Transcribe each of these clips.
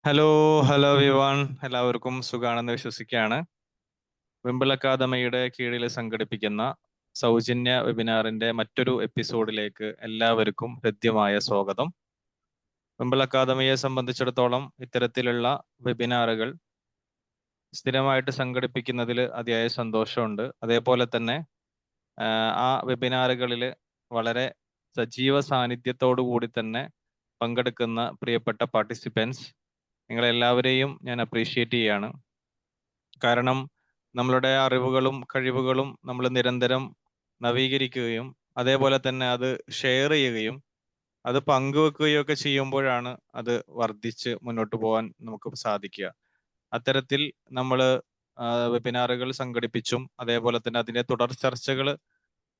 Hello hello Vivaan എല്ലാവർക്കും സുഖാണെന്ന് വിശ്വസിക്കുകയാണ്. വിംബിൾ അക്കാദമിയുടെ കീഴിൽ സംഘടിപ്പിക്കുന്ന സൗജന്യ വെബിനാറിന്റെ മറ്റൊരു എപ്പിസോഡിലേക്ക് എല്ലാവർക്കും ഹൃദ്യമായ സ്വാഗതം. വിംബിൾ അക്കാദമിയെ സംബന്ധിച്ചിടത്തോളം ഇത്തരത്തിലുള്ള വെബിനാറുകൾ സ്ഥിരമായിട്ട് സംഘടിപ്പിക്കുന്നതിൽ അതിയായ സന്തോഷമുണ്ട്. അതേപോലെ തന്നെ ആ വെബിനാറുകളിൽ വളരെ സജീവ സാന്നിധ്യത്തോടു കൂടി തന്നെ പങ്കെടുക്കുന്ന പ്രിയപ്പെട്ട പാർട്ടിസിപ്പൻസ് നിങ്ങളെല്ലാവരെയും ഞാൻ അപ്രീഷിയേറ്റ് ചെയ്യാണ്. കാരണം നമ്മളുടെ അറിവുകളും കഴിവുകളും നമ്മൾ നിരന്തരം നവീകരിക്കുകയും അതേപോലെ തന്നെ അത് ഷെയർ ചെയ്യുകയും അത് പങ്കുവെക്കുകയും ഒക്കെ ചെയ്യുമ്പോഴാണ് അത് വർദ്ധിച്ച് മുന്നോട്ട് പോകാൻ നമുക്ക് സാധിക്കുക. അത്തരത്തിൽ നമ്മൾ വെബിനാറുകൾ സംഘടിപ്പിച്ചും അതേപോലെ തന്നെ അതിന്റെ തുടർ ചർച്ചകൾ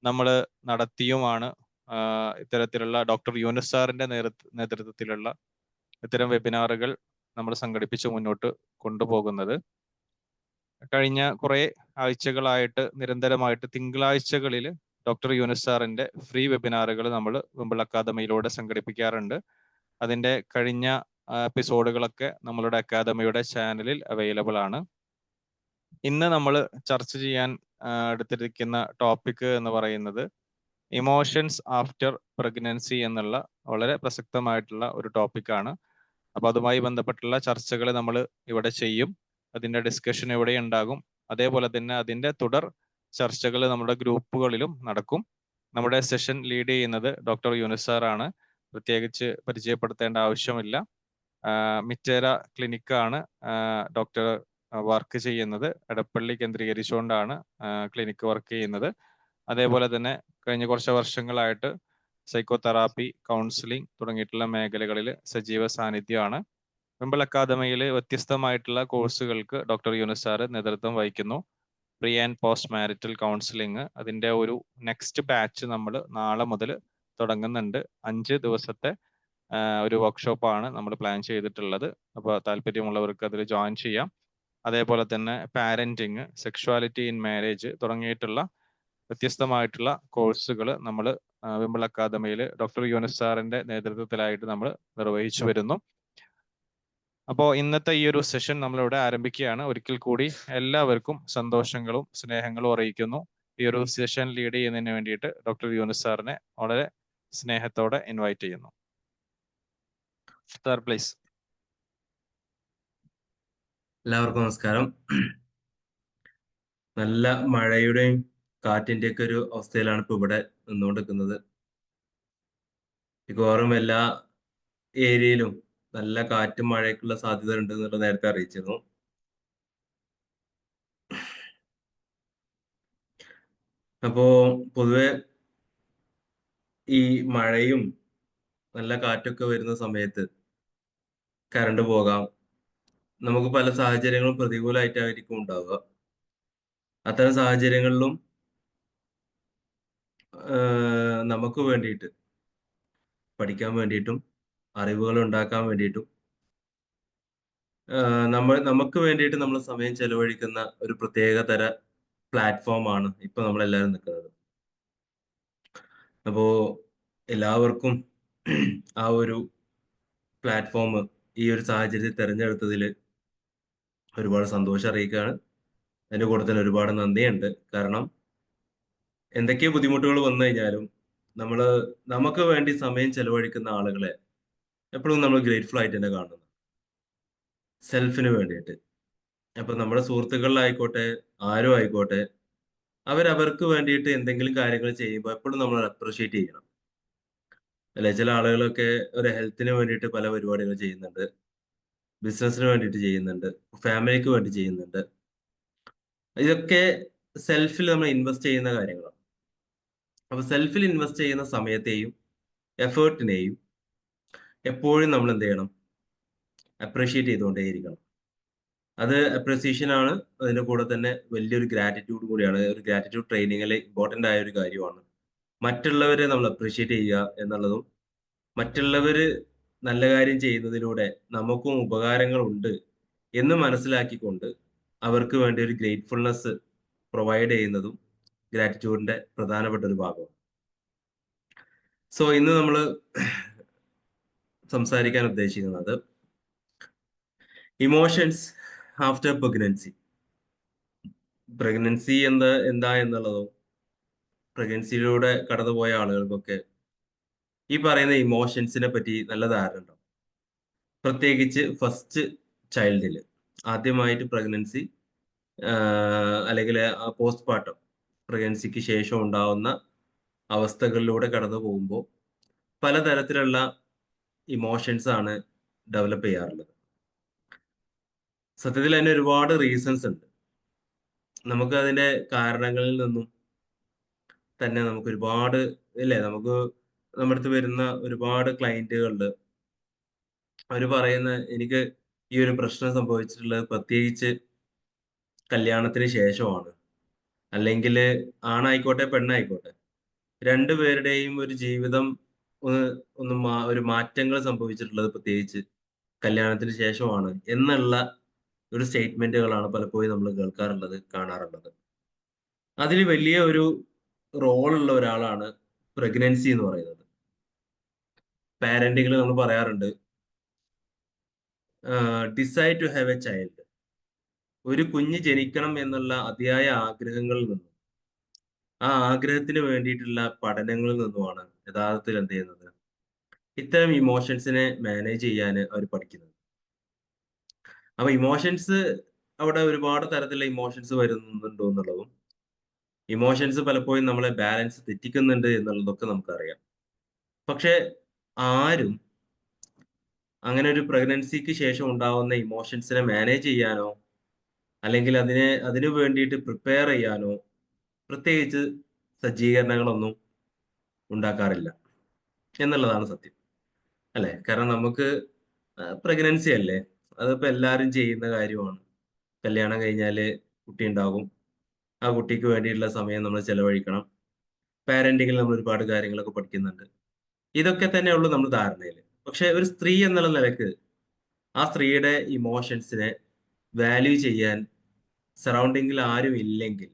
നമ്മൾ നടത്തിയുമാണ് ഇത്തരത്തിലുള്ള ഡോക്ടർ യൂനുസ് സാറിന്റെ നേതൃത്വത്തിലുള്ള ഇത്തരം വെബിനാറുകൾ നമ്മൾ സംഘടിപ്പിച്ച് മുന്നോട്ട് കൊണ്ടുപോകുന്നത്. കഴിഞ്ഞ കുറെ ആഴ്ചകളായിട്ട് നിരന്തരമായിട്ട് തിങ്കളാഴ്ചകളിൽ ഡോക്ടർ യൂനുസ് സാറിന്റെ ഫ്രീ വെബിനാറുകൾ നമ്മൾ വിംബിൾ അക്കാദമിയിലൂടെ സംഘടിപ്പിക്കാറുണ്ട്. അതിന്റെ കഴിഞ്ഞ എപ്പിസോഡുകളൊക്കെ നമ്മളുടെ അക്കാദമിയുടെ ചാനലിൽ അവൈലബിൾ ആണ്. ഇന്ന് നമ്മൾ ചർച്ച ചെയ്യാൻ എടുത്തിരിക്കുന്ന ടോപ്പിക് എന്ന് പറയുന്നത് ഇമോഷൻസ് ആഫ്റ്റർ പ്രഗ്നൻസി എന്നുള്ള വളരെ പ്രസക്തമായിട്ടുള്ള ഒരു ടോപ്പിക്കാണ്. അപ്പൊ അതുമായി ബന്ധപ്പെട്ടുള്ള ചർച്ചകൾ നമ്മൾ ഇവിടെ ചെയ്യും. അതിന്റെ ഡിസ്കഷൻ ഇവിടെ ഉണ്ടാകും. അതേപോലെ തന്നെ അതിന്റെ തുടർ ചർച്ചകൾ നമ്മുടെ ഗ്രൂപ്പുകളിലും നടക്കും. നമ്മുടെ സെഷൻ ലീഡ് ചെയ്യുന്നത് ഡോക്ടർ യൂനുസ് സാറാണ്. പ്രത്യേകിച്ച് പരിചയപ്പെടുത്തേണ്ട ആവശ്യമില്ല. മിറ്റേര ക്ലിനിക്കാണ് ഡോക്ടർ വർക്ക് ചെയ്യുന്നത്. എടപ്പള്ളി കേന്ദ്രീകരിച്ചുകൊണ്ടാണ് ക്ലിനിക്ക് വർക്ക് ചെയ്യുന്നത്. അതേപോലെ തന്നെ കഴിഞ്ഞ കുറച്ച് വർഷങ്ങളായിട്ട് സൈക്കോതെറാപ്പി, കൗൺസിലിംഗ് തുടങ്ങിയിട്ടുള്ള മേഖലകളിൽ സജീവ സാന്നിധ്യമാണ്. വിംബിൾ അക്കാദമിയിൽ വ്യത്യസ്തമായിട്ടുള്ള കോഴ്സുകൾക്ക് ഡോക്ടർ യൂനുസ് സാറ് നേതൃത്വം വഹിക്കുന്നു. Pre and post marital counselling അതിന്റെ ഒരു നെക്സ്റ്റ് ബാച്ച് നമ്മൾ നാളെ മുതൽ തുടങ്ങുന്നുണ്ട്. 5 ദിവസത്തെ ഒരു വർക്ക്ഷോപ്പാണ് നമ്മൾ പ്ലാൻ ചെയ്തിട്ടുള്ളത്. അപ്പോൾ താല്പര്യമുള്ളവർക്ക് അതിൽ ജോയിൻ ചെയ്യാം. അതേപോലെ തന്നെ പാരന്റിങ്, സെക്ഷുവാലിറ്റി ഇൻ മാരേജ് തുടങ്ങിയിട്ടുള്ള വ്യത്യസ്തമായിട്ടുള്ള കോഴ്സുകൾ നമ്മൾ വിംബിൾ അക്കാദമിയിൽ ഡോക്ടർ യൂനുസ് സാറിന്റെ നേതൃത്വത്തിലായിട്ട് നമ്മൾ നിർവഹിച്ചു വരുന്നു. അപ്പോൾ ഇന്നത്തെ ഈ ഒരു സെഷൻ നമ്മളിവിടെ ആരംഭിക്കുകയാണ്. ഒരിക്കൽ കൂടി എല്ലാവർക്കും സന്തോഷങ്ങളും സ്നേഹങ്ങളും അറിയിക്കുന്നു. ഈ ഒരു സെഷൻ ലീഡ് ചെയ്യുന്നതിന് വേണ്ടിയിട്ട് ഡോക്ടർ യൂനുസ് സാറിനെ വളരെ സ്നേഹത്തോടെ ഇൻവൈറ്റ് ചെയ്യുന്നു. Sir please. എല്ലാവർക്കും നമസ്കാരം. നല്ല മഴയുടെയും കാറ്റിന്റെയൊക്കെ ഒരു അവസ്ഥയിലാണ് ഇപ്പൊ ഇവിടെ നിന്നുകൊണ്ടിരിക്കുന്നത്. മിക്കവാറും എല്ലാ ഏരിയയിലും നല്ല കാറ്റും മഴയ്ക്കുള്ള സാധ്യത ഉണ്ട് എന്നുള്ളത് നേരത്തെ അറിയിച്ചിരുന്നു. അപ്പോ പൊതുവെ ഈ മഴയും നല്ല കാറ്റൊക്കെ വരുന്ന സമയത്ത് കറണ്ട് പോകാം. നമുക്ക് പല സാഹചര്യങ്ങളും പ്രതികൂലമായിട്ടായിരിക്കും ഉണ്ടാവുക. അത്തരം സാഹചര്യങ്ങളിലും നമുക്ക് വേണ്ടിയിട്ട് പഠിക്കാൻ വേണ്ടിയിട്ടും അറിവുകൾ ഉണ്ടാക്കാൻ വേണ്ടിയിട്ടും നമുക്ക് വേണ്ടിയിട്ട് നമ്മൾ സമയം ചെലവഴിക്കുന്ന ഒരു പ്രത്യേക തര പ്ലാറ്റ്ഫോമാണ് ഇപ്പൊ നമ്മളെല്ലാവരും നിൽക്കുന്നത്. അപ്പോ എല്ലാവർക്കും ആ ഒരു പ്ലാറ്റ്ഫോം ഈ ഒരു സാഹചര്യത്തിൽ തിരഞ്ഞെടുത്തതിൽ ഒരുപാട് സന്തോഷം അറിയിക്കുകയാണ്. അതിന്റെ കൂടെ തന്നെ ഒരുപാട് നന്ദിയുണ്ട്. കാരണം എന്തൊക്കെ ബുദ്ധിമുട്ടുകൾ വന്നു കഴിഞ്ഞാലും നമുക്ക് വേണ്ടി സമയം ചെലവഴിക്കുന്ന ആളുകളെ എപ്പോഴും നമ്മൾ ഗ്രേറ്റ്ഫുൾ ആയിട്ട് തന്നെ കാണുന്നു, സെൽഫിന് വേണ്ടിയിട്ട്. അപ്പൊ നമ്മുടെ സുഹൃത്തുക്കളിലായിക്കോട്ടെ, ആരും ആയിക്കോട്ടെ, അവർക്ക് വേണ്ടിയിട്ട് എന്തെങ്കിലും കാര്യങ്ങൾ ചെയ്യുമ്പോൾ എപ്പോഴും നമ്മൾ അപ്രിഷിയേറ്റ് ചെയ്യണം. അല്ലെ, ചില ആളുകളൊക്കെ ഒരു ഹെൽത്തിന് വേണ്ടിയിട്ട് പല പരിപാടികൾ ചെയ്യുന്നുണ്ട്, ബിസിനസ്സിന് വേണ്ടിയിട്ട് ചെയ്യുന്നുണ്ട്, ഫാമിലിക്ക് വേണ്ടി ചെയ്യുന്നുണ്ട്. ഇതൊക്കെ സെൽഫിൽ നമ്മൾ ഇൻവെസ്റ്റ് ചെയ്യുന്ന കാര്യങ്ങളാണ്. അപ്പൊ സെൽഫിൽ ഇൻവെസ്റ്റ് ചെയ്യുന്ന സമയത്തെയും എഫേർട്ടിനെയും എപ്പോഴും നമ്മൾ എന്ത് ചെയ്യണം? അപ്രീഷിയേറ്റ് ചെയ്തുകൊണ്ടേയിരിക്കണം. അത് അപ്രിസിയേഷൻ ആണ്. അതിന്റെ കൂടെ തന്നെ വലിയൊരു ഗ്രാറ്റിറ്റ്യൂഡ് കൂടിയാണ്. ഒരു ഗ്രാറ്റിറ്റ്യൂഡ് ട്രെയിനിങ്ങിൽ ഇമ്പോർട്ടന്റ് ആയ ഒരു കാര്യമാണ്. മറ്റുള്ളവരെ നമ്മൾ അപ്രീഷിയേറ്റ് ചെയ്യുക എന്നുള്ളതും മറ്റുള്ളവര് നല്ല കാര്യം ചെയ്യുന്നതിലൂടെ നമുക്കും ഉപകാരങ്ങൾ ഉണ്ട് എന്ന് മനസ്സിലാക്കിക്കൊണ്ട് അവർക്ക് വേണ്ടി ഒരു ഗ്രേറ്റ്ഫുൾനെസ് പ്രൊവൈഡ് ചെയ്യുന്നതും ഗ്രാറ്റിറ്റ്യൂഡിന്റെ പ്രധാനപ്പെട്ട ഒരു ഭാഗമാണ്. സോ ഇന്ന് നമ്മൾ സംസാരിക്കാൻ ഉദ്ദേശിക്കുന്നത് ഇമോഷൻസ് ആഫ്റ്റർ പ്രഗ്നൻസി എന്താ എന്നുള്ളതോ പ്രഗ്നൻസിയിലൂടെ കടന്നുപോയ ആളുകൾക്കൊക്കെ ഈ പറയുന്ന ഇമോഷൻസിനെ പറ്റി നല്ല ധാരണ ഉണ്ടാവും. പ്രത്യേകിച്ച് ഫസ്റ്റ് ചൈൽഡിൽ ആദ്യമായിട്ട് പ്രഗ്നൻസി അല്ലെങ്കിൽ പോസ്റ്റ്പാർട്ടം പ്രഗ്നൻസിക്ക് ശേഷം ഉണ്ടാവുന്ന അവസ്ഥകളിലൂടെ കടന്നു പോകുമ്പോൾ പലതരത്തിലുള്ള ഇമോഷൻസ് ആണ് ഡെവലപ്പ് ചെയ്യാറുള്ളത്. സത്യത്തിൽ അതിന് ഒരുപാട് റീസൺസ് ഉണ്ട്. നമുക്ക് അതിന്റെ കാരണങ്ങളിൽ നിന്നും തന്നെ നമുക്ക് ഒരുപാട് ഇല്ലേ, നമുക്ക് നമ്മുടെ അടുത്ത് വരുന്ന ഒരുപാട് ക്ലയന്റുകളുണ്ട്. അവർ പറയുന്ന എനിക്ക് ഈ ഒരു പ്രശ്നം സംഭവിച്ചിട്ടുള്ളത് പ്രത്യേകിച്ച് കല്യാണത്തിന് ശേഷമാണ്. അല്ലെങ്കിൽ ആണായിക്കോട്ടെ പെണ്ണായിക്കോട്ടെ, രണ്ടുപേരുടെയും ഒരു ജീവിതം ഒന്ന് ഒരു മാറ്റങ്ങൾ സംഭവിച്ചിട്ടുള്ളത് പ്രത്യേകിച്ച് കല്യാണത്തിന് ശേഷമാണ് എന്നുള്ള ഒരു സ്റ്റേറ്റ്മെന്റുകളാണ് പലപ്പോഴും നമ്മൾ കേൾക്കാറുള്ളത്, കാണാറുള്ളത്. അതിൽ വലിയ ഒരു റോളുള്ള ഒരാളാണ് പ്രഗ്നൻസി എന്ന് പറയുന്നത്. പാരന്റിങ്ങിൽ നമ്മൾ പറയാറുണ്ട് decide to have a child. ഒരു കുഞ്ഞ് ജനിക്കണം എന്നുള്ള അതിയായ ആഗ്രഹങ്ങളിൽ നിന്നും ആ ആഗ്രഹത്തിന് വേണ്ടിയിട്ടുള്ള പഠനങ്ങളിൽ നിന്നുമാണ് യഥാർത്ഥത്തിൽ എന്ത് ചെയ്യുന്നത്, ഇത്തരം ഇമോഷൻസിനെ മാനേജ് ചെയ്യാൻ അവർ പഠിക്കുന്നത്. അപ്പൊ ഇമോഷൻസ് അവിടെ ഒരുപാട് തരത്തിലുള്ള ഇമോഷൻസ് വരുന്നുണ്ടോ എന്നുള്ളതും ഇമോഷൻസ് പലപ്പോഴും നമ്മളെ ബാലൻസ് തെറ്റിക്കുന്നുണ്ട് എന്നുള്ളതൊക്കെ നമുക്കറിയാം. പക്ഷെ ആരും അങ്ങനെ ഒരു പ്രഗ്നൻസിക്ക് ശേഷം ഉണ്ടാവുന്ന ഇമോഷൻസിനെ മാനേജ് ചെയ്യാനോ അല്ലെങ്കിൽ അതിനു വേണ്ടിയിട്ട് പ്രിപ്പയർ ചെയ്യാനോ പ്രത്യേകിച്ച് സജ്ജീകരണങ്ങളൊന്നും ഉണ്ടാക്കാറില്ല എന്നുള്ളതാണ് സത്യം, അല്ലെ? കാരണം നമുക്ക് പ്രഗ്നൻസി അല്ലേ, അതിപ്പോ എല്ലാവരും ചെയ്യുന്ന കാര്യമാണ്. കല്യാണം കഴിഞ്ഞാല് കുട്ടി ഉണ്ടാകും, ആ കുട്ടിക്ക് വേണ്ടിയിട്ടുള്ള സമയം നമ്മൾ ചെലവഴിക്കണം. പാരന്റിങ്ങിൽ നമ്മൾ ഒരുപാട് കാര്യങ്ങളൊക്കെ പഠിക്കുന്നുണ്ട്. ഇതൊക്കെ തന്നെയുള്ളൂ നമ്മൾ ധാരണയിൽ. പക്ഷെ ഒരു സ്ത്രീ എന്നുള്ള നിലക്ക് ആ സ്ത്രീയുടെ ഇമോഷൻസിനെ വാല്യൂ ചെയ്യാൻ സറൗണ്ടിങ്ങിൽ ആരും ഇല്ലെങ്കിൽ,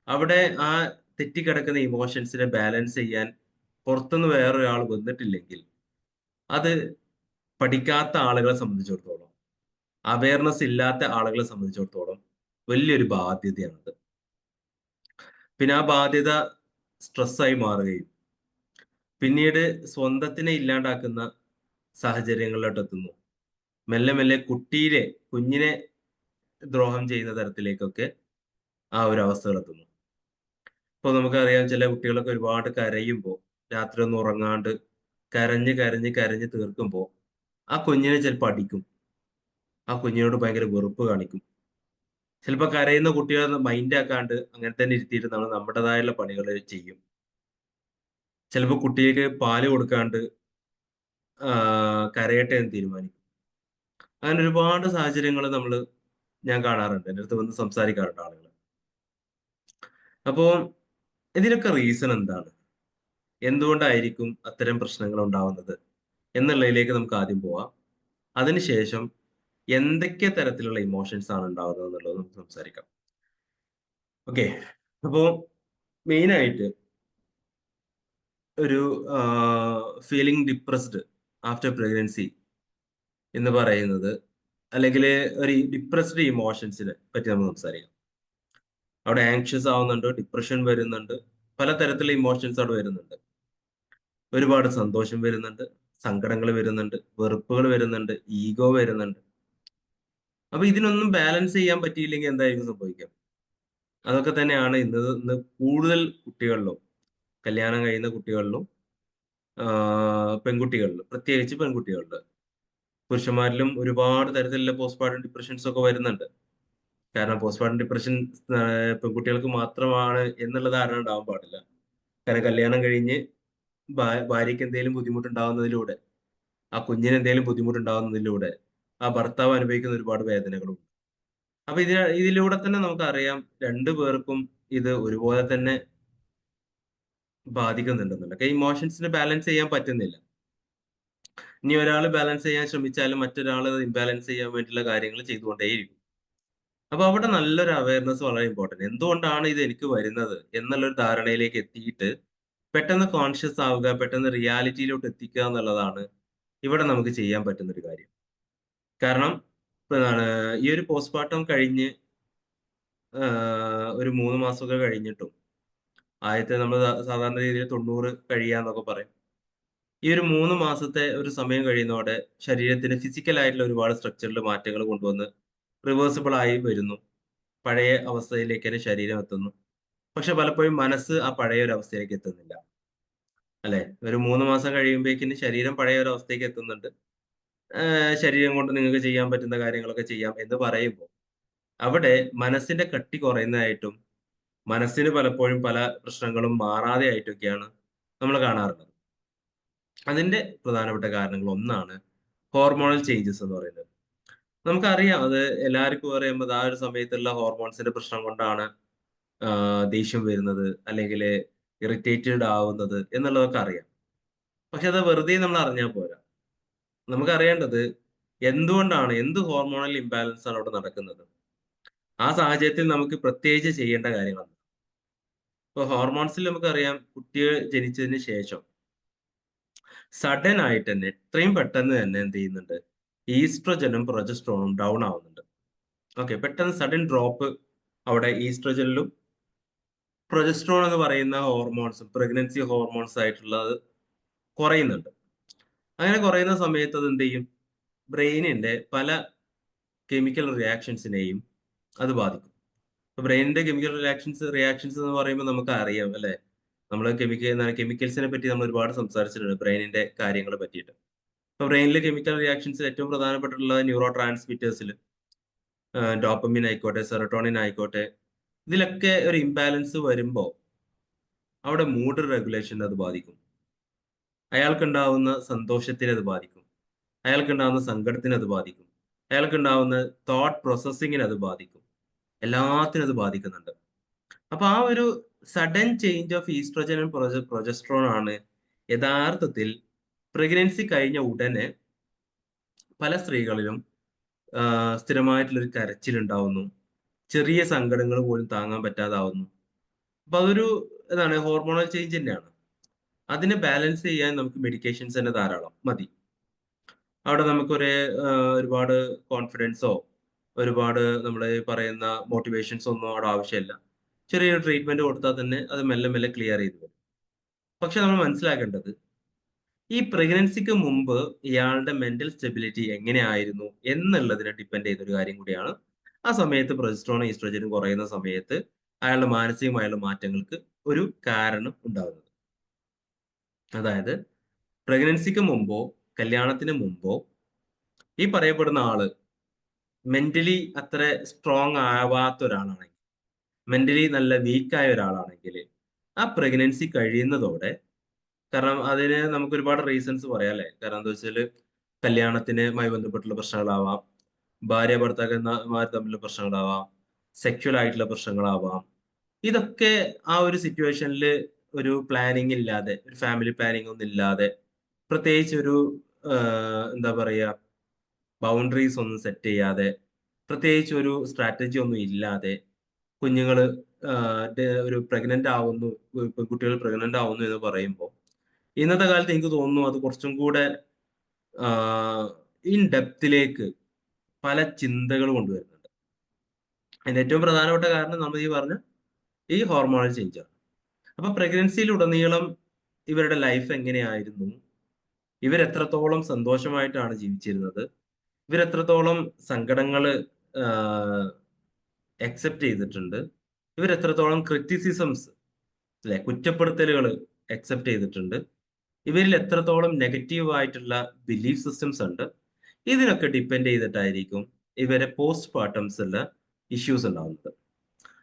അവിടെ ആ തെറ്റിക്കിടക്കുന്ന ഇമോഷൻസിനെ ബാലൻസ് ചെയ്യാൻ പുറത്തുനിന്ന് വേറൊരാൾ വന്നിട്ടില്ലെങ്കിൽ, അത് പഠിക്കാത്ത ആളുകളെ സംബന്ധിച്ചിടത്തോളം, അവയർനെസ് ഇല്ലാത്ത ആളുകളെ സംബന്ധിച്ചിടത്തോളം വലിയൊരു ബാധ്യതയാണത്. പിന്നെ ആ ബാധ്യത സ്ട്രെസ്സായി മാറുകയും പിന്നീട് സ്വന്തത്തിനെ ഇല്ലാണ്ടാക്കുന്ന സാഹചര്യങ്ങളിലോട്ട് എത്തുന്നു. മെല്ലെ മെല്ലെ കുഞ്ഞിനെ ദ്രോഹം ചെയ്യുന്ന തരത്തിലേക്കൊക്കെ ആ ഒരു അവസ്ഥകൾ എത്തുന്നു. ഇപ്പൊ നമുക്കറിയാം, ചില കുട്ടികളൊക്കെ ഒരുപാട് കരയുമ്പോൾ, രാത്രി ഒന്നും ഉറങ്ങാണ്ട് കരഞ്ഞ് കരഞ്ഞ് കരഞ്ഞ് തീർക്കുമ്പോൾ ആ കുഞ്ഞിനെ ചിലപ്പോൾ അടിക്കും, ആ കുഞ്ഞിനോട് ഭയങ്കര വെറുപ്പ് കാണിക്കും. ചിലപ്പോൾ കരയുന്ന കുട്ടികളെ മൈൻഡ് ആക്കാണ്ട് അങ്ങനെ തന്നെ ഇരുത്തിയിട്ട് നമ്മൾ നമ്മുടേതായുള്ള പണികൾ ചെയ്യും. ചിലപ്പോൾ കുട്ടിക്ക് പാല് കൊടുക്കാണ്ട് കരയട്ടെ എന്ന് തീരുമാനിക്കും. അങ്ങനെ ഒരുപാട് സാഹചര്യങ്ങൾ ഞാൻ കാണാറുണ്ട്, എൻ്റെ അടുത്ത് വന്ന് സംസാരിക്കാറുണ്ട് ആളുകൾ. അപ്പോൾ ഇതിനൊക്കെ റീസൺ എന്താണ്, എന്തുകൊണ്ടായിരിക്കും അത്തരം പ്രശ്നങ്ങൾ ഉണ്ടാവുന്നത് എന്നുള്ളതിലേക്ക് നമുക്ക് ആദ്യം പോവാം. അതിനുശേഷം എന്തൊക്കെ തരത്തിലുള്ള ഇമോഷൻസ് ആണ് ഉണ്ടാവുന്നത് എന്നുള്ളത് നമുക്ക് സംസാരിക്കാം. ഓക്കെ, അപ്പോൾ മെയിനായിട്ട് ഒരു ഫീലിംഗ് ഡിപ്രസ്ഡ് ആഫ്റ്റർ പ്രഗ്നൻസി എന്ന് പറയുന്നത്, അല്ലെങ്കിൽ ഒരു ഡിപ്രസ്ഡ് ഇമോഷൻസിനെ പറ്റി നമുക്ക് സംസാരിക്കാം. അവിടെ ആങ്ഷ്യസ് ആവുന്നുണ്ട്, ഡിപ്രഷൻ വരുന്നുണ്ട്, പലതരത്തിലുള്ള ഇമോഷൻസ് അവിടെ വരുന്നുണ്ട്. ഒരുപാട് സന്തോഷം വരുന്നുണ്ട്, സങ്കടങ്ങൾ വരുന്നുണ്ട്, വെറുപ്പുകൾ വരുന്നുണ്ട്, ഈഗോ വരുന്നുണ്ട്. അപ്പൊ ഇതിനൊന്നും ബാലൻസ് ചെയ്യാൻ പറ്റിയില്ലെങ്കിൽ എന്തായിരിക്കും സംഭവിക്കാം? അതൊക്കെ തന്നെയാണ് ഇന്ന് കൂടുതൽ കുട്ടികളിലും, കല്യാണം കഴിയുന്ന കുട്ടികളിലും പെൺകുട്ടികളിലും, പ്രത്യേകിച്ച് പെൺകുട്ടികളിൽ. പുരുഷന്മാരിലും ഒരുപാട് തരത്തിലുള്ള പോസ്റ്റ്മോർട്ടം ഡിപ്രഷൻസ് ഒക്കെ വരുന്നുണ്ട്. കാരണം പോസ്റ്റ്മോർട്ടം ഡിപ്രഷൻ പെൺകുട്ടികൾക്ക് മാത്രമാണ് എന്നുള്ള ധാരണ ഉണ്ടാവാൻ പാടില്ല. കാരണം കല്യാണം കഴിഞ്ഞ് ഭാര്യയ്ക്ക് എന്തെങ്കിലും ബുദ്ധിമുട്ടുണ്ടാവുന്നതിലൂടെ, ആ കുഞ്ഞിന് എന്തെങ്കിലും ബുദ്ധിമുട്ടുണ്ടാവുന്നതിലൂടെ ആ ഭർത്താവ് അനുഭവിക്കുന്ന ഒരുപാട് വേദനകളും. അപ്പൊ ഇതിലൂടെ തന്നെ നമുക്കറിയാം രണ്ടു പേർക്കും ഇത് ഒരുപോലെ തന്നെ ബാധിക്കുന്നുണ്ടെന്നുണ്ട്. ഇമോഷൻസിനെ ബാലൻസ് ചെയ്യാൻ പറ്റുന്നില്ല. ഇനി ഒരാൾ ബാലൻസ് ചെയ്യാൻ ശ്രമിച്ചാലും മറ്റൊരാൾ ഇംബാലൻസ് ചെയ്യാൻ വേണ്ടിയുള്ള കാര്യങ്ങൾ ചെയ്തുകൊണ്ടേയിരിക്കും. അപ്പൊ അവിടെ നല്ലൊരു അവയർനെസ് വളരെ ഇമ്പോർട്ടന്റ്. എന്തുകൊണ്ടാണ് ഇത് എനിക്ക് വരുന്നത് എന്നുള്ളൊരു ധാരണയിലേക്ക് എത്തിയിട്ട് പെട്ടെന്ന് കോൺഷ്യസ് ആവുക, പെട്ടെന്ന് റിയാലിറ്റിയിലോട്ട് എത്തിക്കുക എന്നുള്ളതാണ് ഇവിടെ നമുക്ക് ചെയ്യാൻ പറ്റുന്ന ഒരു കാര്യം. കാരണം എന്താണ് ഈ ഒരു പോസ്റ്റ്മോർട്ടം കഴിഞ്ഞ് ഒരു 3 മാസമൊക്കെ കഴിഞ്ഞിട്ടും ആദ്യത്തെ നമ്മൾ സാധാരണ രീതിയിൽ 90 കഴിയാന്നൊക്കെ പറയും. ഈ ഒരു 3 മാസത്തെ ഒരു സമയം കഴിയുന്നതോടെ ശരീരത്തിന് ഫിസിക്കൽ ആയിട്ടുള്ള ഒരുപാട് സ്ട്രക്ചറിൽ മാറ്റങ്ങൾ കൊണ്ടുവന്ന് റിവേഴ്സിബിൾ ആയി വരുന്നു. പഴയ അവസ്ഥയിലേക്ക് തന്നെ ശരീരം എത്തുന്നു. പക്ഷെ പലപ്പോഴും മനസ്സ് ആ പഴയ ഒരു അവസ്ഥയിലേക്ക് എത്തുന്നില്ല. അല്ലെ? ഒരു 3 മാസം കഴിയുമ്പോഴേക്കിന് ശരീരം പഴയ ഒരു അവസ്ഥയ്ക്ക് എത്തുന്നുണ്ട്. ശരീരം കൊണ്ട് നിങ്ങൾക്ക് ചെയ്യാൻ പറ്റുന്ന കാര്യങ്ങളൊക്കെ ചെയ്യാം എന്ന് പറയുമ്പോൾ അവിടെ മനസ്സിന്റെ കട്ടി കുറയുന്നതായിട്ടും മനസ്സിന് പലപ്പോഴും പല പ്രശ്നങ്ങളും മാറാതെ ആയിട്ടൊക്കെയാണ് നമ്മൾ കാണാറുള്ളത്. അതിന്റെ പ്രധാനപ്പെട്ട കാരണങ്ങൾ ഒന്നാണ് ഹോർമോണൽ ചേഞ്ചസ് എന്ന് പറയുന്നത്. നമുക്കറിയാം അത് എല്ലാവർക്കും അറിയുമ്പോൾ ആ ഒരു സമയത്തുള്ള ഹോർമോൺസിന്റെ പ്രശ്നം കൊണ്ടാണ് ദേഷ്യം വരുന്നത് അല്ലെങ്കിൽ ഇറിറ്റേറ്റഡ് ആവുന്നത് എന്നുള്ളതൊക്കെ അറിയാം. പക്ഷെ അത് വെറുതെ നമ്മൾ അറിഞ്ഞാൽ പോരാ. നമുക്കറിയേണ്ടത് എന്തുകൊണ്ടാണ്, എന്ത് ഹോർമോണൽ ഇംബാലൻസ് ആണ് അവിടെ നടക്കുന്നത്. ആ സാഹചര്യത്തിൽ നമുക്ക് പ്രത്യേകിച്ച് ചെയ്യേണ്ട കാര്യങ്ങളാണ്. ഇപ്പൊ ഹോർമോൺസിൽ നമുക്കറിയാം കുട്ടികൾ ജനിച്ചതിന് ശേഷം സഡൻ ആയിട്ട് തന്നെ എത്രയും പെട്ടെന്ന് തന്നെ എന്ത് ചെയ്യുന്നുണ്ട്, ഈസ്ട്രജനും പ്രൊജസ്ട്രോണും ഡൗൺ ആവുന്നുണ്ട്. ഓക്കെ, പെട്ടെന്ന് സഡൻ ഡ്രോപ്പ് അവിടെ ഈസ്ട്രജനിലും പ്രൊജസ്ട്രോൺ എന്ന് പറയുന്ന ഹോർമോൺസും പ്രഗ്നൻസി ഹോർമോൺസ് ആയിട്ടുള്ളത് കുറയുന്നുണ്ട്. അങ്ങനെ കുറയുന്ന സമയത്ത് അത് എന്ത് ചെയ്യും, ബ്രെയിനിന്റെ പല കെമിക്കൽ റിയാക്ഷൻസിനെയും അത് ബാധിക്കും. അപ്പൊ ബ്രെയിനിന്റെ കെമിക്കൽ റിയാക്ഷൻസ് എന്ന് പറയുമ്പോൾ നമുക്ക് അറിയാം അല്ലെ, നമ്മൾ കെമിക്കൽസിനെ പറ്റി നമ്മൾ ഒരുപാട് സംസാരിച്ചിട്ടുണ്ട് ബ്രെയിനിന്റെ കാര്യങ്ങളെ പറ്റിയിട്ട്. അപ്പൊ ബ്രെയിനിലെ കെമിക്കൽ റിയാക്ഷൻസ് ഏറ്റവും പ്രധാനപ്പെട്ടുള്ള ന്യൂറോ ട്രാൻസ്മിറ്റേഴ്സിൽ ഡോപ്പമിൻ ആയിക്കോട്ടെ, സെറട്ടോണിൻ ആയിക്കോട്ടെ, ഇതിലൊക്കെ ഒരു ഇംബാലൻസ് വരുമ്പോൾ അവിടെ മൂഡ് റെഗുലേഷൻ അത് ബാധിക്കും. അയാൾക്കുണ്ടാവുന്ന സന്തോഷത്തിന് അത് ബാധിക്കും. അയാൾക്കുണ്ടാവുന്ന സങ്കടത്തിന് അത് ബാധിക്കും. അയാൾക്കുണ്ടാവുന്ന തോട്ട് പ്രോസസ്സിങ്ങിന് അത് ബാധിക്കും. എല്ലാത്തിനും അത് ബാധിക്കുന്നുണ്ട്. അപ്പൊ ആ ഒരു sudden change of oestrogen progesterone ആണ് യഥാർത്ഥത്തിൽ പ്രഗ്നൻസി കഴിഞ്ഞ ഉടനെ പല സ്ത്രീകളിലും സ്ഥിരമായിട്ടുള്ളൊരു കരച്ചിലുണ്ടാവുന്നു. ചെറിയ സങ്കടങ്ങൾ പോലും താങ്ങാൻ പറ്റാതാവുന്നു. അപ്പൊ അതൊരു എന്താണ് ഹോർമോണൽ ചേഞ്ച് തന്നെയാണ്. അതിനെ ബാലൻസ് ചെയ്യാൻ നമുക്ക് മെഡിക്കേഷൻസ് തന്നെ ധാരാളം മതി. അവിടെ നമുക്കൊരു ഒരുപാട് കോൺഫിഡൻസോ ഒരുപാട് നമ്മൾ പറയുന്ന മോട്ടിവേഷൻസോ ഒന്നും അവിടെ ആവശ്യമില്ല. ചെറിയൊരു ട്രീറ്റ്മെന്റ് കൊടുത്താൽ തന്നെ അത് മെല്ലെ മെല്ലെ ക്ലിയർ ചെയ്ത് വരും. പക്ഷെ നമ്മൾ മനസ്സിലാക്കേണ്ടത് ഈ പ്രഗ്നൻസിക്ക് മുമ്പ് ഇയാളുടെ മെന്റൽ സ്റ്റെബിലിറ്റി എങ്ങനെയായിരുന്നു എന്നുള്ളതിനെ ഡിപ്പെൻഡ് ചെയ്തൊരു കാര്യം കൂടിയാണ് ആ സമയത്ത് പ്രൊജസ്ട്രോണും ഈസ്ട്രോജനും കുറയുന്ന സമയത്ത് അയാളുടെ മാനസികമായുള്ള മാറ്റങ്ങൾക്ക് ഒരു കാരണം ഉണ്ടാകുന്നത്. അതായത് പ്രഗ്നൻസിക്ക് മുമ്പോ കല്യാണത്തിന് മുമ്പോ ഈ പറയപ്പെടുന്ന ആള് മെന്റലി അത്ര സ്ട്രോങ് ആവാത്ത ഒരാളാണെങ്കിൽ, മെന്റലി നല്ല വീക്കായ ഒരാളാണെങ്കിൽ ആ പ്രഗ്നൻസി കഴിയുന്നതോടെ, കാരണം അതിന് നമുക്ക് ഒരുപാട് റീസൺസ് പറയാം അല്ലെ. കാരണം എന്താ വെച്ചാൽ കല്യാണത്തിനുമായി ബന്ധപ്പെട്ടുള്ള പ്രശ്നങ്ങളാവാം, ഭാര്യ ഭർത്താക്കന്മാർ തമ്മിലുള്ള പ്രശ്നങ്ങളാവാം, സെക്ഷൽ ആയിട്ടുള്ള പ്രശ്നങ്ങളാവാം. ഇതൊക്കെ ആ ഒരു സിറ്റുവേഷനിൽ ഒരു പ്ലാനിങ് ഇല്ലാതെ, ഒരു ഫാമിലി പ്ലാനിങ് ഒന്നും ഇല്ലാതെ, പ്രത്യേകിച്ച് ഒരു എന്താ പറയാ ബൗണ്ടറീസ് ഒന്നും സെറ്റ് ചെയ്യാതെ, പ്രത്യേകിച്ച് ഒരു സ്ട്രാറ്റജി ഒന്നും ഇല്ലാതെ കുഞ്ഞുങ്ങൾ ഒരു പ്രഗ്നന്റ് ആവുന്നു, കുട്ടികൾ പ്രഗ്നന്റ് ആവുന്നു എന്ന് പറയുമ്പോൾ ഇന്നത്തെ കാലത്ത് എനിക്ക് തോന്നുന്നു അത് കുറച്ചും കൂടെ ഇൻ ഡെപ്തിലേക്ക് പല ചിന്തകൾ കൊണ്ടുവരുന്നുണ്ട്. അതിന്റെ ഏറ്റവും പ്രധാനപ്പെട്ട കാരണം നമ്മൾ ഈ പറഞ്ഞ ഈ ഹോർമോണൽ ചേഞ്ചാണ്. അപ്പൊ പ്രഗ്നൻസിയിലുടനീളം ഇവരുടെ ലൈഫ് എങ്ങനെയായിരുന്നു, ഇവരെത്രത്തോളം സന്തോഷമായിട്ടാണ് ജീവിച്ചിരുന്നത്, ഇവരെത്രത്തോളം സങ്കടങ്ങൾ അക്സെപ്റ്റ് ചെയ്തിട്ടുണ്ട്, ഇവരെത്രത്തോളം ക്രിറ്റിസിസംസ് അല്ലെ, കുറ്റപ്പെടുത്തലുകൾ അക്സെപ്റ്റ് ചെയ്തിട്ടുണ്ട്, ഇവരിൽ എത്രത്തോളം നെഗറ്റീവ് ആയിട്ടുള്ള ബിലീഫ് സിസ്റ്റംസ് ഉണ്ട്, ഇതിനൊക്കെ ഡിപ്പെൻഡ് ചെയ്തിട്ടായിരിക്കും ഇവരെ പോസ്റ്റ് പാർട്ടംസിലുള്ള ഇഷ്യൂസ് ഉണ്ടാവുന്നത്.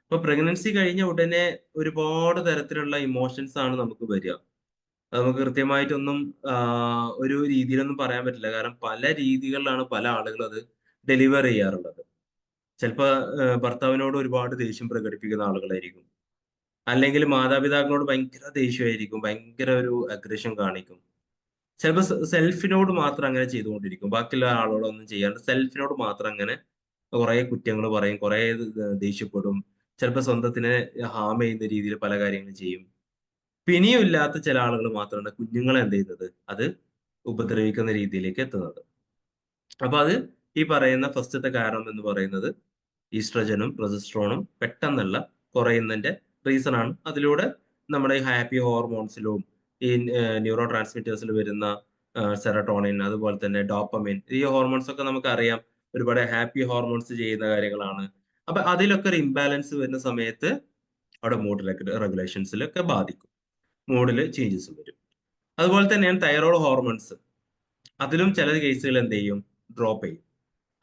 അപ്പൊ പ്രഗ്നൻസി കഴിഞ്ഞ ഉടനെ ഒരുപാട് തരത്തിലുള്ള ഇമോഷൻസ് ആണ് നമുക്ക് വരിക. നമുക്ക് കൃത്യമായിട്ടൊന്നും ഒരു രീതിയിലൊന്നും പറയാൻ പറ്റില്ല. കാരണം പല രീതികളിലാണ് പല ആളുകളും അത് ഡെലിവർ ചെയ്യാറുള്ളത്. ചിലപ്പോ ഭർത്താവിനോട് ഒരുപാട് ദേഷ്യം പ്രകടിപ്പിക്കുന്ന ആളുകളായിരിക്കും. അല്ലെങ്കിൽ മാതാപിതാക്കളോട് ഭയങ്കര ദേഷ്യമായിരിക്കും, ഭയങ്കര ഒരു അഗ്രഷൻ കാണിക്കും. ചിലപ്പോൾ സെൽഫിനോട് മാത്രം അങ്ങനെ ചെയ്തുകൊണ്ടിരിക്കും, ബാക്കിയുള്ള ആളോടൊന്നും ചെയ്യാണ്ട് സെൽഫിനോട് മാത്രം അങ്ങനെ കുറെ കുറ്റങ്ങൾ പറയും, കുറെ ദേഷ്യപ്പെടും. ചിലപ്പോൾ സ്വന്തത്തിനെ ഹാം ചെയ്യുന്ന രീതിയിൽ പല കാര്യങ്ങളും ചെയ്യും. പിന്നെയും ഇല്ലാത്ത ചില ആളുകൾ മാത്രമാണ് കുഞ്ഞുങ്ങളെ എന്ത് ചെയ്യുന്നത്, അത് ഉപദ്രവിക്കുന്ന രീതിയിലേക്ക് എത്തുന്നത്. അപ്പൊ അത് ഈ പറയുന്ന ഫസ്റ്റത്തെ കാരണം എന്ന് പറയുന്നത് ഈസ്ട്രജനും പ്രൊജസ്ട്രോണും പെട്ടെന്നുള്ള കുറയുന്നതിന്റെ റീസൺ ആണ്. അതിലൂടെ നമ്മുടെ ഹാപ്പി ഹോർമോൺസിലും ഈ ന്യൂറോ ട്രാൻസ്മിറ്റേഴ്സിൽ വരുന്ന സെറട്ടോണിൻ, അതുപോലെ തന്നെ ഡോപ്പമിൻ, ഈ ഹോർമോൺസ് ഒക്കെ നമുക്കറിയാം ഒരുപാട് ഹാപ്പി ഹോർമോൺസ് ചെയ്യുന്ന കാര്യങ്ങളാണ്. അപ്പൊ അതിലൊക്കെ ഒരു ഇംബാലൻസ് വരുന്ന സമയത്ത് അവിടെ മൂഡ് റെഗുലേഷൻസിലൊക്കെ ബാധിക്കും, മൂഡിൽ ചേഞ്ചസ് വരും. അതുപോലെ തന്നെയാണ് തൈറോയ്ഡ് ഹോർമോൺസ്. അതിലും ചില കേസുകൾ എന്ത് ചെയ്യും, ഡ്രോപ്പ് ചെയ്യും.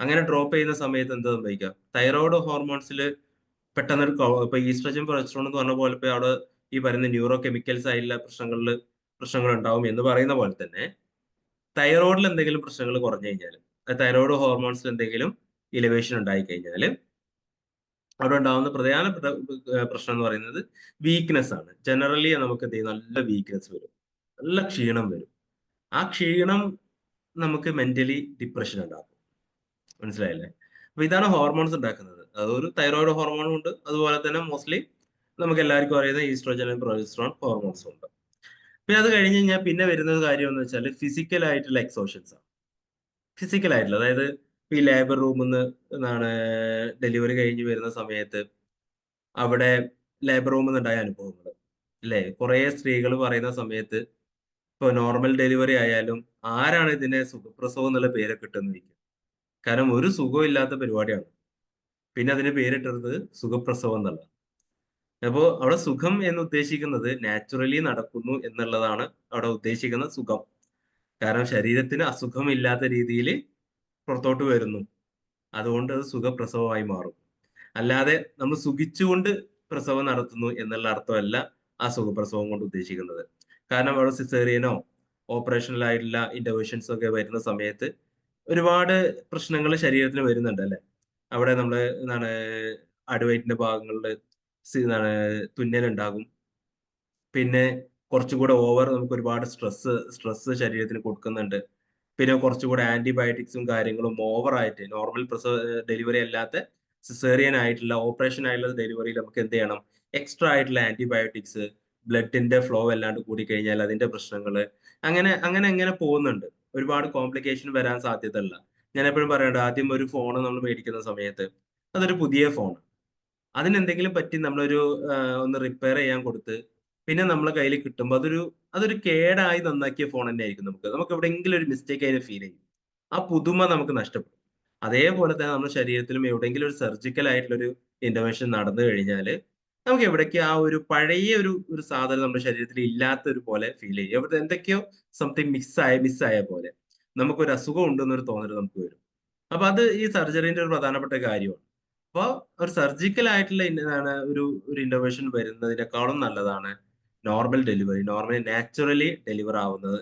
അങ്ങനെ ഡ്രോപ്പ് ചെയ്യുന്ന സമയത്ത് എന്ത് സംഭവിക്കാം, തൈറോയ്ഡ് ഹോർമോൺസിൽ പെട്ടെന്ന് ഇപ്പൊ ഈസ്ട്രജൻ പ്രൊജസ്ട്രോൺ എന്ന് പറഞ്ഞ പോലെ ഇപ്പൊ അവിടെ ഈ പറയുന്ന ന്യൂറോ കെമിക്കൽസ് ആയിട്ടുള്ള പ്രശ്നങ്ങൾ ഉണ്ടാവും എന്ന് പറയുന്ന പോലെ തന്നെ തൈറോയിഡിൽ എന്തെങ്കിലും പ്രശ്നങ്ങൾ കുറഞ്ഞു കഴിഞ്ഞാൽ, തൈറോയ്ഡ് ഹോർമോൺസിൽ എന്തെങ്കിലും ഇലവേഷൻ ഉണ്ടായി കഴിഞ്ഞാൽ അവിടെ ഉണ്ടാകുന്ന പ്രധാനപ്പെട്ട പ്രശ്നം എന്ന് പറയുന്നത് വീക്ക്നെസ് ആണ്. ജനറലി നമുക്ക് എന്ത് ചെയ്യും, നല്ല വീക്ക്നെസ് വരും, നല്ല ക്ഷീണം വരും. ആ ക്ഷീണം നമുക്ക് മെന്റലി ഡിപ്രഷൻ ഉണ്ടാക്കും. മനസ്സിലായില്ലേ? അപ്പൊ ഇതാണ് ഹോർമോൺസ് ഉണ്ടാക്കുന്നത്. അതൊരു തൈറോയ്ഡ് ഹോർമോണും ഉണ്ട്, അതുപോലെ തന്നെ മോസ്റ്റ്ലി നമുക്ക് എല്ലാവർക്കും അറിയുന്ന ഈസ്ട്രോജൻ പ്രൊജസ്ട്രോൺ ഹോർമോൺസും ഉണ്ട്. പിന്നെ അത് കഴിഞ്ഞ് കഴിഞ്ഞാൽ പിന്നെ വരുന്നത് കാര്യം എന്ന് വെച്ചാൽ ഫിസിക്കൽ ആയിട്ടുള്ള എക്സോഷൻസ് ആണ്. ഫിസിക്കൽ ആയിട്ടുള്ള, അതായത് ഈ ലേബർ റൂമിൽ നിന്ന് എന്താണ് ഡെലിവറി കഴിഞ്ഞ് വരുന്ന സമയത്ത് അവിടെ ലേബർ റൂമിൽ നിന്നുണ്ടായ അനുഭവങ്ങൾ അല്ലേ, കുറെ സ്ത്രീകൾ പറയുന്ന സമയത്ത് ഇപ്പൊ നോർമൽ ഡെലിവറി ആയാലും ആരാണ് ഇതിനെ സുഖപ്രസവം എന്നുള്ള പേരൊക്കെ ഇട്ടെന്ന് ചോദിക്കും. കാരണം ഒരു സുഖവും ഇല്ലാത്ത പരിപാടിയാണ്. പിന്നെ അതിന് പേരിട്ടത് സുഖപ്രസവം എന്നുള്ള. അപ്പോ അവിടെ സുഖം എന്ന് ഉദ്ദേശിക്കുന്നത് നാച്ചുറലി നടക്കുന്നു എന്നുള്ളതാണ് അവിടെ ഉദ്ദേശിക്കുന്ന സുഖം. കാരണം ശരീരത്തിന് അസുഖമില്ലാത്ത രീതിയിൽ പുറത്തോട്ട് വരുന്നു, അതുകൊണ്ട് അത് സുഖപ്രസവമായി മാറും. അല്ലാതെ നമ്മൾ സുഖിച്ചുകൊണ്ട് പ്രസവം നടത്തുന്നു എന്നുള്ള അർത്ഥമല്ല ആ സുഖപ്രസവം കൊണ്ട് ഉദ്ദേശിക്കുന്നത്. കാരണം അവിടെ സിസേറിയനോ ഓപ്പറേഷണലായിട്ടുള്ള ഇന്റർവെൻഷൻസ് ഒക്കെ വരുന്ന സമയത്ത് ഒരുപാട് പ്രശ്നങ്ങൾ ശരീരത്തിന് വരുന്നുണ്ട് അല്ലെ. അവിടെ നമ്മള് എന്താണ് അടിവയറ്റിന്റെ ഭാഗങ്ങളിൽ എന്താണ് തുന്നലുണ്ടാകും. പിന്നെ കുറച്ചുകൂടെ ഓവർ നമുക്ക് ഒരുപാട് സ്ട്രെസ് ശരീരത്തിന് കൊടുക്കുന്നുണ്ട്. പിന്നെ കുറച്ചുകൂടെ ആന്റിബയോട്ടിക്സും കാര്യങ്ങളും ഓവറായിട്ട് നോർമൽ ഡെലിവറി അല്ലാത്ത സിസേറിയൻ ആയിട്ടുള്ള ഓപ്പറേഷൻ ആയിട്ടുള്ള ഡെലിവറിയിൽ നമുക്ക് എന്ത് ചെയ്യണം, എക്സ്ട്രാ ആയിട്ടുള്ള ആന്റിബയോട്ടിക്സ്, ബ്ലഡിന്റെ ഫ്ലോ അല്ലാണ്ട് കൂടി കഴിഞ്ഞാൽ അതിന്റെ പ്രശ്നങ്ങൾ, അങ്ങനെ അങ്ങനെ അങ്ങനെ പോകുന്നുണ്ട്. ഒരുപാട് കോംപ്ലിക്കേഷൻ വരാൻ സാധ്യതയുള്ള. ഞാൻ എപ്പോഴും പറയണ്ട, ആദ്യം ഒരു ഫോൺ നമ്മൾ മേടിക്കുന്ന സമയത്ത് അതൊരു പുതിയ ഫോൺ, അതിനെന്തെങ്കിലും പറ്റി നമ്മളൊരു ഒന്ന് റിപ്പയർ ചെയ്യാൻ കൊടുത്ത് പിന്നെ നമ്മളെ കയ്യിൽ കിട്ടുമ്പോൾ അതൊരു കേടായി നന്നാക്കിയ ഫോൺ തന്നെ ആയിരിക്കും. നമുക്ക് എവിടെയെങ്കിലും ഒരു മിസ്റ്റേക്ക് അതിന് ഫീൽ ചെയ്യും, ആ പുതുമ നമുക്ക് നഷ്ടപ്പെടും. അതേപോലെ തന്നെ നമ്മുടെ ശരീരത്തിലും എവിടെയെങ്കിലും ഒരു സർജിക്കൽ ആയിട്ടുള്ള ഒരു ഇന്റർവെൻഷൻ നടന്നു കഴിഞ്ഞാൽ നമുക്ക് എവിടേക്ക് ആ ഒരു പഴയ ഒരു സാധനം നമ്മുടെ ശരീരത്തിൽ ഇല്ലാത്ത ഒരു പോലെ ഫീൽ ചെയ്യും. എവിടെ എന്തൊക്കെയോ സംതിങ് മിസ്സായ പോലെ നമുക്കൊരു അസുഖം ഉണ്ടെന്നൊരു തോന്നൽ നമുക്ക് വരും. അപ്പൊ അത് ഈ സർജറിന്റെ ഒരു പ്രധാനപ്പെട്ട കാര്യമാണ്. അപ്പൊ ഒരു സർജിക്കൽ ആയിട്ടുള്ള ഒരു ഇന്റർവെൻഷൻ വരുന്നതിനേക്കാളും നല്ലതാണ് normal delivery, normally naturally deliver ആവുന്നത്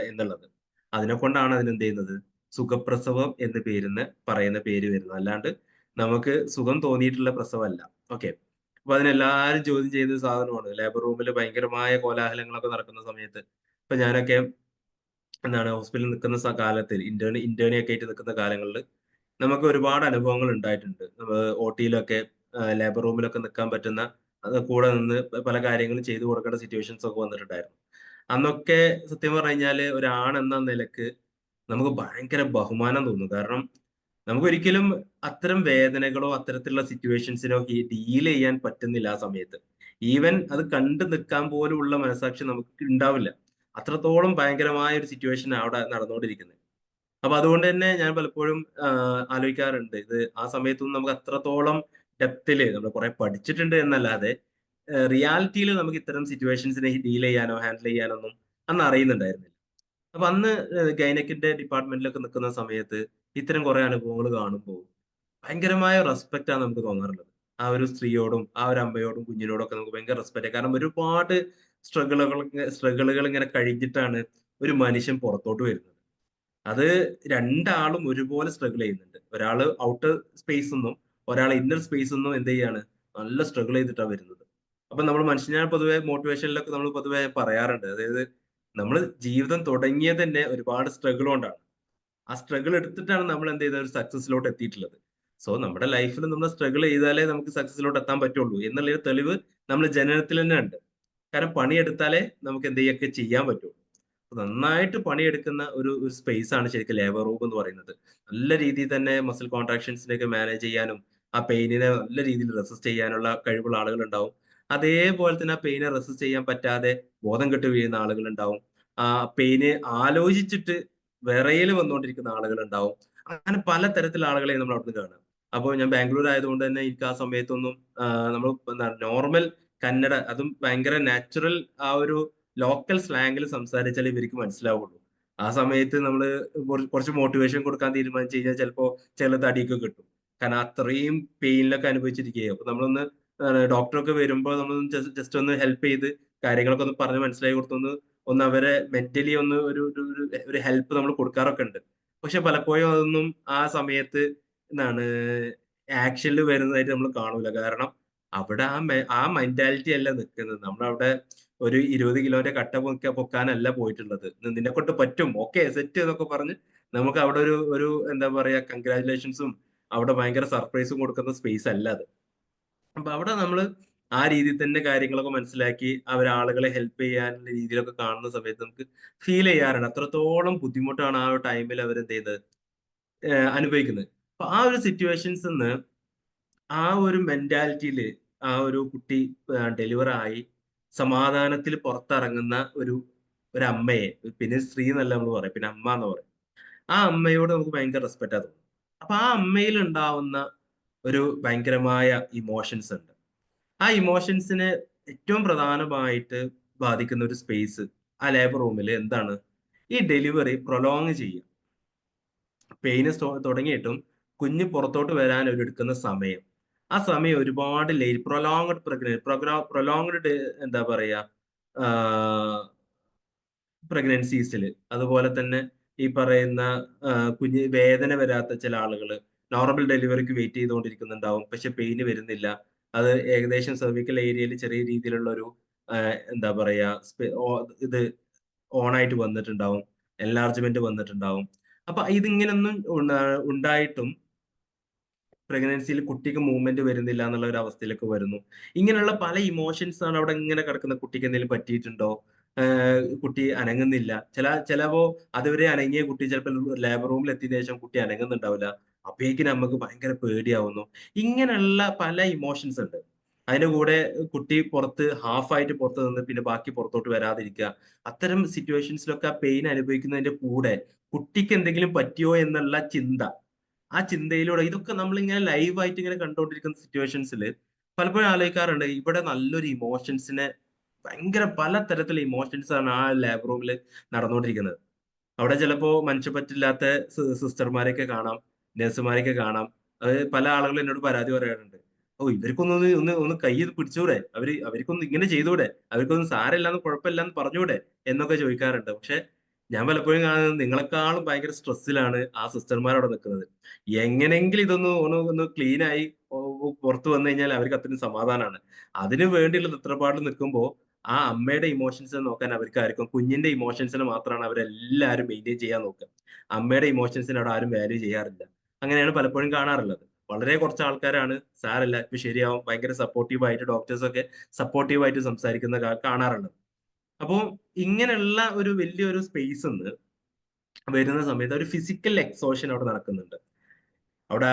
എന്നുള്ളത്. അതിനെ കൊണ്ടാണ് അതിനെന്ത് ചെയ്യുന്നത്, സുഖപ്രസവം എന്ന് പറയുന്ന പേര് വരുന്നത്. അല്ലാണ്ട് നമുക്ക് സുഖം തോന്നിയിട്ടുള്ള പ്രസവമല്ല. ഓക്കെ. അപ്പൊ അതിനെല്ലാരും ചോദ്യം ചെയ്യുന്ന സാധനമാണ്. ലേബർ റൂമിൽ ഭയങ്കരമായ കോലാഹലങ്ങളൊക്കെ നടക്കുന്ന സമയത്ത് ഇപ്പൊ ഞാനൊക്കെ ഹോസ്പിറ്റലിൽ നിൽക്കുന്ന കാലത്തിൽ ഇന്റേണിയൊക്കെ ആയിട്ട് നിൽക്കുന്ന കാലങ്ങളിൽ നമുക്ക് ഒരുപാട് അനുഭവങ്ങൾ ഉണ്ടായിട്ടുണ്ട്. OT-യിലൊക്കെ ലേബർ റൂമിലൊക്കെ നിൽക്കാൻ പറ്റുന്ന, അത് കൂടെ നിന്ന് പല കാര്യങ്ങളും ചെയ്തു കൊടുക്കേണ്ട സിറ്റുവേഷൻസ് ഒക്കെ വന്നിട്ടുണ്ടായിരുന്നു. അന്നൊക്കെ സത്യം പറഞ്ഞു കഴിഞ്ഞാല് ഒരാൺ എന്ന നിലക്ക് നമുക്ക് ഭയങ്കര ബഹുമാനം തോന്നും. കാരണം നമുക്കൊരിക്കലും അത്തരം വേദനകളോ അത്തരത്തിലുള്ള സിറ്റുവേഷൻസിനോ ഡീൽ ചെയ്യാൻ പറ്റുന്നില്ല ആ സമയത്ത്. ഈവൻ അത് കണ്ടു നിൽക്കാൻ പോലുള്ള മനസാക്ഷി നമുക്ക് ഉണ്ടാവില്ല. അത്രത്തോളം ഭയങ്കരമായ ഒരു സിറ്റുവേഷൻ അവിടെ നടന്നുകൊണ്ടിരിക്കുന്നത്. അപ്പൊ അതുകൊണ്ട് തന്നെ ഞാൻ പലപ്പോഴും ആലോചിക്കാറുണ്ട്, ഇത് ആ സമയത്തൊന്നും നമുക്ക് അത്രത്തോളം ഡെപ്തില് നമ്മൾ കുറെ പഠിച്ചിട്ടുണ്ട് എന്നല്ലാതെ റിയാലിറ്റിയിൽ നമുക്ക് ഇത്തരം സിറ്റുവേഷൻസിനെ ഡീൽ ചെയ്യാനോ ഹാൻഡിൽ ചെയ്യാനോ ഒന്നും അന്ന് അറിയുന്നുണ്ടായിരുന്നില്ല. അപ്പൊ അന്ന് ഗൈനക്കിന്റെ ഡിപ്പാർട്ട്മെന്റിലൊക്കെ നിൽക്കുന്ന സമയത്ത് ഇത്തരം കുറെ അനുഭവങ്ങൾ കാണുമ്പോൾ ഭയങ്കരമായ റെസ്പെക്റ്റ് ആണ് നമുക്ക് തോന്നാറുള്ളത്. ആ ഒരു സ്ത്രീയോടും ആ ഒരു അമ്മയോടും കുഞ്ഞിനോടും ഒക്കെ നമുക്ക് ഭയങ്കര റെസ്പെക്റ്റ്. കാരണം ഒരുപാട് സ്ട്രഗിളുകൾ ഇങ്ങനെ കഴിഞ്ഞിട്ടാണ് ഒരു മനുഷ്യൻ പുറത്തോട്ട് വരുന്നത്. അത് രണ്ടാളും ഒരുപോലെ സ്ട്രഗിൾ ചെയ്യുന്നുണ്ട്. ഒരാള് ഔട്ടർ സ്പേസ് എന്നും ഒരാൾ ഇന്നർ സ്പേസ് എന്നും എന്ത് ചെയ്യാണ്, നല്ല സ്ട്രഗിൾ ചെയ്തിട്ടാണ് വരുന്നത്. അപ്പൊ നമ്മൾ മനുഷ്യനെ പൊതുവെ മോട്ടിവേഷനിലൊക്കെ നമ്മൾ പൊതുവെ പറയാറുണ്ട്, അതായത് നമ്മൾ ജീവിതം തുടങ്ങിയത് തന്നെ ഒരുപാട് സ്ട്രഗിൾ കൊണ്ടാണ്. ആ സ്ട്രഗിൾ എടുത്തിട്ടാണ് നമ്മൾ എന്ത് ചെയ്ത ഒരു സക്സസിലോട്ട് എത്തിയിട്ടുള്ളത്. സോ നമ്മുടെ ലൈഫിൽ നമ്മൾ സ്ട്രഗിൾ ചെയ്താലേ നമുക്ക് സക്സസിലോട്ട് എത്താൻ പറ്റുള്ളൂ എന്നുള്ളൊരു തെളിവ് നമ്മൾ ജനനത്തിൽ തന്നെ ഉണ്ട്. കാരണം പണിയെടുത്താലേ നമുക്ക് എന്തൊക്കെ ചെയ്യാൻ പറ്റുള്ളൂ. നന്നായിട്ട് പണിയെടുക്കുന്ന ഒരു സ്പേസ് ആണ് ശരിക്കും ലേബർ റൂം എന്ന് പറയുന്നത്. നല്ല രീതിയിൽ തന്നെ മസിൽ കോൺട്രാക്ഷൻസിനെയൊക്കെ മാനേജ് ചെയ്യാനും ആ പെയിനിനെ നല്ല രീതിയിൽ റെസിസ്റ്റ് ചെയ്യാനുള്ള കഴിവുള്ള ആളുകൾ ഉണ്ടാവും. അതേപോലെ തന്നെ ആ പെയിനെ റെസിസ്റ്റ് ചെയ്യാൻ പറ്റാതെ ബോധം കെട്ട് വീഴുന്ന ആളുകൾ ഉണ്ടാവും. ആ പെയിന് ആലോചിച്ചിട്ട് വിറയൽ വന്നുകൊണ്ടിരിക്കുന്ന ആളുകൾ ഉണ്ടാവും. അങ്ങനെ പലതരത്തിലുള്ള ആളുകളെ നമ്മൾ അവിടുന്ന് കാണാം. അപ്പോൾ ഞാൻ ബാംഗ്ലൂർ ആയതുകൊണ്ട് തന്നെ എനിക്ക് ആ സമയത്തൊന്നും നമ്മൾ നോർമൽ കന്നഡ, അതും ഭയങ്കര നാച്ചുറൽ ആ ഒരു ലോക്കൽ സ്ലാങ്ങിൽ സംസാരിച്ചാലേ ഇവർക്ക് മനസ്സിലാവുള്ളൂ. ആ സമയത്ത് നമ്മള് കുറച്ച് മോട്ടിവേഷൻ കൊടുക്കാൻ തീരുമാനിച്ചു കഴിഞ്ഞാൽ ചിലപ്പോ ചില തടിയൊക്കെ കിട്ടും. കാരണം അത്രയും പെയിനിലൊക്കെ അനുഭവിച്ചിരിക്കുകയും അപ്പൊ നമ്മളൊന്ന് ഡോക്ടറൊക്കെ വരുമ്പോൾ നമ്മൾ ജസ്റ്റ് ഒന്ന് ഹെൽപ്പ് ചെയ്ത് കാര്യങ്ങളൊക്കെ ഒന്ന് പറഞ്ഞ് മനസ്സിലാക്കി ഒന്ന് അവരെ മെന്റലി ഒന്ന് ഒരു ഹെൽപ്പ് നമ്മൾ കൊടുക്കാറൊക്കെ ഉണ്ട്. പക്ഷെ പലപ്പോഴും അതൊന്നും ആ സമയത്ത് എന്താണ് ആക്ഷനിൽ വരുന്നതായിട്ട് നമ്മൾ കാണൂല. കാരണം അവിടെ ആ മെന്റാലിറ്റി അല്ല നിൽക്കുന്നത്. നമ്മളവിടെ ഒരു 20 കിലോന്റെ കട്ട പൊക്കാനല്ല പോയിട്ടുള്ളത്. നിന്നെ കൊണ്ട് പറ്റും, ഓക്കെ സെറ്റ് എന്നൊക്കെ പറഞ്ഞ് നമുക്ക് അവിടെ ഒരു എന്താ പറയാ കൺഗ്രാറ്റുലേഷൻസും അവിടെ ഭയങ്കര സർപ്രൈസും കൊടുക്കുന്ന സ്പേസ് അല്ല അത്. അപ്പൊ അവിടെ നമ്മള് ആ രീതിയിൽ തന്നെ കാര്യങ്ങളൊക്കെ മനസ്സിലാക്കി ആളുകളെ ഹെൽപ്പ് ചെയ്യാനുള്ള രീതിയിലൊക്കെ കാണുന്ന സമയത്ത് നമുക്ക് ഫീൽ ചെയ്യാറുണ്ട് അത്രത്തോളം ബുദ്ധിമുട്ടാണ് ആ ഒരു ടൈമിൽ അവർ എന്ത് ചെയ്ത് അനുഭവിക്കുന്നത്. അപ്പൊ ആ ഒരു സിറ്റുവേഷൻസ് ആ ഒരു മെന്റാലിറ്റിയില് ആ ഒരു കുട്ടി ഡെലിവർ ആയി സമാധാനത്തിൽ പുറത്തിറങ്ങുന്ന ഒരു അമ്മയെ, പിന്നെ സ്ത്രീ എന്നല്ല നമ്മൾ പറയും, പിന്നെ അമ്മ എന്ന് പറയും. ആ അമ്മയോട് നമുക്ക് ഭയങ്കര റെസ്പെക്റ്റാ തോന്നും. അപ്പൊ ആ അമ്മയിൽ ഉണ്ടാവുന്ന ഒരു ഭയങ്കരമായ ഇമോഷൻസ് ഉണ്ട്. ആ ഇമോഷൻസിനെ ഏറ്റവും പ്രധാനമായിട്ട് ബാധിക്കുന്ന ഒരു സ്പേസ് ആ ലേബർ റൂമിൽ എന്താണ്, ഈ ഡെലിവറി പ്രൊലോങ് ചെയ്യുക. പെയിന് തുടങ്ങിയിട്ടും കുഞ്ഞ് പുറത്തോട്ട് വരാൻ ഒരു എടുക്കുന്ന സമയം, ആ സമയം ഒരുപാട് പ്രൊലോങ്ഡ് എന്താ പറയാ പ്രഗ്നൻസീസിൽ, അതുപോലെ തന്നെ ഈ പറയുന്ന കുഞ്ഞ് വേദന വരാത്ത ചില ആളുകൾ നോർമൽ ഡെലിവറിക്ക് വെയിറ്റ് ചെയ്തുകൊണ്ടിരിക്കുന്നുണ്ടാവും, പക്ഷെ പെയിന് വരുന്നില്ല. അത് ഏകദേശം സെർവിക്കൽ ഏരിയയിൽ ചെറിയ രീതിയിലുള്ള ഒരു എന്താ പറയാ ഇത് ഓണായിട്ട് വന്നിട്ടുണ്ടാവും, എൻലാർജ്മെന്റ് വന്നിട്ടുണ്ടാവും. അപ്പൊ ഇതിങ്ങനൊന്നും ഉണ്ടായിട്ടും പ്രഗ്നൻസിയിൽ കുട്ടിക്ക് മൂവ്മെന്റ് വരുന്നില്ല എന്നുള്ള ഒരു അവസ്ഥയിലേക്ക് വരുന്നു. ഇങ്ങനെയുള്ള പല ഇമോഷൻസ് ആണ് അവിടെ ഇങ്ങനെ കിടക്കുന്ന. കുട്ടിക്ക് എന്തെങ്കിലും പറ്റിയിട്ടുണ്ടോ, കുട്ടി അനങ്ങുന്നില്ല. ചിലപ്പോ അതുവരെ അനങ്ങിയ കുട്ടി ചിലപ്പോൾ ലേബർ റൂമിൽ എത്തിയതിനു ശേഷം കുട്ടി അനങ്ങുന്നുണ്ടാവില്ല. അപ്പോഴേക്കും നമുക്ക് ഭയങ്കര പേടിയാവുന്നു. ഇങ്ങനെയുള്ള പല ഇമോഷൻസ് ഉണ്ട്. അതിന്റെ കൂടെ കുട്ടി ഹാഫായിട്ട് പുറത്ത് നിന്ന് പിന്നെ ബാക്കി പുറത്തോട്ട് വരാതിരിക്കുക. അത്തരം സിറ്റുവേഷൻസിലൊക്കെ ആ പെയിൻ അനുഭവിക്കുന്നതിന്റെ കൂടെ കുട്ടിക്ക് എന്തെങ്കിലും പറ്റിയോ എന്നുള്ള ചിന്ത, ആ ചിന്തയിലൂടെ ഇതൊക്കെ നമ്മളിങ്ങനെ ലൈവായിട്ട് ഇങ്ങനെ കണ്ടുകൊണ്ടിരിക്കുന്ന സിറ്റുവേഷൻസിൽ പലപ്പോഴും ആലോചിക്കാറുണ്ട്, ഇവിടെ നല്ലൊരു ഇമോഷൻസിനെ, ഭയങ്കര പലതരത്തിലുള്ള ഇമോഷൻസ് ആണ് ആ ലാബ് റൂമിൽ നടന്നുകൊണ്ടിരിക്കുന്നത്. അവിടെ ചിലപ്പോ മനുഷ്യപ്പറ്റില്ലാത്ത സിസ്റ്റർമാരെയൊക്കെ കാണാം, നഴ്സുമാരെയൊക്കെ കാണാം. അത് പല ആളുകളും എന്നോട് പരാതി പറയാറുണ്ട്. ഓ, ഇവർക്കൊന്നും ഒന്ന് ഒന്ന് ഒന്ന് കൈ പിടിച്ചൂടെ, അവർക്കൊന്നും ഇങ്ങനെ ചെയ്തൂടെ, അവർക്കൊന്നും സാരമില്ലാന്ന് കുഴപ്പമില്ലാന്ന് പറഞ്ഞൂടെ എന്നൊക്കെ ചോദിക്കാറുണ്ട്. പക്ഷെ ഞാൻ പലപ്പോഴും കാണുന്നത് നിങ്ങളെക്കാളും ഭയങ്കര സ്ട്രെസ്സിലാണ് ആ സിസ്റ്റർമാർ അവിടെ നിൽക്കുന്നത്. എങ്ങനെങ്കിലും ഒന്ന് ക്ലീൻ ആയി പുറത്തു വന്നു കഴിഞ്ഞാൽ അവർക്ക് അത്രയും സമാധാനമാണ്. അതിനു വേണ്ടിയുള്ള തത്രപ്പാടിൽ നിൽക്കുമ്പോൾ ആ അമ്മയുടെ ഇമോഷൻസ് നോക്കാൻ അവർക്ക് ആർക്കും, കുഞ്ഞിന്റെ ഇമോഷൻസിനെ മാത്രമാണ് അവരെല്ലാവരും മെയിൻറ്റെയിൻ ചെയ്യാൻ നോക്കുക. അമ്മയുടെ ഇമോഷൻസിനെ അവിടെ ആരും വാല്യൂ ചെയ്യാറില്ല. അങ്ങനെയാണ് പലപ്പോഴും കാണാറുള്ളത്. വളരെ കുറച്ച് ആൾക്കാരാണ് സാരല്ല ഇപ്പൊ ശരിയാവും, ഭയങ്കര സപ്പോർട്ടീവ് ആയിട്ട് ഡോക്ടേഴ്സ് ഒക്കെ സപ്പോർട്ടീവ് ആയിട്ട് സംസാരിക്കുന്ന കാണാറുള്ളത്. അപ്പോ ഇങ്ങനെയുള്ള ഒരു വലിയൊരു സ്പേസ് വരുന്ന സമയത്ത് ഒരു ഫിസിക്കൽ എക്സോഷൻ അവിടെ നടക്കുന്നുണ്ട്. അവിടെ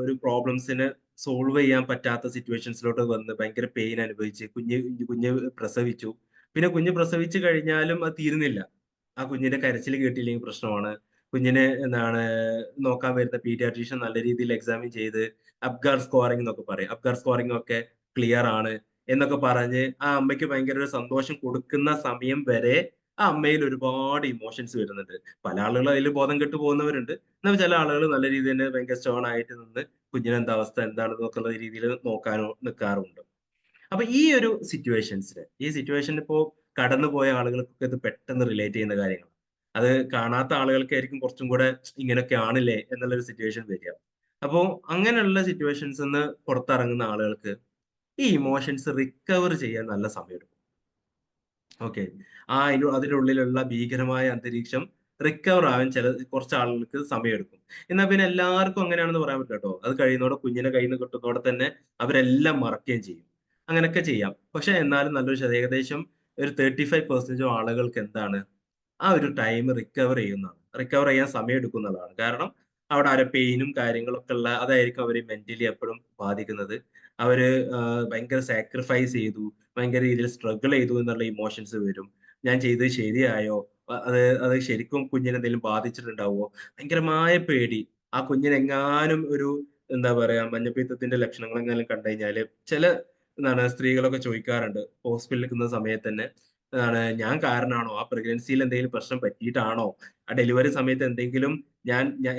ഒരു പ്രോബ്ലംസിന് സോൾവ് ചെയ്യാൻ പറ്റാത്ത സിറ്റുവേഷൻസിലോട്ട് വന്ന് ഭയങ്കര പെയിൻ അനുഭവിച്ച് കുഞ്ഞ് പ്രസവിച്ചു. പിന്നെ കുഞ്ഞ് പ്രസവിച്ചു കഴിഞ്ഞാലും അത് തീരുന്നില്ല. ആ കുഞ്ഞിന്റെ കരച്ചിൽ കേട്ടില്ലെങ്കിൽ പ്രശ്നമാണ്. കുഞ്ഞിനെ നോക്കാൻ വരുന്ന പീഡിയാട്രീഷ്യൻ നല്ല രീതിയിൽ എക്സാമിൻ ചെയ്ത് അബ്ഗാർ സ്കോറിംഗ് എന്നൊക്കെ പറയും, അബ്ഗാർ സ്കോറിംഗ് ഒക്കെ ക്ലിയർ ആണ് എന്നൊക്കെ പറഞ്ഞ് ആ അമ്മയ്ക്ക് ഭയങ്കര ഒരു സന്തോഷം കൊടുക്കുന്ന സമയം വരെ ആ അമ്മയിൽ ഒരുപാട് ഇമോഷൻസ് വരുന്നുണ്ട്. പല ആളുകളും അതിൽ ബോധം കെട്ട് പോകുന്നവരുണ്ട്. എന്നാൽ ചില ആളുകൾ നല്ല രീതിയിൽ തന്നെ ഭയങ്കര സ്റ്റോൺ ആയിട്ട് നിന്ന് കുഞ്ഞിന് എന്താ അവസ്ഥ എന്താണെന്നൊക്കെയുള്ള രീതിയിൽ നോക്കാനോ നിൽക്കാറുണ്ട്. അപ്പൊ ഈ സിറ്റുവേഷൻ ഇപ്പോ കടന്നുപോയ ആളുകൾക്കൊക്കെ ഇത് പെട്ടെന്ന് റിലേറ്റ് ചെയ്യുന്ന കാര്യങ്ങൾ. അത് കാണാത്ത ആളുകൾക്കായിരിക്കും കുറച്ചും കൂടെ ഇങ്ങനെയൊക്കെ ആണില്ലേ എന്നുള്ളൊരു സിറ്റുവേഷൻ വരിക. അപ്പോ അങ്ങനെയുള്ള സിറ്റുവേഷൻസ് നിന്ന് പുറത്തിറങ്ങുന്ന ആളുകൾക്ക് ഈ ഇമോഷൻസ് റിക്കവർ ചെയ്യാൻ നല്ല സമയമെടുക്കും. ഓക്കെ, അതിന്റെ ഉള്ളിലുള്ള ഭീകരമായ അന്തരീക്ഷം റിക്കവർ ആവാൻ കുറച്ച് ആളുകൾക്ക് സമയമെടുക്കും. എന്നാൽ പിന്നെ എല്ലാവർക്കും അങ്ങനെയാണെന്ന് പറയാൻ പറ്റില്ല കേട്ടോ. അത് കഴിയുന്നതോടെ കുഞ്ഞിനെ കയ്യിൽ നിന്ന് കിട്ടുന്നതോടെ തന്നെ അവരെല്ലാം മറക്കുകയും ചെയ്യും. അങ്ങനെയൊക്കെ ചെയ്യാം. പക്ഷെ എന്നാലും ഏകദേശം ഒരു 35% ആളുകൾക്ക് എന്താണ് ആ ഒരു ടൈം റിക്കവർ ചെയ്യുന്നതാണ്. റിക്കവർ ചെയ്യാൻ സമയം എടുക്കുന്നതാണ്. കാരണം അവിടെ ആ പെയിനും കാര്യങ്ങളൊക്കെ ഉള്ള അതായിരിക്കും അവര് മെന്റലി എപ്പോഴും ബാധിക്കുന്നത്. അവര് ഭയങ്കര സാക്രിഫൈസ് ചെയ്തു, ഭയങ്കര രീതിയിൽ സ്ട്രഗിൾ ചെയ്തു എന്നുള്ള ഇമോഷൻസ് വരും. ഞാൻ ചെയ്തത് ശരിയായോ? അത് ശരിക്കും കുഞ്ഞിനെ എന്തെങ്കിലും ബാധിച്ചിട്ടുണ്ടാവോ? ഭയങ്കരമായ പേടി. ആ കുഞ്ഞിനെങ്ങാനും ഒരു എന്താ പറയാ മഞ്ഞപ്പിത്തത്തിന്റെ ലക്ഷണങ്ങൾ എങ്ങാനും കണ്ടു കഴിഞ്ഞാല് ചില എന്താണ് സ്ത്രീകളൊക്കെ ചോദിക്കാറുണ്ട് ഹോസ്പിറ്റലിൽ നിൽക്കുന്ന സമയത്ത് തന്നെ ഞാൻ കാരണമാണോ ആ പ്രഗ്നൻസിയിൽ എന്തെങ്കിലും പ്രശ്നം പറ്റിയിട്ടാണോ ആ ഡെലിവറി സമയത്ത് എന്തെങ്കിലും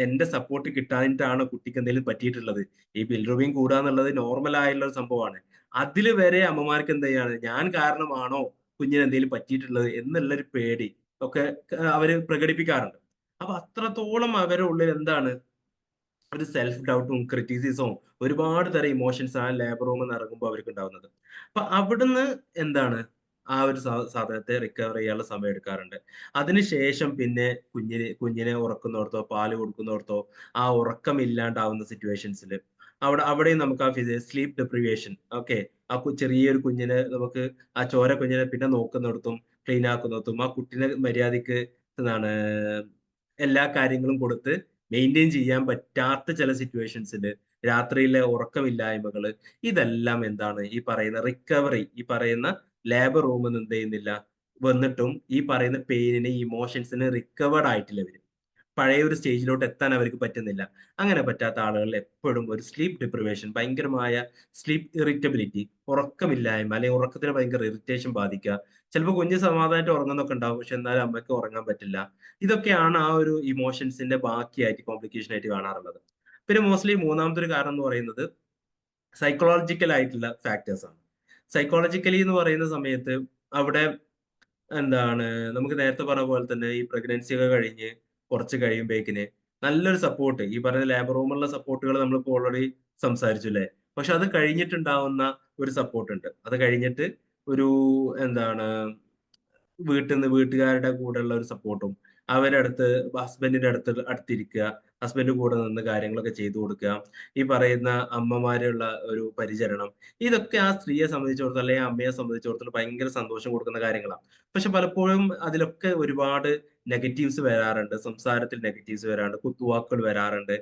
എന്റെ സപ്പോർട്ട് കിട്ടാനിട്ടാണോ കുട്ടിക്ക് എന്തെങ്കിലും പറ്റിയിട്ടുള്ളത്. ഈ ബിൽറുബിൻ കൂടാന്നുള്ളത് നോർമൽ ആയുള്ള ഒരു സംഭവമാണ്. അതിൽ വരെ അമ്മമാർക്ക് എന്ത് ചെയ്യാണ് ഞാൻ കാരണമാണോ കുഞ്ഞിന് എന്തെങ്കിലും പറ്റിയിട്ടുള്ളത് എന്നുള്ളൊരു പേടി ഒക്കെ അവര് പ്രകടിപ്പിക്കാറുണ്ട്. അപ്പൊ അത്രത്തോളം അവരുടെ ഉള്ളിൽ എന്താണ് ഒരു സെൽഫ് ഡൗട്ടും ക്രിറ്റിസിസവും ഒരുപാട് തരം ഇമോഷൻസ് ആ ലേബർ റൂമിൽ നിന്ന് ഇറങ്ങുമ്പോൾ അവർക്ക് ഉണ്ടാവുന്നത്. അപ്പൊ അവിടുന്ന് എന്താണ് ആ ഒരു സാധനത്തെ റിക്കവർ ചെയ്യാനുള്ള സമയം എടുക്കാറുണ്ട്. അതിനുശേഷം പിന്നെ കുഞ്ഞിനെ ഉറക്കുന്നിടത്തോ പാല് കൊടുക്കുന്നിടത്തോ ആ ഉറക്കം ഇല്ലാണ്ടാവുന്ന സിറ്റുവേഷൻസിൽ അവിടെയും നമുക്ക് ആ സ്ലീപ്പ് ഡെപ്രിവേഷൻ ഓക്കെ ആ ചെറിയൊരു കുഞ്ഞിനെ നമുക്ക് ആ ചോര കുഞ്ഞിനെ പിന്നെ നോക്കുന്നിടത്തും ക്ലീൻ ആക്കുന്നിടത്തും ആ കുട്ടിനെ മര്യാദക്ക് എന്താണ് എല്ലാ കാര്യങ്ങളും കൊടുത്ത് മെയിൻറ്റെയിൻ ചെയ്യാൻ പറ്റാത്ത ചില സിറ്റുവേഷൻസിൽ രാത്രിയിലെ ഉറക്കമില്ലായ്മകള് ഇതെല്ലാം എന്താണ് ഈ പറയുന്ന റിക്കവറി ഈ പറയുന്ന ലേബർ റൂമിൽ നിന്ന് എന്ത് ചെയ്യുന്നില്ല വന്നിട്ടും ഈ പറയുന്ന പെയിനിന് ഇമോഷൻസിന് റിക്കവേർഡ് ആയിട്ടില്ല ഇവര്. പഴയ ഒരു സ്റ്റേജിലോട്ട് എത്താൻ അവർക്ക് പറ്റുന്നില്ല. അങ്ങനെ പറ്റാത്ത ആളുകൾ എപ്പോഴും ഒരു സ്ലീപ്പ് ഡിപ്രിവേഷൻ ഭയങ്കരമായ സ്ലീപ്പ് ഇറിറ്റബിലിറ്റി ഉറക്കമില്ലായ്മ അല്ലെങ്കിൽ ഉറക്കത്തിന് ഭയങ്കര ഇറിറ്റേഷൻ ബാധിക്കുക. ചിലപ്പോൾ കുഞ്ഞ് സമാധാനമായിട്ട് ഉറങ്ങുന്നൊക്കെ ഉണ്ടാവും. പക്ഷെ എന്നാലും അമ്മയ്ക്ക് ഉറങ്ങാൻ പറ്റില്ല. ഇതൊക്കെയാണ് ആ ഒരു ഇമോഷൻസിന്റെ ബാക്കിയായിട്ട് കോംപ്ലിക്കേഷൻ ആയിട്ട് കാണാറുള്ളത്. പിന്നെ മോസ്റ്റ്ലി മൂന്നാമത്തെ ഒരു കാരണം എന്ന് പറയുന്നത് സൈക്കോളജിക്കൽ ആയിട്ടുള്ള ഫാക്ടേഴ്സ് ആണ്. സൈക്കോളജിക്കലി എന്ന് പറയുന്ന സമയത്ത് അവിടെ എന്താണ് നമുക്ക് നേരത്തെ പറഞ്ഞ പോലെ തന്നെ ഈ പ്രഗ്നൻസി ഒക്കെ കഴിഞ്ഞ് കുറച്ച് കഴിയുമ്പോഴേക്കിന് നല്ലൊരു സപ്പോർട്ട് ഈ പറയുന്ന ലേബർ റൂമുള്ള സപ്പോർട്ടുകൾ നമ്മളിപ്പോൾ ഓൾറെഡി സംസാരിച്ചു അല്ലേ. പക്ഷെ അത് കഴിഞ്ഞിട്ടുണ്ടാവുന്ന ഒരു സപ്പോർട്ട് ഉണ്ട്. അത് കഴിഞ്ഞിട്ട് ഒരു എന്താണ് വീട്ടുകാരുടെ കൂടെയുള്ള ഒരു സപ്പോർട്ടും അവരുടെ അടുത്ത് ഹസ്ബൻഡിന്റെ അടുത്തിരിക്കുക, ഹസ്ബൻഡ് കൂടെ നിന്ന് കാര്യങ്ങളൊക്കെ ചെയ്തു കൊടുക്കുക, ഈ പറയുന്ന അമ്മമാരുള്ള ഒരു പരിചരണം, ഇതൊക്കെ ആ സ്ത്രീയെ സംബന്ധിച്ചിടത്തോളം അല്ലെങ്കിൽ അമ്മയെ സംബന്ധിച്ചിടത്തോളം ഭയങ്കര സന്തോഷം കൊടുക്കുന്ന കാര്യങ്ങളാണ്. പക്ഷെ പലപ്പോഴും അതിലൊക്കെ ഒരുപാട് നെഗറ്റീവ്സ് വരാറുണ്ട്, സംസാരത്തിൽ നെഗറ്റീവ്സ് വരാറുണ്ട്, കുത്തുവാക്കുകൾ വരാറുണ്ട്.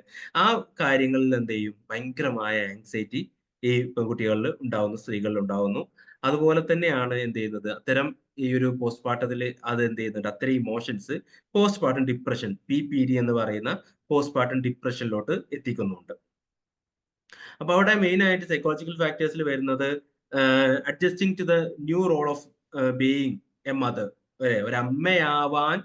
ആ കാര്യങ്ങളിൽ എന്ത് ചെയ്യും ഭയങ്കരമായ ആങ്സൈറ്റി ഈ പെൺകുട്ടികളിൽ ഉണ്ടാവുന്നു, സ്ത്രീകളിൽ ഉണ്ടാവുന്നു. അതുപോലെ തന്നെയാണ് എന്ത് ചെയ്യുന്നത് അത്തരം ഈ ഒരു പോസ്റ്റ്മോർട്ടത്തിൽ അത് എന്ത് ചെയ്യുന്നുണ്ട് അത്തരം ഇമോഷൻസ് പോസ്റ്റ്മോർട്ടം ഡിപ്രഷൻ PPD എന്ന് പറയുന്ന പോസ്റ്റ്മോർട്ടം ഡിപ്രഷനിലോട്ട് എത്തിക്കുന്നുണ്ട്. അപ്പൊ അവിടെ മെയിൻ ആയിട്ട് സൈക്കോളജിക്കൽ ഫാക്ടേഴ്സിൽ വരുന്നത് adjusting to the new role of being a mother. ഒരു അമ്മയാവാൻ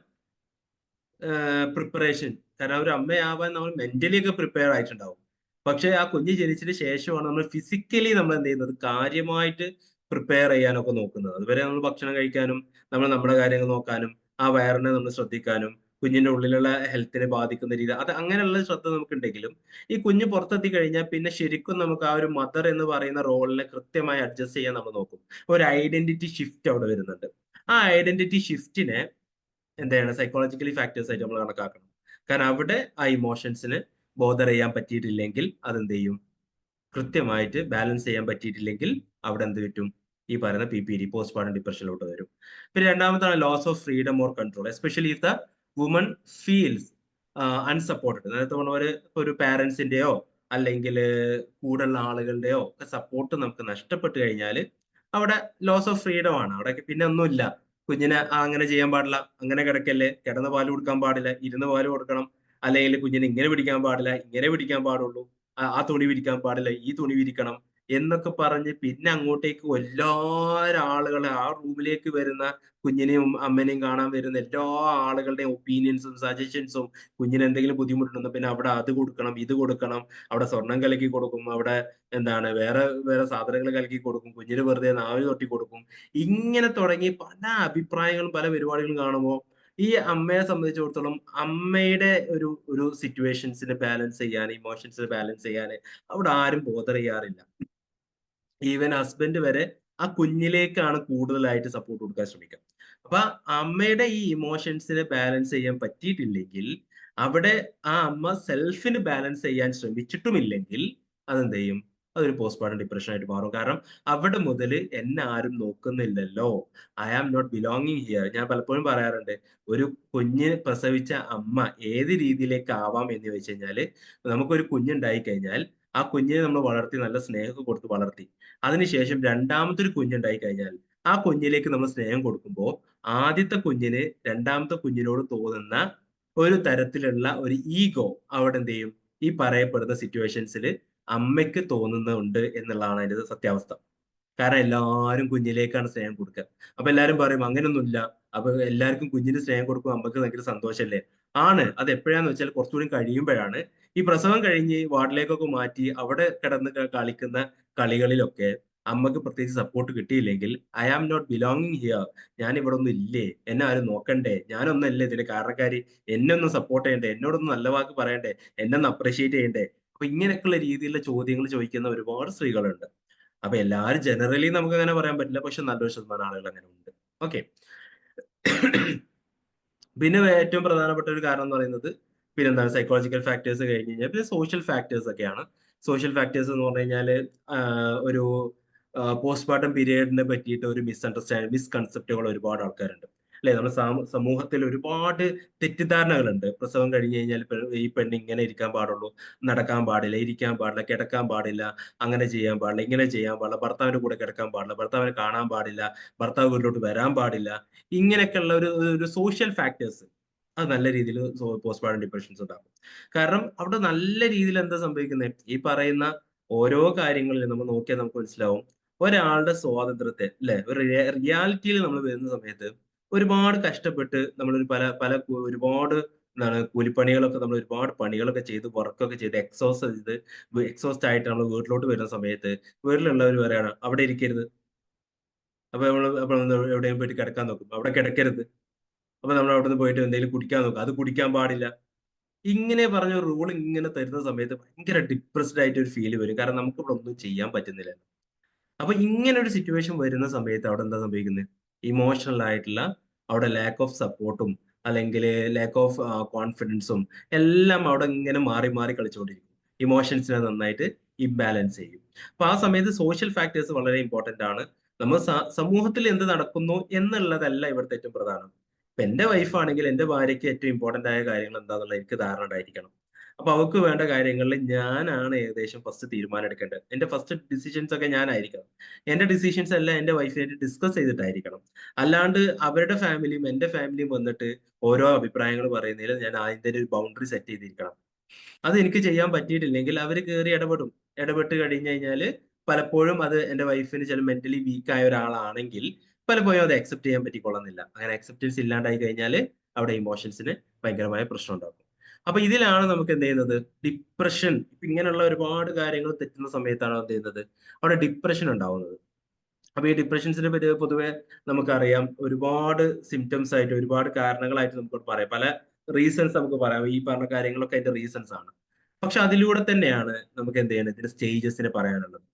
പ്രിപ്പറേഷൻ. കാരണം ഒരു അമ്മയാവാൻ നമ്മൾ മെന്റലി ഒക്കെ പ്രിപ്പയർ ആയിട്ടുണ്ടാവും. പക്ഷെ ആ കുഞ്ഞ് ജനിച്ചതിന് ശേഷമാണ് നമ്മൾ ഫിസിക്കലി നമ്മൾ എന്ത് ചെയ്യുന്നത് കാര്യമായിട്ട് പ്രിപ്പയർ ചെയ്യാനൊക്കെ നോക്കുന്നത്. അതുവരെ നമ്മൾ ഭക്ഷണം കഴിക്കാനും നമ്മൾ നമ്മുടെ കാര്യങ്ങൾ നോക്കാനും ആ വയറിനെ നമ്മൾ ശ്രദ്ധിക്കാനും കുഞ്ഞിന്റെ ഉള്ളിലുള്ള ഹെൽത്തിനെ ബാധിക്കുന്ന രീതി അത് അങ്ങനെയുള്ള ശ്രദ്ധ നമുക്കുണ്ടെങ്കിലും ഈ കുഞ്ഞ് പുറത്തെത്തി കഴിഞ്ഞാൽ പിന്നെ ശരിക്കും നമുക്ക് ആ ഒരു മദർ എന്ന് പറയുന്ന റോളിനെ കൃത്യമായി അഡ്ജസ്റ്റ് ചെയ്യാൻ നമ്മൾ നോക്കും. ഒരു ഐഡന്റിറ്റി ഷിഫ്റ്റ് അവിടെ വരുന്നുണ്ട്. ആ ഐഡന്റിറ്റി ഷിഫ്റ്റിനെ എന്താണ് സൈക്കോളജിക്കലി ഫാക്ടേഴ്സ് ആയിട്ട് നമ്മൾ കണക്കാക്കണം. കാരണം അവിടെ ആ ഇമോഷൻസിന് ബോധർ ചെയ്യാൻ പറ്റിയിട്ടില്ലെങ്കിൽ അതെന്ത് ചെയ്യും കൃത്യമായിട്ട് ബാലൻസ് ചെയ്യാൻ പറ്റിയിട്ടില്ലെങ്കിൽ അവിടെ എന്ത് പറ്റും ഈ പറയുന്ന PPD പോസ്റ്റ്മോർട്ടം ഡിപ്രഷനിലോട്ട് വരും. പിന്നെ രണ്ടാമത്താണ് loss of freedom or control especially if the woman feels unsupported. നേരത്തെ പറഞ്ഞ പോലെ ഒരു പാരന്റ്സിന്റെയോ അല്ലെങ്കിൽ കൂടുള്ള ആളുകളുടെയോ ഒക്കെ സപ്പോർട്ട് നമുക്ക് നഷ്ടപ്പെട്ട് കഴിഞ്ഞാൽ അവിടെ ലോസ് ഓഫ് ഫ്രീഡം ആണ്. അവിടെ പിന്നെ ഒന്നുമില്ല. കുഞ്ഞിനെ അങ്ങനെ ചെയ്യാൻ പാടില്ല, അങ്ങനെ കിടക്കല്ലേ, കിടന്ന് പാല് കൊടുക്കാൻ പാടില്ല, ഇരുന്ന് പാല് കൊടുക്കണം, അല്ലെങ്കിൽ കുഞ്ഞിനെ ഇങ്ങനെ പിടിക്കാൻ പാടില്ല, ഇങ്ങനെ പിടിക്കാൻ പാടുള്ളൂ, ആ തുണി വിരിക്കാൻ പാടില്ല, ഈ തുണി വിരിക്കണം എന്നൊക്കെ പറഞ്ഞ് പിന്നെ അങ്ങോട്ടേക്ക് എല്ലാവരും ആളുകളെ ആ റൂമിലേക്ക് വരുന്ന കുഞ്ഞിനെയും അമ്മനെയും കാണാൻ വരുന്ന എല്ലാ ആളുകളുടെയും ഒപ്പീനിയൻസും സജഷൻസും കുഞ്ഞിന് എന്തെങ്കിലും ബുദ്ധിമുട്ടുണ്ടെന്ന് പിന്നെ അവിടെ അത് കൊടുക്കണം ഇത് കൊടുക്കണം, അവിടെ സ്വർണം കലക്കി കൊടുക്കും, അവിടെ എന്താണ് വേറെ വേറെ സാധനങ്ങൾ കലക്കി കൊടുക്കും, കുഞ്ഞിന് വെറുതെ നാവ് തൊട്ടി കൊടുക്കും. ഇങ്ങനെ തുടങ്ങി പല അഭിപ്രായങ്ങളും പല പരിപാടികളും കാണുമ്പോൾ ഈ അമ്മയെ സംബന്ധിച്ചിടത്തോളം അമ്മയുടെ ഒരു ഒരു സിറ്റുവേഷൻസിനെ ബാലൻസ് ചെയ്യാൻ ഇമോഷൻസിനെ ബാലൻസ് ചെയ്യാൻ അവിടെ ആരും ബോധർ ചെയ്യാറില്ല. ഈവൻ ഹസ്ബൻഡ് വരെ ആ കുഞ്ഞിലേക്കാണ് കൂടുതലായിട്ട് സപ്പോർട്ട് കൊടുക്കാൻ ശ്രമിക്കുക. അപ്പൊ അമ്മയുടെ ഈ ഇമോഷൻസിനെ ബാലൻസ് ചെയ്യാൻ പറ്റിയിട്ടില്ലെങ്കിൽ അവിടെ ആ അമ്മ സെൽഫിന് ബാലൻസ് ചെയ്യാൻ ശ്രമിച്ചിട്ടുമില്ലെങ്കിൽ അതെന്ത് ചെയ്യും അതൊരു പോസ്റ്റ്മോർട്ടം ഡിപ്രഷൻ ആയിട്ട് മാറും. കാരണം അവിടെ മുതൽ എന്നെ ആരും നോക്കുന്നില്ലല്ലോ, I am not belonging here. ഞാൻ പലപ്പോഴും പറയാറുണ്ട്, ഒരു കുഞ്ഞ് പ്രസവിച്ച അമ്മ ഏത് രീതിയിലേക്ക് ആവാം എന്ന് ചോദിച്ചു കഴിഞ്ഞാൽ, നമുക്കൊരു കുഞ്ഞുണ്ടായി കഴിഞ്ഞാൽ ആ കുഞ്ഞിനെ നമ്മൾ വളർത്തി നല്ല സ്നേഹമൊക്കെ കൊടുത്ത് വളർത്തി, അതിനുശേഷം രണ്ടാമതൊരു കുഞ്ഞുണ്ടായി കഴിഞ്ഞാൽ ആ കുഞ്ഞിലേക്ക് നമ്മൾ സ്നേഹം കൊടുക്കുമ്പോൾ ആദ്യത്തെ കുഞ്ഞിന് രണ്ടാമത്തെ കുഞ്ഞിനോട് തോന്നുന്ന ഒരു തരത്തിലുള്ള ഒരു ഈഗോ അവിടെ എന്ത് ചെയ്യും, ഈ പറയപ്പെടുന്ന സിറ്റുവേഷൻസിൽ അമ്മയ്ക്ക് തോന്നുന്നുണ്ട് എന്നുള്ളതാണ് അതിന്റെ സത്യാവസ്ഥ. കാരണം എല്ലാവരും കുഞ്ഞിലേക്കാണ് സ്നേഹം കൊടുക്കുക. അപ്പൊ എല്ലാരും പറയും അങ്ങനെയൊന്നുമില്ല, അപ്പൊ എല്ലാവർക്കും കുഞ്ഞിന് സ്നേഹം കൊടുക്കുമ്പോൾ അമ്മക്ക് ഭയങ്കര സന്തോഷമല്ലേ? ആണ്. അത് എപ്പോഴാന്ന് വെച്ചാൽ കുറച്ചുകൂടി കഴിയുമ്പോഴാണ്. ഈ പ്രസവം കഴിഞ്ഞ് വാർഡിലേക്കൊക്കെ മാറ്റി അവിടെ കിടന്ന് കളിക്കുന്ന കളികളിലൊക്കെ അമ്മക്ക് പ്രത്യേകിച്ച് സപ്പോർട്ട് കിട്ടിയില്ലെങ്കിൽ, I am not belonging here, ഞാൻ ഇവിടെ ഒന്നും ഇല്ലേ, എന്നെ ആരും നോക്കണ്ടേ, ഞാനൊന്നല്ലേ ഇതിന്റെ കാരണക്കാരി, എന്നെ ഒന്ന് സപ്പോർട്ട് ചെയ്യണ്ടേ, എന്നോടൊന്ന് നല്ല വാക്ക് പറയണ്ടേ, എന്നെ ഒന്ന് അപ്രീഷിയേറ്റ് ചെയ്യണ്ടേ. അപ്പൊ ഇങ്ങനെയൊക്കെയുള്ള രീതിയിലുള്ള ചോദ്യങ്ങൾ ചോദിക്കുന്ന ഒരുപാട് സ്ത്രീകളുണ്ട്. അപ്പൊ എല്ലാവരും ജനറലി നമുക്ക് അങ്ങനെ പറയാൻ പറ്റില്ല, പക്ഷെ നല്ലൊരു ശതമാനം ആളുകൾ അങ്ങനെ ഉണ്ട്. ഓക്കെ. പിന്നെ ഏറ്റവും പ്രധാനപ്പെട്ട ഒരു കാരണം എന്ന് പറയുന്നത് പിന്നെന്താണ്, സൈക്കോളജിക്കൽ ഫാക്ടേഴ്സ് കഴിഞ്ഞ് കഴിഞ്ഞാൽ പിന്നെ സോഷ്യൽ ഫാക്ടേഴ്സ് ഒക്കെയാണ്. സോഷ്യൽ ഫാക്ടേഴ്സ് എന്ന് പറഞ്ഞു കഴിഞ്ഞാൽ ഒരു പോസ്റ്റ്മോർട്ടം പീരീഡിനെ പറ്റിയിട്ട് ഒരു മിസ്കൺസെപ്റ്റുകൾ ഒരുപാട് ആൾക്കാരുണ്ട് അല്ലെ. നമ്മുടെ സമൂഹത്തിൽ ഒരുപാട് തെറ്റിദ്ധാരണകളുണ്ട്. പ്രസവം കഴിഞ്ഞ് കഴിഞ്ഞാൽ ഈ പെണ്ണ് ഇങ്ങനെ ഇരിക്കാൻ പാടുള്ളൂ, നടക്കാൻ പാടില്ല, ഇരിക്കാൻ പാടില്ല, കിടക്കാൻ പാടില്ല, അങ്ങനെ ചെയ്യാൻ പാടില്ല, ഇങ്ങനെ ചെയ്യാൻ പാടില്ല, ഭർത്താവിന്റെ കൂടെ കിടക്കാൻ പാടില്ല, ഭർത്താവിനെ കാണാൻ പാടില്ല, ഭർത്താവ് വീട്ടിലോട്ട് വരാൻ പാടില്ല. ഇങ്ങനെയൊക്കെയുള്ള ഒരു സോഷ്യൽ ഫാക്ടേഴ്സ് അത് നല്ല രീതിയിൽ പോസ്റ്റ്മോർട്ടം ഡിപ്രഷൻസ് ഉണ്ടാകും. കാരണം അവിടെ നല്ല രീതിയിൽ എന്താ സംഭവിക്കുന്നത്, ഈ പറയുന്ന ഓരോ കാര്യങ്ങളിലും നമ്മൾ നോക്കിയാൽ നമുക്ക് മനസ്സിലാവും, ഒരാളുടെ സ്വാതന്ത്ര്യത്തെ അല്ലെ, ഒരു റിയാലിറ്റിയിൽ നമ്മൾ വരുന്ന സമയത്ത് ഒരുപാട് കഷ്ടപ്പെട്ട് നമ്മളൊരു പല പല ഒരുപാട് എന്താണ് കൂലിപ്പണികളൊക്കെ, നമ്മൾ ഒരുപാട് പണികളൊക്കെ ചെയ്ത് വർക്കൊക്കെ ചെയ്ത് എക്സോസ്റ്റ് ആയിട്ട് നമ്മൾ വീട്ടിലോട്ട് വരുന്ന സമയത്ത് വീട്ടിലുള്ളവർ പറയാണ് അവിടെ ഇരിക്കരുത്. അപ്പൊ നമ്മൾ എവിടെയും പോയിട്ട് കിടക്കാൻ നോക്കും, അവിടെ കിടക്കരുത്. അപ്പൊ നമ്മൾ അവിടെ നിന്ന് പോയിട്ട് എന്തെങ്കിലും കുടിക്കാൻ നോക്കും, അത് കുടിക്കാൻ പാടില്ല. ഇങ്ങനെ പറഞ്ഞ റൂൾ ഇങ്ങനെ തരുന്ന സമയത്ത് ഭയങ്കര ഡിപ്രസ്ഡ് ആയിട്ട് ഒരു ഫീല് വരും. കാരണം നമുക്ക് ഇവിടെ ഒന്നും ചെയ്യാൻ പറ്റുന്നില്ല. അപ്പൊ ഇങ്ങനെ ഒരു സിറ്റുവേഷൻ വരുന്ന സമയത്ത് അവിടെ എന്താ സംഭവിക്കുന്നത്, ഇമോഷണൽ ആയിട്ടുള്ള അവിടെ ലാക്ക് ഓഫ് സപ്പോർട്ടും അല്ലെങ്കിൽ ലാക്ക് ഓഫ് കോൺഫിഡൻസും എല്ലാം അവിടെ ഇങ്ങനെ മാറി മാറി കളിച്ചുകൊണ്ടിരിക്കും. ഇമോഷൻസിനെ നന്നായിട്ട് ഇംബാലൻസ് ചെയ്യും. അപ്പൊ ആ സമയത്ത് സോഷ്യൽ ഫാക്ടേഴ്സ് വളരെ ഇമ്പോർട്ടന്റ് ആണ്. നമ്മൾ സമൂഹത്തിൽ എന്ത് നടക്കുന്നു എന്നുള്ളതല്ല ഇവിടുത്തെ ഏറ്റവും പ്രധാനം. ഇപ്പൊ എന്റെ വൈഫ് ആണെങ്കിൽ എന്റെ ഭാര്യയ്ക്ക് ഏറ്റവും ഇമ്പോർട്ടന്റ് ആയ കാര്യങ്ങൾ എന്താണെന്നുള്ള എനിക്ക് ധാരണ ഉണ്ടായിരിക്കണം. അപ്പൊ അവർക്ക് വേണ്ട കാര്യങ്ങളിൽ ഞാനാണ് ഏകദേശം ഫസ്റ്റ് തീരുമാനം എടുക്കേണ്ടത്. എന്റെ ഫസ്റ്റ് ഡിസിഷൻസ് ഒക്കെ ഞാനായിരിക്കണം. എന്റെ ഡിസിഷൻസ് എല്ലാം എന്റെ വൈഫായിട്ട് ഡിസ്കസ് ചെയ്തിട്ടായിരിക്കണം. അല്ലാണ്ട് അവരുടെ ഫാമിലിയും എന്റെ ഫാമിലിയും വന്നിട്ട് ഓരോ അഭിപ്രായങ്ങൾ പറയുന്നതിൽ ഞാൻ അതിന്റെ ഒരു ബൗണ്ടറി സെറ്റ് ചെയ്തിരിക്കണം. അത് എനിക്ക് ചെയ്യാൻ പറ്റിയിട്ടില്ലെങ്കിൽ അവർ കയറി ഇടപെടും. ഇടപെട്ട് കഴിഞ്ഞു കഴിഞ്ഞാല് പലപ്പോഴും അത് എന്റെ വൈഫിന് ചില മെന്റലി വീക്ക് ആയ ഒരാളാണെങ്കിൽ പലപ്പോഴും അത് അക്സെപ്റ്റ് ചെയ്യാൻ പറ്റിക്കൊള്ളുന്നില്ല. അങ്ങനെ അക്സെപ്റ്റൻസ് ഇല്ലാണ്ടായി കഴിഞ്ഞാല് അവിടെ ഇമോഷൻസിന് ഭയങ്കരമായ പ്രശ്നം ഉണ്ടാക്കും. അപ്പൊ ഇതിലാണ് നമുക്ക് എന്ത് ചെയ്യുന്നത്, ഡിപ്രഷൻ. ഇങ്ങനെയുള്ള ഒരുപാട് കാര്യങ്ങൾ തെറ്റുന്ന സമയത്താണ് എന്ത് ചെയ്യുന്നത്, അവിടെ ഡിപ്രഷൻ ഉണ്ടാവുന്നത്. അപ്പൊ ഈ ഡിപ്രഷൻസിനെ പറ്റി പൊതുവെ നമുക്കറിയാം, ഒരുപാട് സിംറ്റംസ് ആയിട്ട് ഒരുപാട് കാരണങ്ങളായിട്ട് നമുക്ക് പറയാം, പല റീസൺസ് നമുക്ക് പറയാം. ഈ പറഞ്ഞ കാര്യങ്ങളൊക്കെ അതിന്റെ റീസൺസ് ആണ്. പക്ഷെ അതിലൂടെ തന്നെയാണ് നമുക്ക് എന്ത് ചെയ്യണം, ഇതിന്റെ സ്റ്റേജസിന് പറയാനുള്ളത്.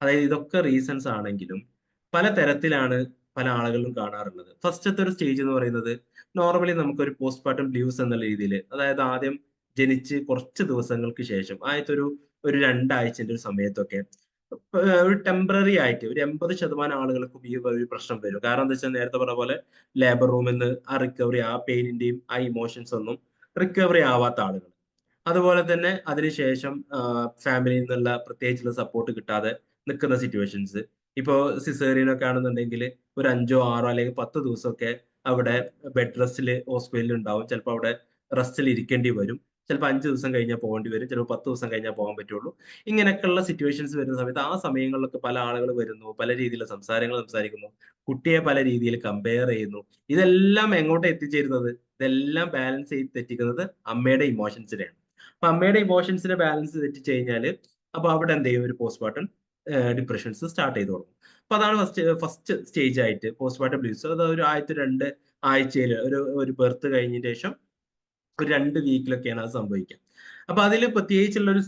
അതായത് ഇതൊക്കെ റീസൺസ് ആണെങ്കിലും പല തരത്തിലാണ് പല ആളുകളിലും കാണാറുള്ളത്. ഫസ്റ്റത്തെ ഒരു സ്റ്റേജ് എന്ന് പറയുന്നത് നോർമലി നമുക്കൊരു പോസ്റ്റ്മോർട്ടം ബ്ലൂസ് എന്നുള്ള രീതിയിൽ, അതായത് ആദ്യം ജനിച്ച് കുറച്ച് ദിവസങ്ങൾക്ക് ശേഷം ആദ്യത്തെ ഒരു 2 ആഴ്ചന്റെ ഒരു സമയത്തൊക്കെ ഒരു ടെമ്പററി ആയിട്ട് ഒരു 80% ആളുകൾക്കും ഈ ഒരു പ്രശ്നം വരും. കാരണം എന്താ വെച്ചാൽ നേരത്തെ പറഞ്ഞ പോലെ ലേബർ റൂമിൽ നിന്ന് ആ റിക്കവറി, ആ പെയിനിന്റെയും ആ ഇമോഷൻസ് ഒന്നും റിക്കവറി ആവാത്ത ആളുകൾ. അതുപോലെ തന്നെ അതിനുശേഷം ഫാമിലിയിൽ നിന്നുള്ള പ്രത്യേകിച്ചുള്ള സപ്പോർട്ട് കിട്ടാതെ നിൽക്കുന്ന സിറ്റുവേഷൻസ്. ഇപ്പോ സിസേറിയൻ ഒക്കെ ആണെന്നുണ്ടെങ്കിൽ ഒരു 5 6 അല്ലെങ്കിൽ 10 ദിവസമൊക്കെ അവിടെ ബെഡ് റെസ്റ്റിൽ ഹോസ്പിറ്റലിൽ ഉണ്ടാവും. ചിലപ്പോൾ അവിടെ റെസ്റ്റിൽ ഇരിക്കേണ്ടി വരും. ചിലപ്പോൾ 5 ദിവസം കഴിഞ്ഞാൽ പോകേണ്ടി വരും, ചിലപ്പോൾ 10 ദിവസം കഴിഞ്ഞാൽ പോകാൻ പറ്റുള്ളൂ. ഇങ്ങനെയൊക്കെയുള്ള സിറ്റുവേഷൻസ് വരുന്ന സമയത്ത് ആ സമയങ്ങളിലൊക്കെ പല ആളുകൾ വരുന്നു, പല രീതിയിലുള്ള സംസാരങ്ങൾ സംസാരിക്കുന്നു, കുട്ടിയെ പല രീതിയിൽ കമ്പയർ ചെയ്യുന്നു. ഇതെല്ലാം എങ്ങോട്ട് എത്തിച്ചേരുന്നത്, ഇതെല്ലാം ബാലൻസ് ചെയ്ത് തെറ്റിക്കുന്നത് അമ്മയുടെ ഇമോഷൻസിനെയാണ്. അപ്പൊ അമ്മയുടെ ഇമോഷൻസിനെ ബാലൻസ് തെറ്റിച്ച് കഴിഞ്ഞാൽ അപ്പൊ അവിടെ എന്ത് ചെയ്യും, ഒരു പോസ്റ്റ്മോർട്ടം ഡിപ്രഷൻസ് സ്റ്റാർട്ട് ചെയ്ത് തുടങ്ങും. അപ്പൊ അതാണ് ഫസ്റ്റ് സ്റ്റേജ് ആയിട്ട് പോസ്റ്റ്മോർട്ടം ബ്ലൂസ്. അത് ഒരു ആദ്യത്തെ 2 ആഴ്ചയിൽ ഒരു ബർത്ത് കഴിഞ്ഞതിന് ശേഷം ഒരു 2 വീക്കിലൊക്കെയാണ് അത് സംഭവിക്കുക. അപ്പൊ അതിൽ പ്രത്യേകിച്ചുള്ള ഒരു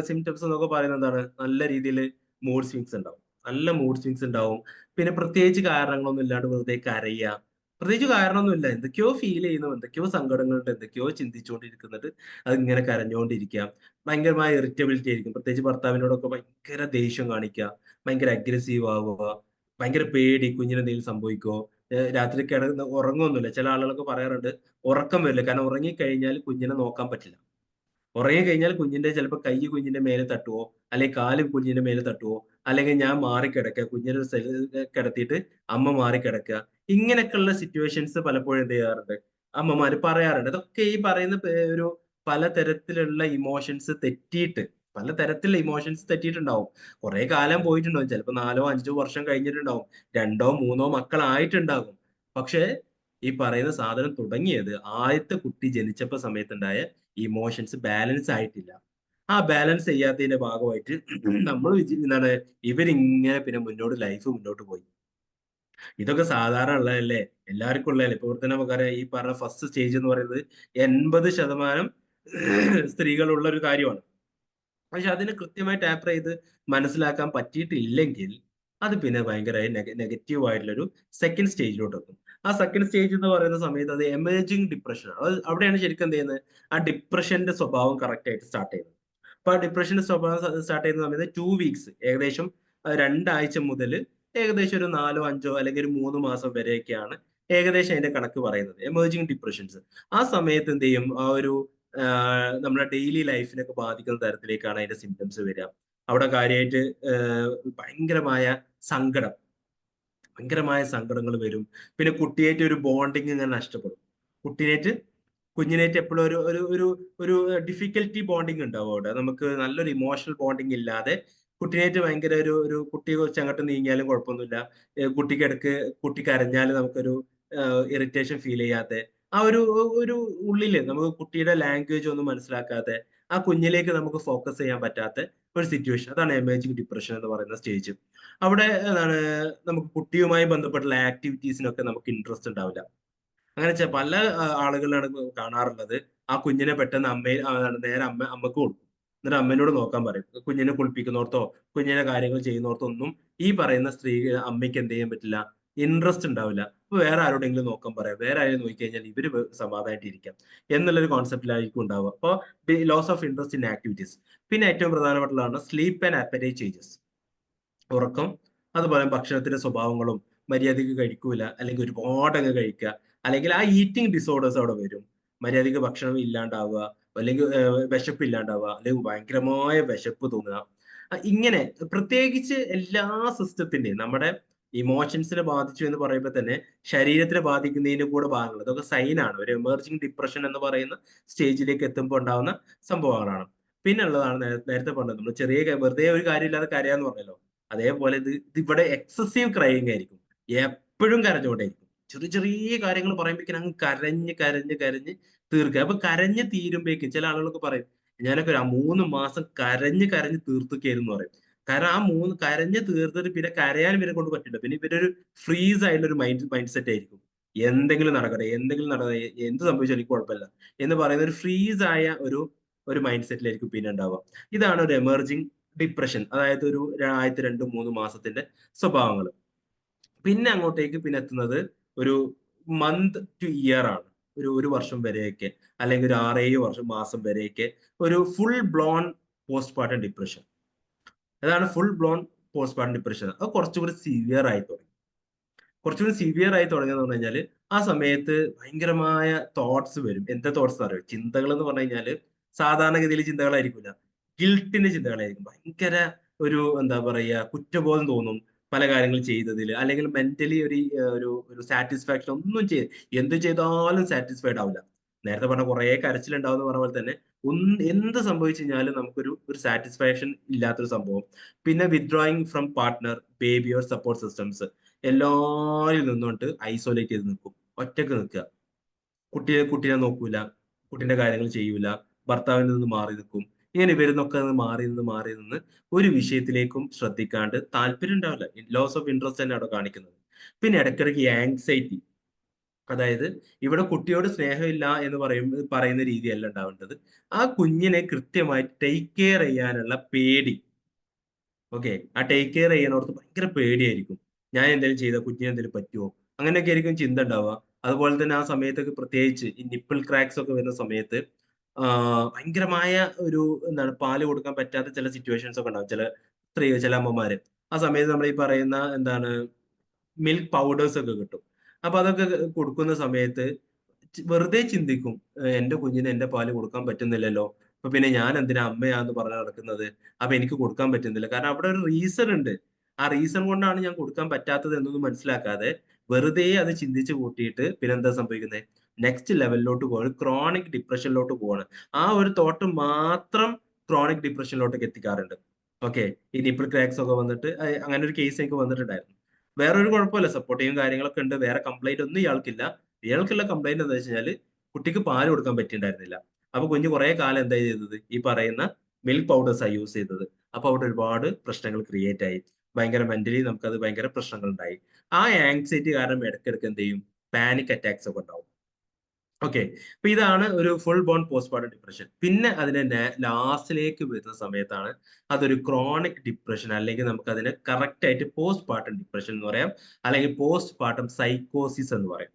സിംറ്റംസ് എന്നൊക്കെ പറയുന്നത് എന്താണ്, നല്ല രീതിയിൽ മൂഡ് സ്വിങ്സ് ഉണ്ടാവും. നല്ല മൂഡ് സ്വിങ്സ് ഉണ്ടാവും. പിന്നെ പ്രത്യേകിച്ച് കാരണങ്ങളൊന്നും ഇല്ലാണ്ട് വെറുതെ കരയുക, പ്രത്യേകിച്ച് കാരണമൊന്നുമില്ല. എന്തൊക്കെയോ ഫീൽ ചെയ്യുന്നു, എന്തൊക്കെയോ സങ്കടങ്ങളുണ്ട്, എന്തൊക്കെയോ ചിന്തിച്ചുകൊണ്ടിരിക്കുന്നുണ്ട്. അതിങ്ങനെ കരഞ്ഞുകൊണ്ടിരിക്കാം. ഭയങ്കരമായ ഇറിറ്റബിലിറ്റി ആയിരിക്കും. പ്രത്യേകിച്ച് ഭർത്താവിനോടൊക്കെ ഭയങ്കര ദേഷ്യം കാണിക്കുക, ഭയങ്കര അഗ്രസീവ് ആവുക, ഭയങ്കര പേടി കുഞ്ഞിന് എന്തെങ്കിലും സംഭവിക്കുമോ, രാത്രി കിടന്ന് ഉറങ്ങുമൊന്നുമില്ല. ചില ആളുകളൊക്കെ പറയാറുണ്ട് ഉറക്കം വരില്ല, കാരണം ഉറങ്ങിക്കഴിഞ്ഞാൽ കുഞ്ഞിനെ നോക്കാൻ പറ്റില്ല. ഉറങ്ങി കഴിഞ്ഞാൽ കുഞ്ഞിന്റെ ചിലപ്പോൾ കൈ കുഞ്ഞിന്റെ മേലെ തട്ടുവോ, അല്ലെങ്കിൽ കാല് കുഞ്ഞിന്റെ മേലെ തട്ടുവോ, അല്ലെങ്കിൽ ഞാൻ മാറിക്കിടക്കുക, കുഞ്ഞിനെ ഒരു സ്ഥലത്ത് കിടത്തിയിട്ട് അമ്മ മാറിക്കിടക്കുക. ഇങ്ങനെയൊക്കെയുള്ള സിറ്റുവേഷൻസ് പലപ്പോഴും എന്ത് ചെയ്യാറുണ്ട്, അമ്മമാര് പറയാറുണ്ട്. അതൊക്കെ ഈ പറയുന്ന ഒരു പലതരത്തിലുള്ള ഇമോഷൻസ് തെറ്റിയിട്ട്, പലതരത്തിലുള്ള ഇമോഷൻസ് തെറ്റിയിട്ടുണ്ടാവും. കുറെ കാലം പോയിട്ടുണ്ടാവും, ചിലപ്പോൾ 4-5 വർഷം കഴിഞ്ഞിട്ടുണ്ടാവും, 2-3 മക്കളായിട്ടുണ്ടാകും. പക്ഷെ ഈ പറയുന്ന സാധനം തുടങ്ങിയത് ആദ്യത്തെ കുട്ടി ജനിച്ചപ്പോ സമയത്തുണ്ടായ ഇമോഷൻസ് ബാലൻസ് ആയിട്ടില്ല. ആ ബാലൻസ് ചെയ്യാത്തതിന്റെ ഭാഗമായിട്ട് നമ്മൾ എന്താണ്, ഇവരിങ്ങനെ പിന്നെ ലൈഫ് മുന്നോട്ട് പോയി. ഇതൊക്കെ സാധാരണ ഉള്ളതല്ലേ, എല്ലാവർക്കും ഉള്ളതല്ലേ. ഇപ്പൊ ഇവിടെ തന്നെ നമുക്കറിയാം, ഈ പറഞ്ഞ ഫസ്റ്റ് സ്റ്റേജ് എന്ന് പറയുന്നത് 80% സ്ത്രീകളുള്ള ഒരു കാര്യമാണ്. പക്ഷെ അതിനെ കൃത്യമായി ടാപ്പർ ചെയ്ത് മനസ്സിലാക്കാൻ പറ്റിയിട്ടില്ലെങ്കിൽ അത് പിന്നെ ഭയങ്കരമായി നെഗറ്റീവ് ആയിട്ടുള്ളൊരു സെക്കൻഡ് സ്റ്റേജിലോട്ട് എത്തും. ആ സെക്കൻഡ് സ്റ്റേജ് എന്ന് പറയുന്ന സമയത്ത് അത് എമേർജിങ് ഡിപ്രഷൻ ആണ്. അത് അവിടെയാണ് ശരിക്കും എന്ത് ചെയ്യുന്നത്, ആ ഡിപ്രഷന്റെ സ്വഭാവം കറക്റ്റ് ആയിട്ട് സ്റ്റാർട്ട് ചെയ്യുന്നത്. അപ്പൊ ആ ഡിപ്രഷന്റെ സ്വഭാവം സ്റ്റാർട്ട് ചെയ്യുന്ന സമയത്ത് 2 വീക്സ്, ഏകദേശം 2 ആഴ്ച മുതൽ ഏകദേശം ഒരു 4-5 അല്ലെങ്കിൽ ഒരു 3 മാസം വരെയൊക്കെയാണ് ഏകദേശം അതിന്റെ കണക്ക് പറയുന്നത്, എമേർജിങ് ഡിപ്രഷൻസ്. ആ സമയത്ത് എന്ത് ചെയ്യും, ആ ഒരു നമ്മുടെ ഡെയിലി ലൈഫിനൊക്കെ ബാധിക്കുന്ന തരത്തിലേക്കാണ് അതിന്റെ സിംറ്റംസ് വരിക. അവിടെ കാര്യമായിട്ട് ഭയങ്കരമായ സങ്കടം, ഭയങ്കരമായ സങ്കടങ്ങൾ വരും. പിന്നെ കുട്ടിയായിട്ട് ഒരു ബോണ്ടിങ് ഇങ്ങനെ നഷ്ടപ്പെടും. കുട്ടിനായിട്ട് കുഞ്ഞിനായിട്ട് എപ്പോഴും ഒരു ഒരു ഒരു ഒരു ഡിഫിക്കൽറ്റി ബോണ്ടിങ് ഉണ്ടാവും അവിടെ. നമുക്ക് നല്ലൊരു ഇമോഷണൽ ബോണ്ടിങ് ഇല്ലാതെ കുട്ടിനായിട്ട് ഭയങ്കര ഒരു കുട്ടിയെ കുറിച്ച് അങ്ങോട്ട് നീങ്ങിയാലും കുഴപ്പമൊന്നുമില്ല. കുട്ടിക്ക് ഇടക്ക് കുട്ടി കരഞ്ഞാൽ നമുക്കൊരു ഇറിറ്റേഷൻ ഫീൽ ചെയ്യാത്ത, ആ ഒരു ഉള്ളില് നമുക്ക് കുട്ടിയുടെ ലാംഗ്വേജ് ഒന്നും മനസ്സിലാക്കാതെ ആ കുഞ്ഞിലേക്ക് നമുക്ക് ഫോക്കസ് ചെയ്യാൻ പറ്റാത്ത ഒരു സിറ്റുവേഷൻ, അതാണ് എമേർജിങ് ഡിപ്രഷൻ എന്ന് പറയുന്ന സ്റ്റേജ്. അവിടെ എന്താണ്, നമുക്ക് കുട്ടിയുമായി ബന്ധപ്പെട്ടുള്ള ആക്ടിവിറ്റീസിനൊക്കെ നമുക്ക് ഇൻട്രസ്റ്റ് ഉണ്ടാവില്ല. അങ്ങനെ പല ആളുകളിലാണ് കാണാറുള്ളത്. ആ കുഞ്ഞിനെ പെട്ടെന്ന് നേരെ അമ്മക്ക് കൊടുക്കും. എന്നിട്ട് അമ്മേനോട് നോക്കാൻ പറയും. കുഞ്ഞിനെ കുളിപ്പിക്കുന്നോർത്തോ കുഞ്ഞിനെ കാര്യങ്ങൾ ചെയ്യുന്നോർത്തോ ഒന്നും ഈ പറയുന്ന അമ്മയ്ക്ക് എന്ത് ചെയ്യാൻ പറ്റില്ല, ഇൻട്രസ്റ്റ് ഉണ്ടാവില്ല. അപ്പൊ വേറെ ആരോടെങ്കിലും നോക്കാൻ പറയാം, വേറെ ആരെയും നോക്കിക്കഴിഞ്ഞാൽ ഇവര് സമാധാനമായിട്ട് ഇരിക്കാം എന്നുള്ളൊരു കോൺസെപ്റ്റിലായിരിക്കും ഉണ്ടാവുക. അപ്പോൾ loss of interest in activities. പിന്നെ ഏറ്റവും പ്രധാനപ്പെട്ടുള്ളതാണ് സ്ലീപ്പ് ആൻഡ് അപ്പറ്റൈറ്റ് ചേഞ്ചസ്, ഉറക്കം. അതുപോലെ ഭക്ഷണത്തിന്റെ സ്വഭാവങ്ങളും, മര്യാദയ്ക്ക് കഴിക്കൂല, അല്ലെങ്കിൽ ഒരുപാട് അങ്ങ് കഴിക്കുക, അല്ലെങ്കിൽ ആ ഈറ്റിംഗ് ഡിസോർഡേഴ്സ് അവിടെ വരും. മര്യാദയ്ക്ക് ഭക്ഷണം ഇല്ലാണ്ടാവുക, അല്ലെങ്കിൽ വിശപ്പ് ഇല്ലാണ്ടാവുക, അല്ലെങ്കിൽ ഭയങ്കരമായ വിശപ്പ് തോന്നുക. ഇങ്ങനെ പ്രത്യേകിച്ച് എല്ലാ സിസ്റ്റത്തിന്റെയും, നമ്മുടെ ഇമോഷൻസിനെ ബാധിച്ചു എന്ന് പറയുമ്പോൾ തന്നെ ശരീരത്തിനെ ബാധിക്കുന്നതിന് കൂടെ ഭാഗങ്ങൾ, ഇതൊക്കെ സൈനാണ്. ഒരു എമേർജിങ് ഡിപ്രഷൻ എന്ന് പറയുന്ന സ്റ്റേജിലേക്ക് എത്തുമ്പോൾ ഉണ്ടാവുന്ന സംഭവങ്ങളാണ്. പിന്നെ ഉള്ളതാണ് നേരത്തെ പറഞ്ഞത്, നമ്മൾ വെറുതെ ഒരു കാര്യമില്ലാതെ കരയാന്ന് പറഞ്ഞല്ലോ, അതേപോലെ ഇത് ഇവിടെ എക്സസീവ് ക്രൈയിങ് ആയിരിക്കും. എപ്പോഴും കരഞ്ഞുകൊണ്ടേയിരിക്കും. ചെറിയ ചെറിയ കാര്യങ്ങൾ പറയുമ്പോഴേക്കും അങ്ങ് കരഞ്ഞ് കരഞ്ഞ് കരഞ്ഞ് തീർക്കുക. അപ്പൊ കരഞ്ഞ് തീരുമ്പോഴേക്കും ചില ആളുകളൊക്കെ പറയും, ഞാനൊക്കെ ഒരു 3 മാസം കരഞ്ഞ് കരഞ്ഞ് തീർത്തുകയായിരുന്നു പറയും. കാരണം ആ കരഞ്ഞ് തീർത്തിട്ട് പിന്നെ കരയാൻ ഇവരെ കൊണ്ട് പറ്റില്ല. പിന്നെ ഇവരൊരു ഫ്രീസ് ആയിട്ടുള്ള ഒരു മൈൻഡ് സെറ്റ് ആയിരിക്കും. എന്തെങ്കിലും നടക്കട്ടെ, എന്തെങ്കിലും നടക്കട്ടെ, എന്ത് സംഭവിച്ചാലും എനിക്ക് കുഴപ്പമില്ല എന്ന് പറയുന്ന ഒരു ഫ്രീസ് ആയ ഒരു മൈൻഡ് സെറ്റിലായിരിക്കും പിന്നെ ഉണ്ടാവുക. ഇതാണ് ഒരു എമർജിങ് ഡിപ്രഷൻ, അതായത് ഒരു 2-3 മാസത്തിന്റെ സ്വഭാവങ്ങൾ. പിന്നെ അങ്ങോട്ടേക്ക് പിന്നെ എത്തുന്നത് ഒരു മന്ത് ടു ഇയർ ആണ്. ഒരു വർഷം വരെയൊക്കെ, അല്ലെങ്കിൽ ഒരു 6-7 മാസം വരെയൊക്കെ ഒരു ഫുൾ ബ്ലോൺ പോസ്റ്റ്പാർട്ടം ഡിപ്രഷൻ. അതാണ് ഫുൾ ബ്ലോൺ പോസ്റ്റ്പാർട്ടം ഡിപ്രഷൻ. അത് കുറച്ചുകൂടി സിവിയർ ആയി തുടങ്ങി. കുറച്ചുകൂടി സിവിയർ ആയി തുടങ്ങിയെന്ന് പറഞ്ഞു കഴിഞ്ഞാൽ ആ സമയത്ത് ഭയങ്കരമായ തോട്ട്സ് വരും. എന്താ തോട്ട്സ് അറിയോ, ചിന്തകൾ എന്ന് പറഞ്ഞു കഴിഞ്ഞാൽ സാധാരണഗതിയിൽ ചിന്തകളായിരിക്കില്ല, ഗിൽട്ടിന്റെ ചിന്തകളായിരിക്കും. ഭയങ്കര എന്താ പറയുക, കുറ്റബോധം തോന്നും പല കാര്യങ്ങൾ ചെയ്തതിൽ, അല്ലെങ്കിൽ മെന്റലി ഒരു സാറ്റിസ്ഫാക്ഷൻ, ഒന്നും എന്ത് ചെയ്താലും സാറ്റിസ്ഫൈഡ് ആവില്ല. നേരത്തെ പറഞ്ഞ കുറെ കരച്ചിലുണ്ടാവും എന്ന് പറഞ്ഞ പോലെ തന്നെ എന്ത് സംഭവിച്ചു കഴിഞ്ഞാലും നമുക്കൊരു സാറ്റിസ്ഫാക്ഷൻ ഇല്ലാത്തൊരു സംഭവം. പിന്നെ withdrawing from partner, baby or support systems, എല്ലാവരിൽ നിന്നുകൊണ്ട് ഐസൊലേറ്റ് ചെയ്ത് നിൽക്കും, ഒറ്റക്ക് നിൽക്കുക. കുട്ടിയെ നോക്കൂല, കുട്ടിന്റെ കാര്യങ്ങൾ ചെയ്യൂല, ഭർത്താവിൽ നിന്ന് മാറി നിൽക്കും. ഇങ്ങനെ വരുന്നൊക്കെ മാറി നിന്ന് ഒരു വിഷയത്തിലേക്കും ശ്രദ്ധിക്കാണ്ട്, താല്പര്യം ഉണ്ടാവില്ല, ലോസ് ഓഫ് ഇൻട്രസ്റ്റ് തന്നെ അവിടെ കാണിക്കുന്നത്. പിന്നെ ഇടയ്ക്കിടയ്ക്ക് ആങ്സൈറ്റി, അതായത് ഇവിടെ കുട്ടിയോട് സ്നേഹമില്ല എന്ന് പറയുന്ന രീതിയല്ല ഉണ്ടാവേണ്ടത്. ആ കുഞ്ഞിനെ കൃത്യമായി ടേക്ക് കെയർ ചെയ്യാനുള്ള പേടി. ഓക്കെ, ആ ടേക്ക് കെയർ ചെയ്യാനോർത്ത് ഭയങ്കര പേടിയായിരിക്കും. ഞാൻ എന്തെങ്കിലും ചെയ്താൽ കുഞ്ഞിന് എന്തെങ്കിലും പറ്റുമോ, അങ്ങനെയൊക്കെ ആയിരിക്കും ചിന്ത ഉണ്ടാവുക. അതുപോലെ തന്നെ ആ സമയത്തൊക്കെ പ്രത്യേകിച്ച് ഈ നിപ്പിൾ ക്രാക്സ് ഒക്കെ വരുന്ന സമയത്ത് ഭയങ്കരമായ ഒരു എന്താണ് പാല് കൊടുക്കാൻ പറ്റാത്ത ചില സിറ്റുവേഷൻസ് ഒക്കെ ഉണ്ടാവും ചില ചില അമ്മമാര്. ആ സമയത്ത് നമ്മൾ ഈ പറയുന്ന എന്താണ് മിൽക്ക് പൗഡേഴ്സ് ഒക്കെ കിട്ടും. അപ്പൊ അതൊക്കെ കൊടുക്കുന്ന സമയത്ത് വെറുതെ ചിന്തിക്കും, എന്റെ കുഞ്ഞിന് എന്റെ പാല് കൊടുക്കാൻ പറ്റുന്നില്ലല്ലോ, അപ്പൊ പിന്നെ ഞാൻ എന്തിനാ അമ്മയാന്ന് പറഞ്ഞ് നടക്കുന്നത്, അപ്പൊ എനിക്ക് കൊടുക്കാൻ പറ്റുന്നില്ല. കാരണം അവിടെ ഒരു റീസൺ ഉണ്ട്. ആ റീസൺ കൊണ്ടാണ് ഞാൻ കൊടുക്കാൻ പറ്റാത്തത് എന്നൊന്നും മനസ്സിലാക്കാതെ വെറുതെ അത് ചിന്തിച്ച് കൂട്ടിയിട്ട് പിന്നെന്താ സംഭവിക്കുന്നത്, നെക്സ്റ്റ് ലെവലിലോട്ട് പോവാണ്, ക്രോണിക് ഡിപ്രഷനിലോട്ട് പോവാണ്. ആ ഒരു തോട്ട് മാത്രം ക്രോണിക് ഡിപ്രഷനിലോട്ടേക്ക് എത്തിക്കാറുണ്ട്. ഓക്കെ, ഈ നിപ്പിൾ ക്രാക്സ് ഒക്കെ വന്നിട്ട് അങ്ങനെ ഒരു കേസ് എനിക്ക് വന്നിട്ടുണ്ടായിരുന്നു. വേറൊരു കുഴപ്പമില്ല, സപ്പോർട്ടീവും കാര്യങ്ങളൊക്കെ ഉണ്ട്, വേറെ കംപ്ലൈന്റ് ഒന്നും ഇയാൾക്കില്ല. ഇയാൾക്കുള്ള കംപ്ലൈന്റ് എന്താ വെച്ച് കഴിഞ്ഞാല് കുട്ടിക്ക് പാല് കൊടുക്കാൻ പറ്റിയിട്ടുണ്ടായിരുന്നില്ല. അപ്പൊ കുഞ്ഞ് കുറെ കാലം എന്താ ചെയ്തത്, ഈ പറയുന്ന മിൽക്ക് പൗഡേഴ്സ് ആ യൂസ് ചെയ്തത്. അപ്പൊ അവിടെ ഒരുപാട് പ്രശ്നങ്ങൾ ക്രിയേറ്റ് ആയി. ഭയങ്കര മെന്റലി നമുക്കത് ഭയങ്കര പ്രശ്നങ്ങൾ ഉണ്ടായി. ആ ആങ്സൈറ്റി കാരണം ഇടയ്ക്കിടയ്ക്ക് എന്ത് ചെയ്യും, പാനിക് അറ്റാക്സ് ഒക്കെ ഉണ്ടാവും. ഓക്കെ, അപ്പൊ ഇതാണ് ഒരു ഫുൾ ബോൺ പോസ്റ്റ്മോർട്ടം ഡിപ്രഷൻ. പിന്നെ അതിന്റെ ലാസ്റ്റിലേക്ക് വരുന്ന സമയത്താണ് അതൊരു ക്രോണിക് ഡിപ്രഷൻ, അല്ലെങ്കിൽ നമുക്ക് അതിനെ കറക്റ്റ് ആയിട്ട് പോസ്റ്റ് പാർട്ടം ഡിപ്രഷൻ എന്ന് പറയാം, അല്ലെങ്കിൽ പോസ്റ്റ് പാർട്ടം സൈക്കോസിസ് എന്ന് പറയും.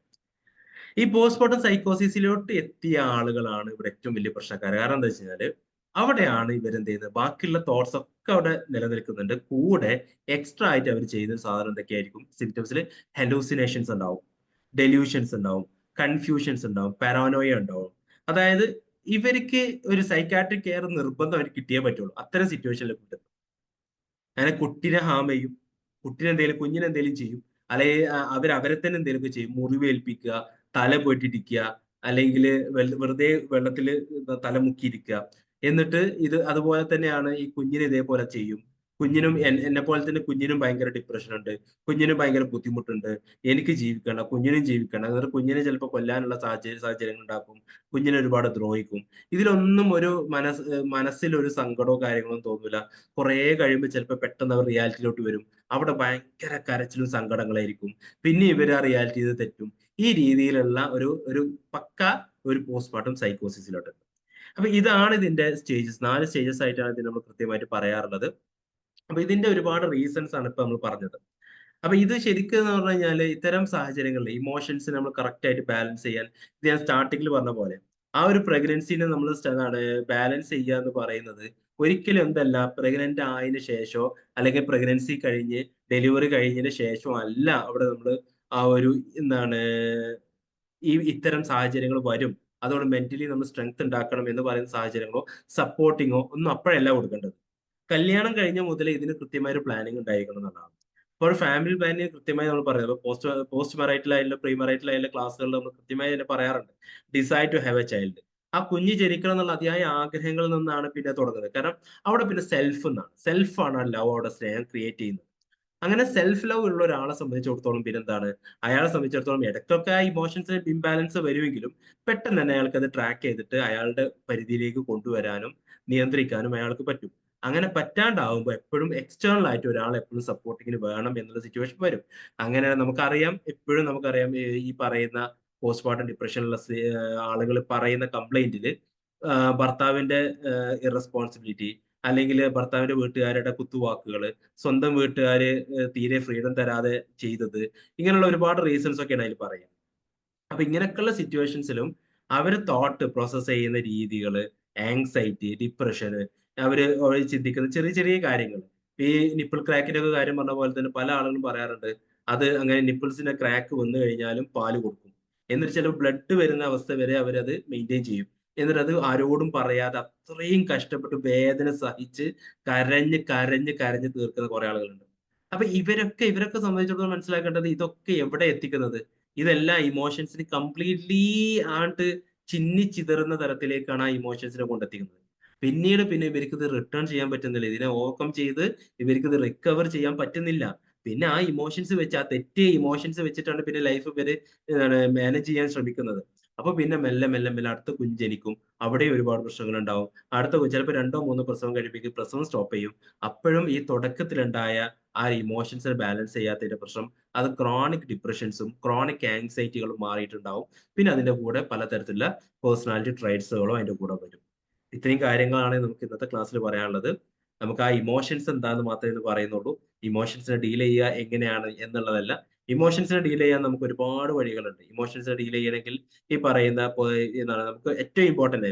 ഈ പോസ്റ്റ്മോർട്ടം സൈക്കോസിസിലോട്ട് എത്തിയ ആളുകളാണ് ഇവിടെ ഏറ്റവും വലിയ പ്രശ്നക്കാർ. കാരണം എന്താ വെച്ച് കഴിഞ്ഞാല് അവിടെയാണ് ഇവരെന്ത് ചെയ്യുന്നത്, ബാക്കിയുള്ള തോട്ട്സ് ഒക്കെ അവിടെ നിലനിൽക്കുന്നുണ്ട്. കൂടെ എക്സ്ട്രാ ആയിട്ട് അവർ ചെയ്യുന്ന സാധനം എന്തൊക്കെയായിരിക്കും, സിംറ്റംസിൽ ഹെലൂസിനേഷൻസ് ഉണ്ടാവും, ഡെല്യൂഷൻസ് ഉണ്ടാവും, കൺഫ്യൂഷൻസ് ഉണ്ടാവും, പാരാനോയ ഉണ്ടാവും. അതായത് ഇവർക്ക് ഒരു സൈക്കാട്രിക് കെയർ നിർബന്ധം അവർക്ക് കിട്ടിയേ പറ്റുള്ളൂ. അത്തരം സിറ്റുവേഷനിൽ കിട്ടും. അങ്ങനെ കുട്ടിനെ ഹാം ചെയ്യും, കുഞ്ഞിനെ എന്തെങ്കിലും ചെയ്യും, അല്ലെങ്കിൽ അവരെ തന്നെ എന്തെങ്കിലുമൊക്കെ ചെയ്യും, മുറിവേൽപ്പിക്കുക, തല പൊട്ടിടിക്കുക, അല്ലെങ്കിൽ വെറുതെ വെള്ളത്തിൽ തല മുക്കിയിരിക്കുക. എന്നിട്ട് ഇത് അതുപോലെ തന്നെയാണ് ഈ കുഞ്ഞിനെ ഇതേപോലെ ചെയ്യും. കുഞ്ഞിനും എന്നെ പോലെ തന്നെ കുഞ്ഞിനും ഭയങ്കര ഡിപ്രഷൻ ഉണ്ട്, കുഞ്ഞിനും ഭയങ്കര ബുദ്ധിമുട്ടുണ്ട്, എനിക്ക് ജീവിക്കണം, കുഞ്ഞിനും ജീവിക്കണം, എന്നിട്ട് കുഞ്ഞിനെ ചിലപ്പോൾ കൊല്ലാനുള്ള സാഹചര്യങ്ങൾ ഉണ്ടാക്കും, കുഞ്ഞിനെ ഒരുപാട് ദ്രോഹിക്കും. ഇതിലൊന്നും ഒരു മനസ്സിൽ ഒരു സങ്കടമോ കാര്യങ്ങളോ തോന്നില്ല. കുറെ കഴിയുമ്പോൾ ചിലപ്പോൾ പെട്ടെന്ന് അവർ റിയാലിറ്റിയിലോട്ട് വരും. അവിടെ ഭയങ്കര കരച്ചിലും സങ്കടങ്ങളായിരിക്കും. പിന്നെ ഇവർ ആ റിയാലിറ്റി ചെയ്ത് തെറ്റും. ഈ രീതിയിലുള്ള ഒരു ഒരു പക്ക ഒരു പോസ്റ്റ്മോർട്ടം സൈക്കോസിസിലോട്ട്. അപ്പൊ ഇതാണ് ഇതിന്റെ സ്റ്റേജസ്. 4 സ്റ്റേജസ് ആയിട്ടാണ് ഇത് നമ്മൾ കൃത്യമായിട്ട് പറയാറുള്ളത്. അപ്പൊ ഇതിന്റെ ഒരുപാട് റീസൺസ് ആണ് ഇപ്പൊ നമ്മൾ പറഞ്ഞത്. അപ്പൊ ഇത് ശരിക്കും എന്ന് പറഞ്ഞു കഴിഞ്ഞാല് ഇത്തരം സാഹചര്യങ്ങളിൽ ഇമോഷൻസ് നമ്മൾ കറക്റ്റ് ആയിട്ട് ബാലൻസ് ചെയ്യാൻ, ഇത് ഞാൻ സ്റ്റാർട്ടിങ്ങിൽ പറഞ്ഞ പോലെ ആ ഒരു പ്രഗ്നൻസിനെ നമ്മൾ ബാലൻസ് ചെയ്യുക എന്ന് പറയുന്നത് ഒരിക്കലും എന്തല്ല, പ്രഗ്നന്റ് ആയതിനു ശേഷമോ അല്ലെങ്കിൽ പ്രഗ്നൻസി കഴിഞ്ഞ് ഡെലിവറി കഴിഞ്ഞതിന് ശേഷമോ അല്ല അവിടെ നമ്മൾ ആ ഒരു എന്താണ് ഇത്തരം സാഹചര്യങ്ങൾ വരും, അതുകൊണ്ട് മെന്റലി നമ്മൾ സ്ട്രെങ്ത് ഉണ്ടാക്കണം എന്ന് പറയുന്ന സാഹചര്യങ്ങളോ സപ്പോർട്ടിങ്ങോ ഒന്നും അപ്പോഴല്ല കൊടുക്കേണ്ടത്. കല്യാണം കഴിഞ്ഞ മുതലേ ഇതിന് കൃത്യമായ ഒരു പ്ലാനിങ് ഉണ്ടായിരിക്കണം എന്നുള്ളതാണ്. അപ്പോൾ ഫാമിലി പ്ലാനിങ് കൃത്യമായി നമ്മൾ പറയുന്നത് പോസ്റ്റ് മെറൈറ്റലായാലും പ്രീ മെറൈറ്റലായാലും ക്ലാസ്സുകളിൽ നമ്മൾ കൃത്യമായി തന്നെ പറയാറുണ്ട്, decide to have a child. ആ കുഞ്ഞ് ജനിക്കണം എന്നുള്ള അതിയായ ആഗ്രഹങ്ങളിൽ നിന്നാണ് പിന്നെ തുടങ്ങുന്നത്. കാരണം അവിടെ പിന്നെ സെൽഫ് എന്നാണ്, സെൽഫാണ് ആ ലവ്, അവിടെ സ്നേഹം ക്രിയേറ്റ് ചെയ്യുന്നത്. അങ്ങനെ സെൽഫ് ലവ് ഉള്ള ഒരാളെ സംബന്ധിച്ചിടത്തോളം പിന്നെന്താണ്, അയാളെ സംബന്ധിച്ചിടത്തോളം ഇടയ്ക്കൊക്കെ ആ ഇമോഷൻസിന് ഇംബാലൻസ് വരുമെങ്കിലും പെട്ടെന്ന് തന്നെ അയാൾക്ക് അത് ട്രാക്ക് ചെയ്തിട്ട് അയാളുടെ പരിധിയിലേക്ക് കൊണ്ടുവരാനും നിയന്ത്രിക്കാനും അയാൾക്ക് പറ്റും. അങ്ങനെ പറ്റാണ്ടാവുമ്പോൾ എപ്പോഴും എക്സ്റ്റേണൽ ആയിട്ട് ഒരാൾ എപ്പോഴും സപ്പോർട്ടിങ്ങിന് വേണം എന്നുള്ള സിറ്റുവേഷൻ വരും. അങ്ങനെ നമുക്കറിയാം, എപ്പോഴും നമുക്കറിയാം ഈ പറയുന്ന പോസ്റ്റ്മോർട്ടം ഡിപ്രഷനുള്ള ആളുകൾ പറയുന്ന കംപ്ലൈന്റിൽ ഭർത്താവിന്റെ ഇറസ്പോൺസിബിലിറ്റി, അല്ലെങ്കിൽ ഭർത്താവിന്റെ വീട്ടുകാരുടെ കുത്തുവാക്കുകൾ, സ്വന്തം വീട്ടുകാര് തീരെ ഫ്രീഡം തരാതെ ചെയ്തത്, ഇങ്ങനെയുള്ള ഒരുപാട് റീസൺസ് ഒക്കെയാണ് അതിൽ പറയുക. അപ്പൊ ഇങ്ങനെയൊക്കെയുള്ള സിറ്റുവേഷൻസിലും അവര് തോട്ട് പ്രോസസ് ചെയ്യുന്ന രീതികള്, ആങ്സൈറ്റി, ഡിപ്രഷന്, അവര് ചിന്തിക്കുന്ന ചെറിയ ചെറിയ കാര്യങ്ങൾ. ഈ നിപ്പിൾ ക്രാക്കിന്റെ ഒക്കെ കാര്യം പറഞ്ഞ പോലെ തന്നെ പല ആളുകളും പറയാറുണ്ട്, അത് അങ്ങനെ നിപ്പിൾസിന്റെ ക്രാക്ക് വന്നു കഴിഞ്ഞാലും പാല് കൊടുക്കും. എന്നിട്ട് ചില ബ്ലഡ് വരുന്ന അവസ്ഥ വരെ അവരത് മെയിൻറ്റെയിൻ ചെയ്യും. എന്നിട്ട് അത് ആരോടും പറയാതെ അത്രയും കഷ്ടപ്പെട്ട് വേദന സഹിച്ച് കരഞ്ഞ് കരഞ്ഞ് കരഞ്ഞ് തീർക്കുന്ന കുറെ ആളുകളുണ്ട്. അപ്പൊ ഇവരൊക്കെ സംബന്ധിച്ചിടത്തോളം മനസ്സിലാക്കേണ്ടത് ഇതൊക്കെ എവിടെ എത്തിക്കുന്നത്, ഇതെല്ലാം ഇമോഷൻസിന് കംപ്ലീറ്റ്ലി ആണ്ട് ചിന്നിച്ചിതറുന്ന തരത്തിലേക്കാണ് ആ ഇമോഷൻസിനെ കൊണ്ടെത്തിക്കുന്നത്. പിന്നെ ഇവർക്ക് ഇത് റിട്ടേൺ ചെയ്യാൻ പറ്റുന്നില്ല, ഇതിനെ ഓവർകം ചെയ്ത് ഇവർക്ക് ഇത് റിക്കവർ ചെയ്യാൻ പറ്റുന്നില്ല. പിന്നെ ആ ഇമോഷൻസ് വെച്ച്, ആ തെറ്റിയ ഇമോഷൻസ് വെച്ചിട്ടാണ് പിന്നെ ലൈഫ് ഇവര് മാനേജ് ചെയ്യാൻ ശ്രമിക്കുന്നത്. അപ്പൊ പിന്നെ മെല്ലെ മെല്ലെ മെല്ലെ അടുത്ത കുഞ്ഞ് ജനിക്കും, അവിടെ ഒരുപാട് പ്രശ്നങ്ങൾ ഉണ്ടാവും. ചിലപ്പോൾ 2 3 പ്രസവം കഴിയുമ്പോൾ പ്രസവം സ്റ്റോപ്പ് ചെയ്യും. അപ്പോഴും ഈ തുടക്കത്തിലുണ്ടായ ആ ഇമോഷൻസിനെ ബാലൻസ് ചെയ്യാത്തതിന്റെ പ്രശ്നം അത് ക്രോണിക് ഡിപ്രഷൻസും ക്രോണിക് ആങ്സൈറ്റികളും മാറിയിട്ടുണ്ടാവും. പിന്നെ അതിന്റെ കൂടെ പലതരത്തിലുള്ള പേഴ്സണാലിറ്റി ട്രൈറ്റ്സുകളും അതിന്റെ കൂടെ വരും. ഇത്രയും കാര്യങ്ങളാണ് നമുക്ക് ഇന്നത്തെ ക്ലാസ്സിൽ പറയാനുള്ളത്. നമുക്ക് ആ ഇമോഷൻസ് എന്താന്ന് മാത്രമേ ഇന്ന് പറയുന്നുള്ളൂ. ഇമോഷൻസിനെ ഡീൽ ചെയ്യുക എങ്ങനെയാണ് എന്നുള്ളതല്ല, ഇമോഷൻസിനെ ഡീൽ ചെയ്യാൻ നമുക്ക് ഒരുപാട് വഴികളുണ്ട്. ഇമോഷൻസിനെ ഡീൽ ചെയ്യണമെങ്കിൽ ഈ പറയുന്ന എന്താണ് നമുക്ക് ഏറ്റവും ഇമ്പോർട്ടന്റ്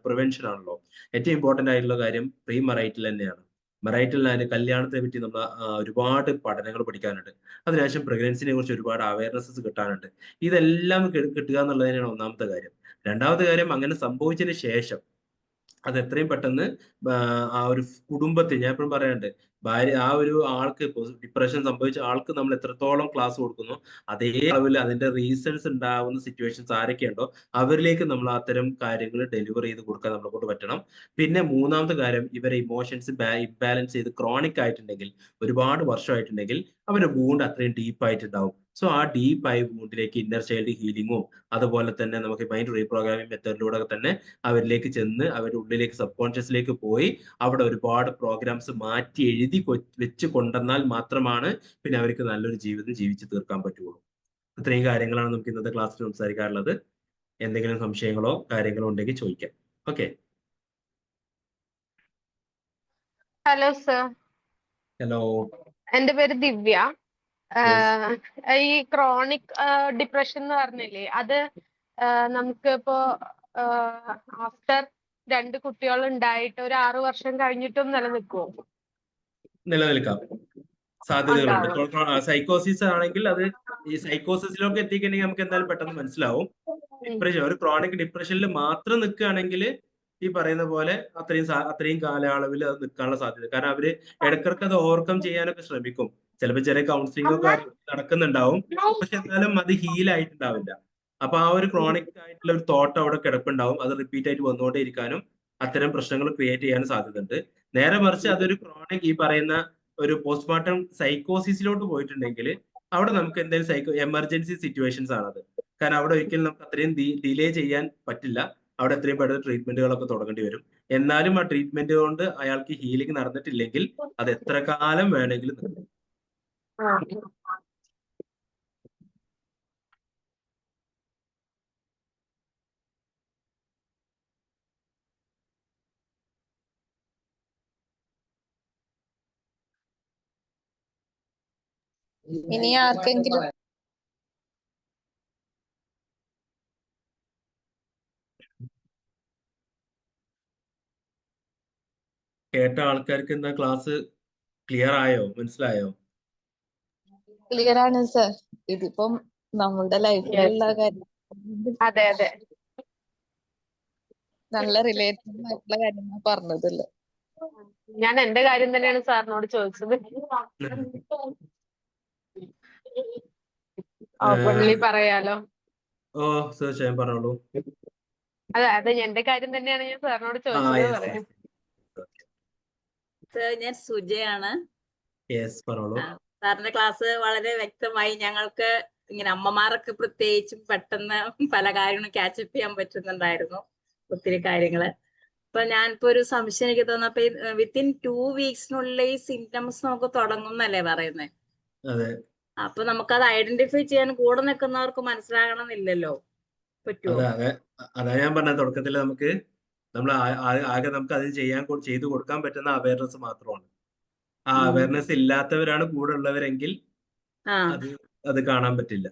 പ്രിവെൻഷൻ ആണല്ലോ. ഏറ്റവും ഇമ്പോർട്ടന്റ് ആയിട്ടുള്ള കാര്യം പ്രീ മറൈറ്റൽ തന്നെയാണ്. മറൈറ്റൽ കല്യാണത്തെ പറ്റി നമ്മൾ ഒരുപാട് പഠനങ്ങൾ പഠിക്കാനുണ്ട്. അതിനുശേഷം പ്രഗ്നൻസിനെ കുറിച്ച് ഒരുപാട് അവയർനെസ്സസ് കിട്ടാനുണ്ട്. ഇതെല്ലാം കിട്ടുക എന്നുള്ളത് തന്നെയാണ് ഒന്നാമത്തെ കാര്യം. രണ്ടാമത്തെ കാര്യം, അങ്ങനെ സംഭവിച്ചതിന് ശേഷം അത് എത്രയും പെട്ടെന്ന് ആ ഒരു കുടുംബത്തിൽ, ഞാൻ എപ്പോഴും പറയാറുണ്ട്, ഭാര്യ ആ ഒരു ആൾക്ക് ഡിപ്രഷൻ സംഭവിച്ച ആൾക്ക് നമ്മൾ എത്രത്തോളം ക്ലാസ് കൊടുക്കുന്നു, അതേ അളവിൽ അതിന്റെ റീസൺസ് ഉണ്ടാവുന്ന സിറ്റുവേഷൻസ് ആരൊക്കെയുണ്ടോ അവരിലേക്ക് നമ്മൾ അത്തരം കാര്യങ്ങൾ ഡെലിവർ ചെയ്ത് കൊടുക്കാൻ നമ്മളെ കൊണ്ട് പറ്റണം. പിന്നെ മൂന്നാമത്തെ കാര്യം, ഇവരെ ഇമോഷൻസ് ഇംബാലൻസ് ചെയ്ത് ക്രോണിക് ആയിട്ടുണ്ടെങ്കിൽ, ഒരുപാട് വർഷമായിട്ടുണ്ടെങ്കിൽ അവരുടെ വൂണ്ട് അത്രയും ഡീപ്പ് ആയിട്ടുണ്ടാവും. സോ ആ ഡീപ്പായ വൂണ്ടിലേക്ക് ഇന്നർ ചൈൽഡ് ഹീലിങ്ങും അതുപോലെ തന്നെ നമുക്ക് മൈൻഡ് റീപ്രോഗ്രാമിംഗ് മെത്തേഡിലൂടെ തന്നെ അവരിലേക്ക് ചെന്ന് അവരുടെ ഉള്ളിലേക്ക് സബ് കോൺഷ്യസിലേക്ക് പോയി അവിടെ ഒരുപാട് പ്രോഗ്രാംസ് മാറ്റി എഴുതി വെച്ച് കൊണ്ടുവന്നാൽ മാത്രമാണ് പിന്നെ അവർക്ക് നല്ലൊരു ജീവിതം ജീവിച്ചു തീർക്കാൻ പറ്റുള്ളൂ. ഇത്രയും കാര്യങ്ങളാണ് നമുക്ക് ഇന്നത്തെ ക്ലാസ്സിൽ സംസാരിക്കാറുള്ളത്. എന്തെങ്കിലും സംശയങ്ങളോ കാര്യങ്ങളോ ഉണ്ടെങ്കിൽ ചോദിക്കാം. ഓക്കെ. Hello sir, hello. എൻ്റെ പേര് ദിവ്യ. ഈ ക്രോണിക് ഡിപ്രഷൻ എന്ന് പറഞ്ഞില്ലേ, അത് നമുക്കിപ്പോ ആഫ്റ്റർ 2 കുട്ടികൾ ഉണ്ടായിട്ട് ഒരു 6 വർഷം കഴിഞ്ഞിട്ടും നിലനിൽക്കുമോ? നിലനിൽക്കാം, സാധ്യതകളുണ്ട്. സൈക്കോസിസ് ആണെങ്കിൽ അത് ഈ സൈക്കോസിസിലൊക്കെ എത്തിക്കണമെങ്കിൽ നമുക്ക് എന്തായാലും പെട്ടെന്ന് മനസ്സിലാവും. ഡിപ്രഷൻ, ഒരു ക്രോണിക് ഡിപ്രഷനിൽ മാത്രം നിൽക്കുകയാണെങ്കിൽ ഈ പറയുന്ന പോലെ അത്രയും കാലയളവിൽ അത് നിൽക്കാനുള്ള സാധ്യത. കാരണം അവര് ഇടക്കിടക്ക് അത് ഓവർകം ചെയ്യാനൊക്കെ ശ്രമിക്കും. ചിലപ്പോൾ ചെറിയ കൗൺസിലിംഗ് ഒക്കെ നടക്കുന്നുണ്ടാവും, പക്ഷെ എന്നാലും അത് ഹീൽ ആയിട്ടുണ്ടാവില്ല. അപ്പൊ ആ ഒരു ക്രോണിക് ആയിട്ടുള്ള ഒരു തോട്ട് അവിടെ കിടപ്പുണ്ടാവും. അത് റിപ്പീറ്റ് ആയിട്ട് വന്നുകൊണ്ടേ ഇരിക്കാനും അത്തരം പ്രശ്നങ്ങൾ ക്രിയേറ്റ് ചെയ്യാനും സാധ്യതയുണ്ട്. നേരെ മറിച്ച് അതൊരു ക്രോണിക് ഈ പറയുന്ന ഒരു പോസ്റ്റ്മോർട്ടം സൈക്കോസിസിലോട്ട് പോയിട്ടുണ്ടെങ്കിൽ അവിടെ നമുക്ക് എന്തെങ്കിലും എമർജൻസി സിറ്റുവേഷൻസ് ആണത്. കാരണം അവിടെ ഒരിക്കലും നമുക്ക് അത്രയും ഡിലേ ചെയ്യാൻ പറ്റില്ല. അവിടെ എത്രയും പെട്ടെന്ന് ട്രീറ്റ്മെന്റുകളൊക്കെ തുടങ്ങേണ്ടി വരും. എന്നാലും ആ ട്രീറ്റ്മെന്റ് കൊണ്ട് അയാൾക്ക് ഹീലിംഗ് നടന്നിട്ടില്ലെങ്കിൽ അത് എത്ര കാലം വേണമെങ്കിലും നിൽക്കും. ഇനി ആർക്കെങ്കിലും കേട്ട ആൾക്കാർക്ക് എന്താ ക്ലാസ് ക്ലിയർ ആയോ, മനസ്സിലായോ? ക്ലിയർ ആണ് സർ. ഇതിപ്പം നമ്മുടെ ലൈഫിലുള്ള കാര്യം, അതെ അതെ, നല്ല റിലേറ്റഡ് ആയിട്ടുള്ള കാര്യമാണ് പറഞ്ഞതല്ലേ. ഞാൻ എന്റെ കാര്യം തന്നെയാണ് സാറിനോട് ചോദിച്ചത്. ഓപ്പൺലി പറയാലോ. ഓ തീർച്ചയായും പറഞ്ഞോളൂ. അതെ, എന്റെ കാര്യം തന്നെയാണ് ഞാൻ സാറിനോട് ചോദിച്ചത് പറയാം. ഞാൻ സുജയാണ്. പറഞ്ഞോളൂ. സാറിന്റെ ക്ലാസ് വളരെ വ്യക്തമായി ഞങ്ങൾക്ക് ഇങ്ങനെ അമ്മമാർക്ക് പ്രത്യേകിച്ചും പെട്ടെന്ന് പല കാര്യങ്ങളും ക്യാച്ചപ്പ് ചെയ്യാൻ പറ്റുന്നുണ്ടായിരുന്നു, ഒത്തിരി കാര്യങ്ങള്. അപ്പൊ ഞാനിപ്പോ ഒരു സംശയം എനിക്ക് തോന്നപ്പോ വിത്തിൻ 2 വീക്സിനുള്ളിൽ ഈ സിംറ്റംസ് നമുക്ക് തുടങ്ങുന്നല്ലേ പറയുന്നത്? അതെ. അപ്പൊ നമുക്കത് ഐഡന്റിഫൈ ചെയ്യാൻ കൂടെ നിൽക്കുന്നവർക്ക് മനസ്സിലാകണമെന്നില്ലല്ലോ, പറ്റുമോ? അതാ ഞാൻ പറഞ്ഞ തുടക്കത്തിൽ നമ്മൾ ആകെ നമുക്ക് അത് ചെയ്തു കൊടുക്കാൻ പറ്റുന്ന അവയർനെസ് മാത്രമാണ്. ആ അവയർനെസ് ഇല്ലാത്തവരാണ് കൂടെ ഉള്ളവരെങ്കിൽ അത് കാണാൻ പറ്റില്ല.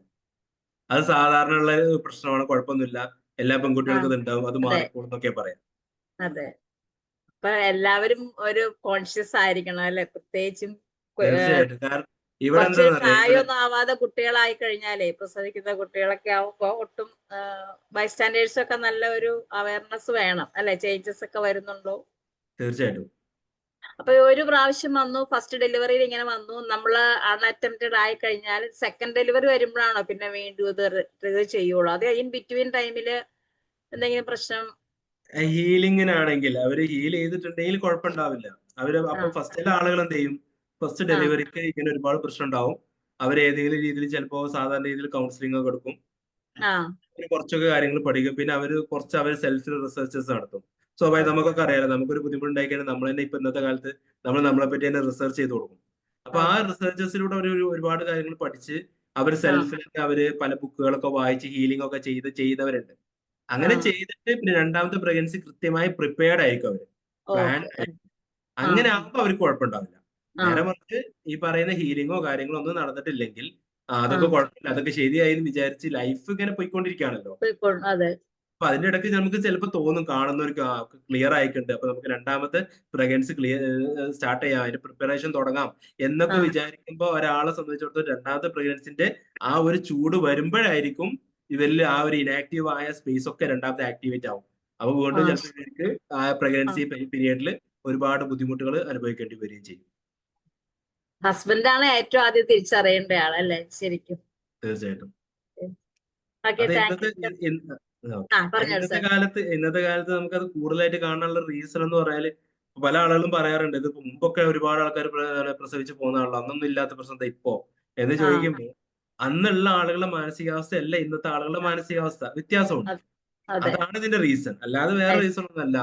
അത് സാധാരണ ഉള്ള പ്രശ്നമാണ്, കുഴപ്പമൊന്നുമില്ല, എല്ലാ പെൺകുട്ടികൾക്കും ഇത് ഉണ്ടാവും, അത് മാറിക്കോളും എന്നൊക്കെ പറയാം. അതെ, അപ്പൊ എല്ലാവരും ഒരു കോൺഷ്യസ് ആയിരിക്കണം അല്ലെ? പ്രത്യേകിച്ചും തീർച്ചയായിട്ടും. കാരണം ഇവിടെ കുറച്ച് പ്രായമൊന്നും ആവാതെ കുട്ടികളായി കഴിഞ്ഞാലേ, പ്രസവിക്കുന്ന കുട്ടികളൊക്കെ ആവുമ്പോ ഒട്ടും ബൈസ്റ്റാൻഡേഴ്സ് ഒക്കെ നല്ല ഒരു അവയർനെസ് വേണം അല്ലെ? ചേഞ്ചസ് ഒക്കെ വരുന്നുണ്ടോ? തീർച്ചയായിട്ടും. അപ്പൊ ഒരു പ്രാവശ്യം വന്നു, ഫസ്റ്റ് ഡെലിവറിയിൽ ഇങ്ങനെ വന്നു, നമ്മൾ അൺഅറ്റംപ്റ്റഡ് ആയി കഴിഞ്ഞാൽ സെക്കൻഡ് ഡെലിവറി വരുമ്പോഴാണോ പിന്നെ വീണ്ടും ഇത് ചെയ്യുള്ളൂ? അത് ഇൻ ബിറ്റ്വീൻ ടൈമില് എന്തെങ്കിലും പ്രശ്നം? ഹീലിംഗിനാണെങ്കിൽ അവര് ഹീൽ ചെയ്തിട്ടുണ്ടെങ്കിൽ കുഴപ്പമുണ്ടാവില്ല. അപ്പൊ ഫസ്റ്റിലെ ആളുകൾ എന്ത് ചെയ്യും, ഫസ്റ്റ് ഡെലിവറിക്ക് ഇങ്ങനെ ഒരുപാട് പ്രശ്നം ഉണ്ടാവും. അവർ ഏതെങ്കിലും രീതിയിൽ ചിലപ്പോ സാധാരണ രീതിയിൽ കൗൺസിലിംഗ് ഒക്കെ കൊടുക്കും, കുറച്ചൊക്കെ കാര്യങ്ങൾ പഠിക്കും. പിന്നെ അവർ സെൽഫ് റിസർച്ചസ് നടത്തും. സ്വാഭാവികം നമുക്കൊക്കെ അറിയാലോ, നമുക്കൊരു ബുദ്ധിമുട്ടുണ്ടായി കഴിഞ്ഞാൽ നമ്മൾ തന്നെ ഇപ്പൊ ഇന്നത്തെ കാലത്ത് നമ്മളെ പറ്റി തന്നെ റിസർച്ച് ചെയ്ത് കൊടുക്കും. അപ്പൊ ആ റിസർച്ചസിലൂടെ ഒരുപാട് കാര്യങ്ങൾ പഠിച്ച് അവർ സെൽഫിലൊക്കെ അവര് പല ബുക്കുകളൊക്കെ വായിച്ച് ഹീലിംഗ് ഒക്കെ ചെയ്തവരുണ്ട്. അങ്ങനെ ചെയ്തിട്ട് പിന്നെ രണ്ടാമത്തെ പ്രഗ്നൻസി കൃത്യമായി പ്രിപ്പയർഡ് ആയിരിക്കും അവര്, പ്ലാൻ. അങ്ങനെ ആകുമ്പോൾ അവർക്ക് കുഴപ്പമുണ്ടാവില്ല. നേരെ മറിച്ച് ഈ പറയുന്ന ഹീലിംഗോ കാര്യങ്ങളോ ഒന്നും നടന്നിട്ടില്ലെങ്കിൽ അതൊക്കെ കുഴപ്പമില്ല, അതൊക്കെ ശരിയായി എന്ന് വിചാരിച്ച് ലൈഫ് ഇങ്ങനെ പോയിക്കൊണ്ടിരിക്കുകയാണല്ലോ. അതെ അപ്പൊ അതിന്റെ ഇടയ്ക്ക് നമുക്ക് ചിലപ്പോൾ തോന്നും കാണുന്നവർക്ക് ക്ലിയർ ആയിട്ടുണ്ട്, അപ്പൊ നമുക്ക് രണ്ടാമത്തെ പ്രഗ്നൻസി സ്റ്റാർട്ട് ചെയ്യാം, അതിന്റെ പ്രിപ്പറേഷൻ തുടങ്ങാം എന്നൊക്കെ വിചാരിക്കുമ്പോൾ ഒരാളെ സംബന്ധിച്ചിടത്തോളം രണ്ടാമത്തെ പ്രഗ്നൻസിന്റെ ആ ഒരു ചൂട് വരുമ്പോഴായിരിക്കും ഇവരിൽ ആ ഒരു ഇനാക്റ്റീവ് ആയ സ്പേസ് ഒക്കെ രണ്ടാമത്തെ ആക്ടിവേറ്റ് ആവും. അപ്പൊ വീണ്ടും ചിലപ്പോൾ ഇവർക്ക് ആ പ്രഗ്നൻസി പീരിയഡിൽ ഒരുപാട് ബുദ്ധിമുട്ടുകൾ അനുഭവിക്കേണ്ടി വരികയും ചെയ്യും. ഹസ്ബൻഡാണ് ഏറ്റവും ആദ്യം തിരിച്ചറിയേണ്ട ആളല്ലേ ശരിക്കും. തീർച്ചയായിട്ടും. ഓക്കെ, അത് താങ്ക് ഇന്നത്തെ കാലത്ത് നമുക്കത് കൂടുതലായിട്ട് കാണാനുള്ള റീസൺ എന്ന് പറഞ്ഞാല് പല ആളുകളും പറയാറുണ്ട്, ഇത് മുമ്പൊക്കെ ഒരുപാട് ആൾക്കാർ പ്രസവിച്ച് പോകുന്ന ആളാണ്, അന്നൊന്നും ഇല്ലാത്ത പ്രശ്നം ഇപ്പോ എന്ന് ചോദിക്കുമ്പോൾ അന്നുള്ള ആളുകളുടെ മാനസികാവസ്ഥ അല്ല ഇന്നത്തെ ആളുകളുടെ മാനസികാവസ്ഥ, വ്യത്യാസമുണ്ട്. അതാണ് ഇതിന്റെ റീസൺ, അല്ലാതെ വേറെ റീസൺ ഒന്നുമല്ല.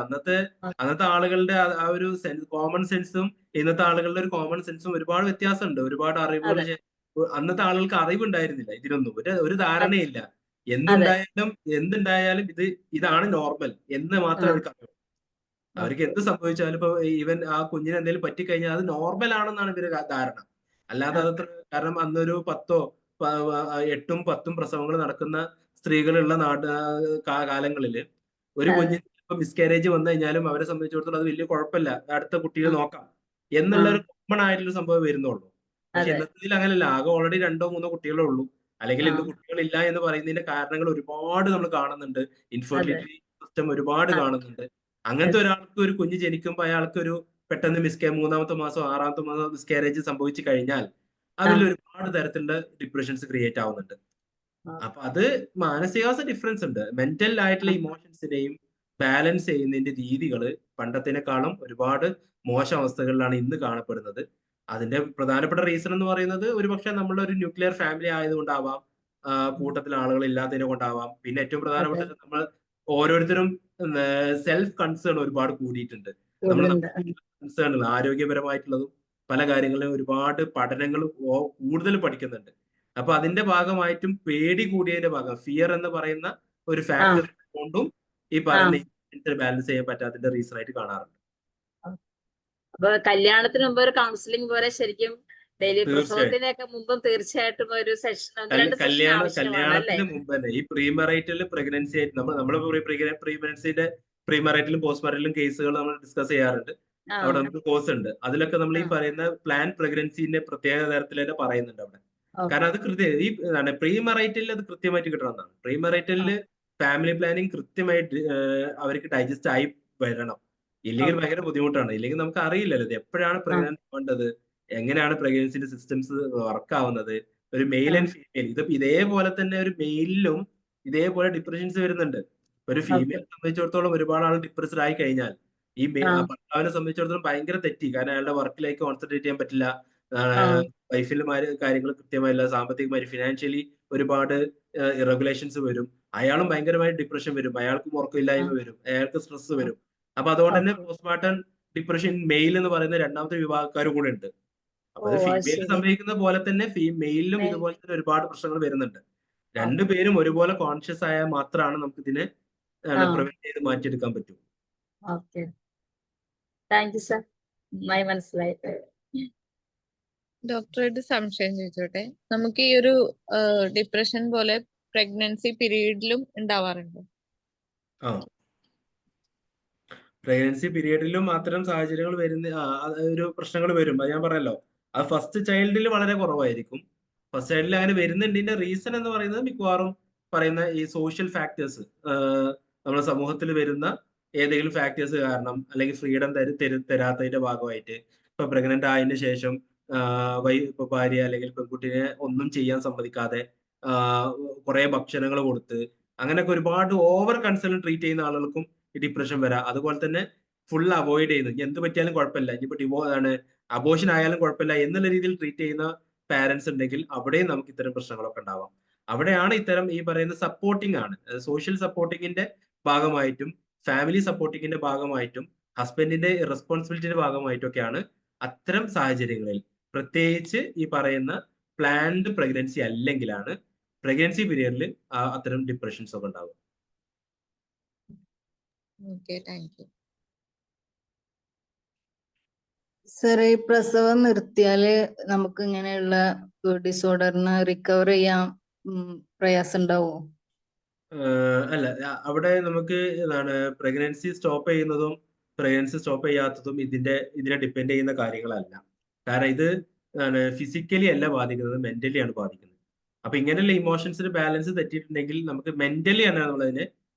അന്നത്തെ ആളുകളുടെ ആ ഒരു കോമൺ സെൻസും ഇന്നത്തെ ആളുകളുടെ ഒരു കോമൺ സെൻസും ഒരുപാട് വ്യത്യാസമുണ്ട്. ഒരുപാട് അറിവുകൾ അന്നത്തെ ആളുകൾക്ക് അറിവുണ്ടായിരുന്നില്ല, ഇതിനൊന്നും ഒരു ധാരണയില്ല. എന്തുണ്ടായാലും ഇതാണ് നോർമൽ എന്ന് മാത്രം അവർക്ക് അറിയാം. അവർക്ക് എന്ത് സംഭവിച്ചാലും ഇപ്പൊ ഈവൻ ആ കുഞ്ഞിന് എന്തെങ്കിലും പറ്റിക്കഴിഞ്ഞാൽ അത് നോർമൽ ആണെന്നാണ് ഇവര് ധാരണ. അല്ലാതെ അത് കാരണം അന്നൊരു 8ഉം 10ഉം പ്രസവങ്ങൾ നടക്കുന്ന സ്ത്രീകളുള്ള കാലങ്ങളില് ഒരു കുഞ്ഞിന് ഇപ്പൊ മിസ്കാരേജ് വന്നു കഴിഞ്ഞാലും അവരെ സംബന്ധിച്ചിടത്തോളം അത് വലിയ കുഴപ്പമില്ല, അടുത്ത കുട്ടിയെ നോക്കാം എന്നുള്ള ഒരു കോമൺ ആയിട്ടുള്ള സംഭവം വരുന്നുള്ളൂ. പക്ഷെ ഇന്നത്തെ അങ്ങനെയല്ല, ആകെ ഓൾറെഡി 2 or 3 കുട്ടികളേ ഉള്ളൂ, അല്ലെങ്കിൽ ഇന്ന് കുട്ടികളില്ല എന്ന് പറയുന്നതിന്റെ കാരണങ്ങൾ ഒരുപാട് നമ്മൾ കാണുന്നുണ്ട്. ഇൻഫെർട്ടിലിറ്റി സിസ്റ്റം ഒരുപാട് കാണുന്നുണ്ട്. അങ്ങനത്തെ ഒരാൾക്ക് ഒരു കുഞ്ഞ് ജനിക്കുമ്പോൾ അയാൾക്ക് ഒരു പെട്ടെന്ന് 3-ാമത്തെ മാസം 6-ാമത്തെ മാസം മിസ്കാരേജ് സംഭവിച്ചു കഴിഞ്ഞാൽ അതിൽ ഒരുപാട് തരത്തിലുള്ള ഡിപ്രഷൻസ് ക്രിയേറ്റ് ആവുന്നുണ്ട്. അപ്പൊ അത് മാനസികാവസ്ഥ ഡിഫറൻസ് ഉണ്ട്. മെന്റൽ ആയിട്ടുള്ള ഇമോഷൻസിനെയും ബാലൻസ് ചെയ്യുന്നതിന്റെ രീതികൾ പണ്ടത്തിനേക്കാളും ഒരുപാട് മോശം അവസ്ഥകളിലാണ് ഇന്ന് കാണപ്പെടുന്നത്. അതിന്റെ പ്രധാനപ്പെട്ട റീസൺ എന്ന് പറയുന്നത് ഒരുപക്ഷെ നമ്മളൊരു ന്യൂക്ലിയർ ഫാമിലി ആയതുകൊണ്ടാവാം, കൂട്ടത്തിൽ ആളുകൾ ഇല്ലാത്തതിനെ കൊണ്ടാവാം. പിന്നെ ഏറ്റവും പ്രധാനപ്പെട്ടത് നമ്മൾ ഓരോരുത്തരും സെൽഫ് കൺസേൺ ഒരുപാട് കൂടിയിട്ടുണ്ട്. നമ്മൾ കൺസേൺ ആരോഗ്യപരമായിട്ടുള്ളതും പല കാര്യങ്ങളിലും ഒരുപാട് പഠനങ്ങൾ കൂടുതൽ പഠിക്കുന്നുണ്ട്. അപ്പൊ അതിന്റെ ഭാഗമായിട്ടും പേടി കൂടിയതിന്റെ ഭാഗം ഫിയർ എന്ന് പറയുന്ന ഒരു ഫാക്ടർ കൊണ്ടും ഈ പറയുന്ന ബാലൻസ് ചെയ്യാൻ പറ്റാത്തതിന്റെ റീസൺ ആയിട്ട് കാണാറുണ്ട്. അപ്പൊ കല്യാണത്തിന് മുമ്പ് ഒരു കൗൺസിലിംഗ് പോലെ ശരിക്കും ഡെയിലി പ്രസവത്തിനൊക്കെ മുമ്പും തീർച്ചയായിട്ടും ഒരു കല്യാണത്തിന് മുമ്പ് തന്നെ ഈ പ്രീമറൈറ്റൽ പ്രഗ്നൻസി ആയിട്ട് നമ്മൾ പ്രീമറൻസിന്റെ പ്രീമറൈറ്റലും പോസ്റ്റ്മറൈറ്റലും കേസുകൾ നമ്മൾ ഡിസ്കസ് ചെയ്യാറുണ്ട്. അവിടെ നമുക്ക് കോഴ്സ് ഉണ്ട്, അതിലൊക്കെ നമ്മൾ ഈ പറയുന്ന പ്ലാൻ പ്രഗ്നൻസിന്റെ പ്രത്യേക തരത്തിൽ തന്നെ പറയുന്നുണ്ട് അവിടെ. കാരണം അത് ഈ പ്രീമറൈറ്റലിൽ അത് കൃത്യമായിട്ട് കിട്ടണമെന്നാണ്. പ്രീമറൈറ്റലില് ഫാമിലി പ്ലാനിങ് കൃത്യമായിട്ട് അവർക്ക് ഡൈജസ്റ്റ് ആയി വരണം, ഇല്ലെങ്കിൽ ഭയങ്കര ബുദ്ധിമുട്ടാണ്. ഇല്ലെങ്കിൽ നമുക്ക് അറിയില്ലല്ലോ ഇത് എപ്പോഴാണ് പ്രഗ്നൻസി വേണ്ടത്, എങ്ങനെയാണ് പ്രഗ്നൻസിന്റെ സിസ്റ്റംസ് വർക്ക് ആവുന്നത്. ഒരു മെയിൽ ആൻഡ് ഫീമെയിൽ ഇതേപോലെ തന്നെ ഒരു മെയിലിലും ഇതേപോലെ ഡിപ്രഷൻസ് വരുന്നുണ്ട്. ഒരു ഫീമെയിൽ സംബന്ധിച്ചിടത്തോളം ഒരുപാട് ആൾ ഡിപ്രസ്ഡ് ആയി കഴിഞ്ഞാൽ ഈ ഭർത്താവിനെ സംബന്ധിച്ചിടത്തോളം ഭയങ്കര തെറ്റി, കാരണം അയാളുടെ വർക്കിലേക്ക് കോൺസെൻട്രേറ്റ് ചെയ്യാൻ പറ്റില്ല, വൈഫിൽ കാര്യങ്ങൾ കൃത്യമായില്ല, സാമ്പത്തികമായി ഫിനാൻഷ്യലി ഒരുപാട് ഇറഗുലേഷൻസ് വരും, അയാളും ഭയങ്കരമായി ഡിപ്രഷൻ വരും, അയാൾക്കും ഉറക്കമില്ലായ്മ വരും, അയാൾക്ക് സ്ട്രെസ് വരും. അപ്പൊ അതുകൊണ്ട് തന്നെ പോസ്റ്റ്മോർട്ടം ഡിപ്രഷൻ മെയിൽ എന്ന് പറയുന്ന രണ്ടാമത്തെ വിഭാഗക്കാർ കൂടെ ഉണ്ട്. അപ്പൊ അത് ഫീമെയിൽ സംഭവിക്കുന്ന പോലെ തന്നെ മെയിലിലും ഇതുപോലെ തന്നെ ഒരുപാട് പ്രശ്നങ്ങൾ വരുന്നുണ്ട്. രണ്ടുപേരും ഒരുപോലെ കോൺഷ്യസ് ആയാൽ മാത്രമാണ് നമുക്ക് ഇതിനെ പ്രിവെന്റ് ചെയ്ത് മാറ്റിയെടുക്കാൻ പറ്റൂ. മനസ്സിലായിട്ട് ഡോക്ടറോട് സംശയം ചോദിച്ചോട്ടെ, നമുക്ക് ഈ ഒരു ഡിപ്രഷൻ പോലെ പ്രഗ്നൻസി പീരീഡിലും ഉണ്ടാവാറുണ്ടോ? പ്രഗ്നൻസി പീരീഡിലും അത്തരം സാഹചര്യങ്ങൾ വരുന്ന ഒരു പ്രശ്നങ്ങൾ വരും. അത് ഞാൻ പറഞ്ഞല്ലോ, അത് ഫസ്റ്റ് ചൈൽഡിൽ വളരെ കുറവായിരിക്കും. ഫസ്റ്റ് ചൈൽഡിൽ അങ്ങനെ വരുന്നതിന്റെ റീസൺ എന്ന് പറയുന്നത് മിക്കവാറും പറയുന്ന ഈ സോഷ്യൽ ഫാക്ടേഴ്സ്, നമ്മുടെ സമൂഹത്തിൽ വരുന്ന ഏതെങ്കിലും ഫാക്ടേഴ്സ് കാരണം, അല്ലെങ്കിൽ ഫ്രീഡം തരാത്തതിന്റെ ഭാഗമായിട്ട്, ഇപ്പൊ പ്രഗ്നന്റ് ആയതിനു ശേഷം ഇപ്പൊ ഭാര്യ അല്ലെങ്കിൽ പെൺകുട്ടിനെ ഒന്നും ചെയ്യാൻ സമ്മതിക്കാതെ കുറെ ഭക്ഷണങ്ങൾ കൊടുത്ത് അങ്ങനെയൊക്കെ ഒരുപാട് ഓവർ കൺസേൺ ട്രീറ്റ് ചെയ്യുന്ന ആളുകൾക്കും ഈ ഡിപ്രഷൻ വരാം. അതുപോലെ തന്നെ ഫുൾ അവോയ്ഡ് ചെയ്യുന്നു, എന്ത് പറ്റിയാലും കുഴപ്പമില്ല, ഇനിയിപ്പോ അബോഷൻ ആയാലും കുഴപ്പമില്ല എന്നുള്ള രീതിയിൽ ട്രീറ്റ് ചെയ്യുന്ന പാരന്റ്സ് ഉണ്ടെങ്കിൽ അവിടെയും നമുക്ക് ഇത്തരം പ്രശ്നങ്ങളൊക്കെ ഉണ്ടാവാം. അവിടെയാണ് ഇത്തരം ഈ പറയുന്ന സപ്പോർട്ടിംഗ് ആണ്, സോഷ്യൽ സപ്പോർട്ടിങ്ങിന്റെ ഭാഗമായിട്ടും ഫാമിലി സപ്പോർട്ടിങ്ങിന്റെ ഭാഗമായിട്ടും ഹസ്ബൻഡിന്റെ റെസ്പോൺസിബിലിറ്റിയുടെ ഭാഗമായിട്ടൊക്കെയാണ് അത്തരം സാഹചര്യങ്ങളിൽ, പ്രത്യേകിച്ച് ഈ പറയുന്ന പ്ലാൻഡ് പ്രഗ്നൻസി അല്ലെങ്കിലാണ് പ്രഗ്നൻസി പീരിയഡിൽ അത്തരം ഡിപ്രഷൻസ് ഒക്കെ ഉണ്ടാവും. Okay, thank you. സർ, ഈ പ്രസവം നിർത്തിയാല് നമുക്ക് ഇങ്ങനെയുള്ള ഡിസോർഡറിന് റിക്കവർ ചെയ്യാൻ പ്രയാസം ഉണ്ടാവോ? അല്ല, അവിടെ നമുക്ക് എന്താണ് പ്രഗ്നൻസി സ്റ്റോപ്പ് ചെയ്യുന്നതും പ്രഗ്നൻസി സ്റ്റോപ്പ് ചെയ്യാത്തതും ഇതിനെ ഡിപ്പെൻഡ് ചെയ്യുന്ന കാര്യങ്ങളല്ല. കാരണം ഇത് ഫിസിക്കലി അല്ല ബാധിക്കുന്നത്, മെന്റലി ആണ് ബാധിക്കുന്നത്. അപ്പൊ ഇങ്ങനെയുള്ള ഇമോഷൻസിന് ബാലൻസ് തെറ്റിയിട്ടുണ്ടെങ്കിൽ നമുക്ക് മെന്റലി ആണ് നമ്മളതിനെ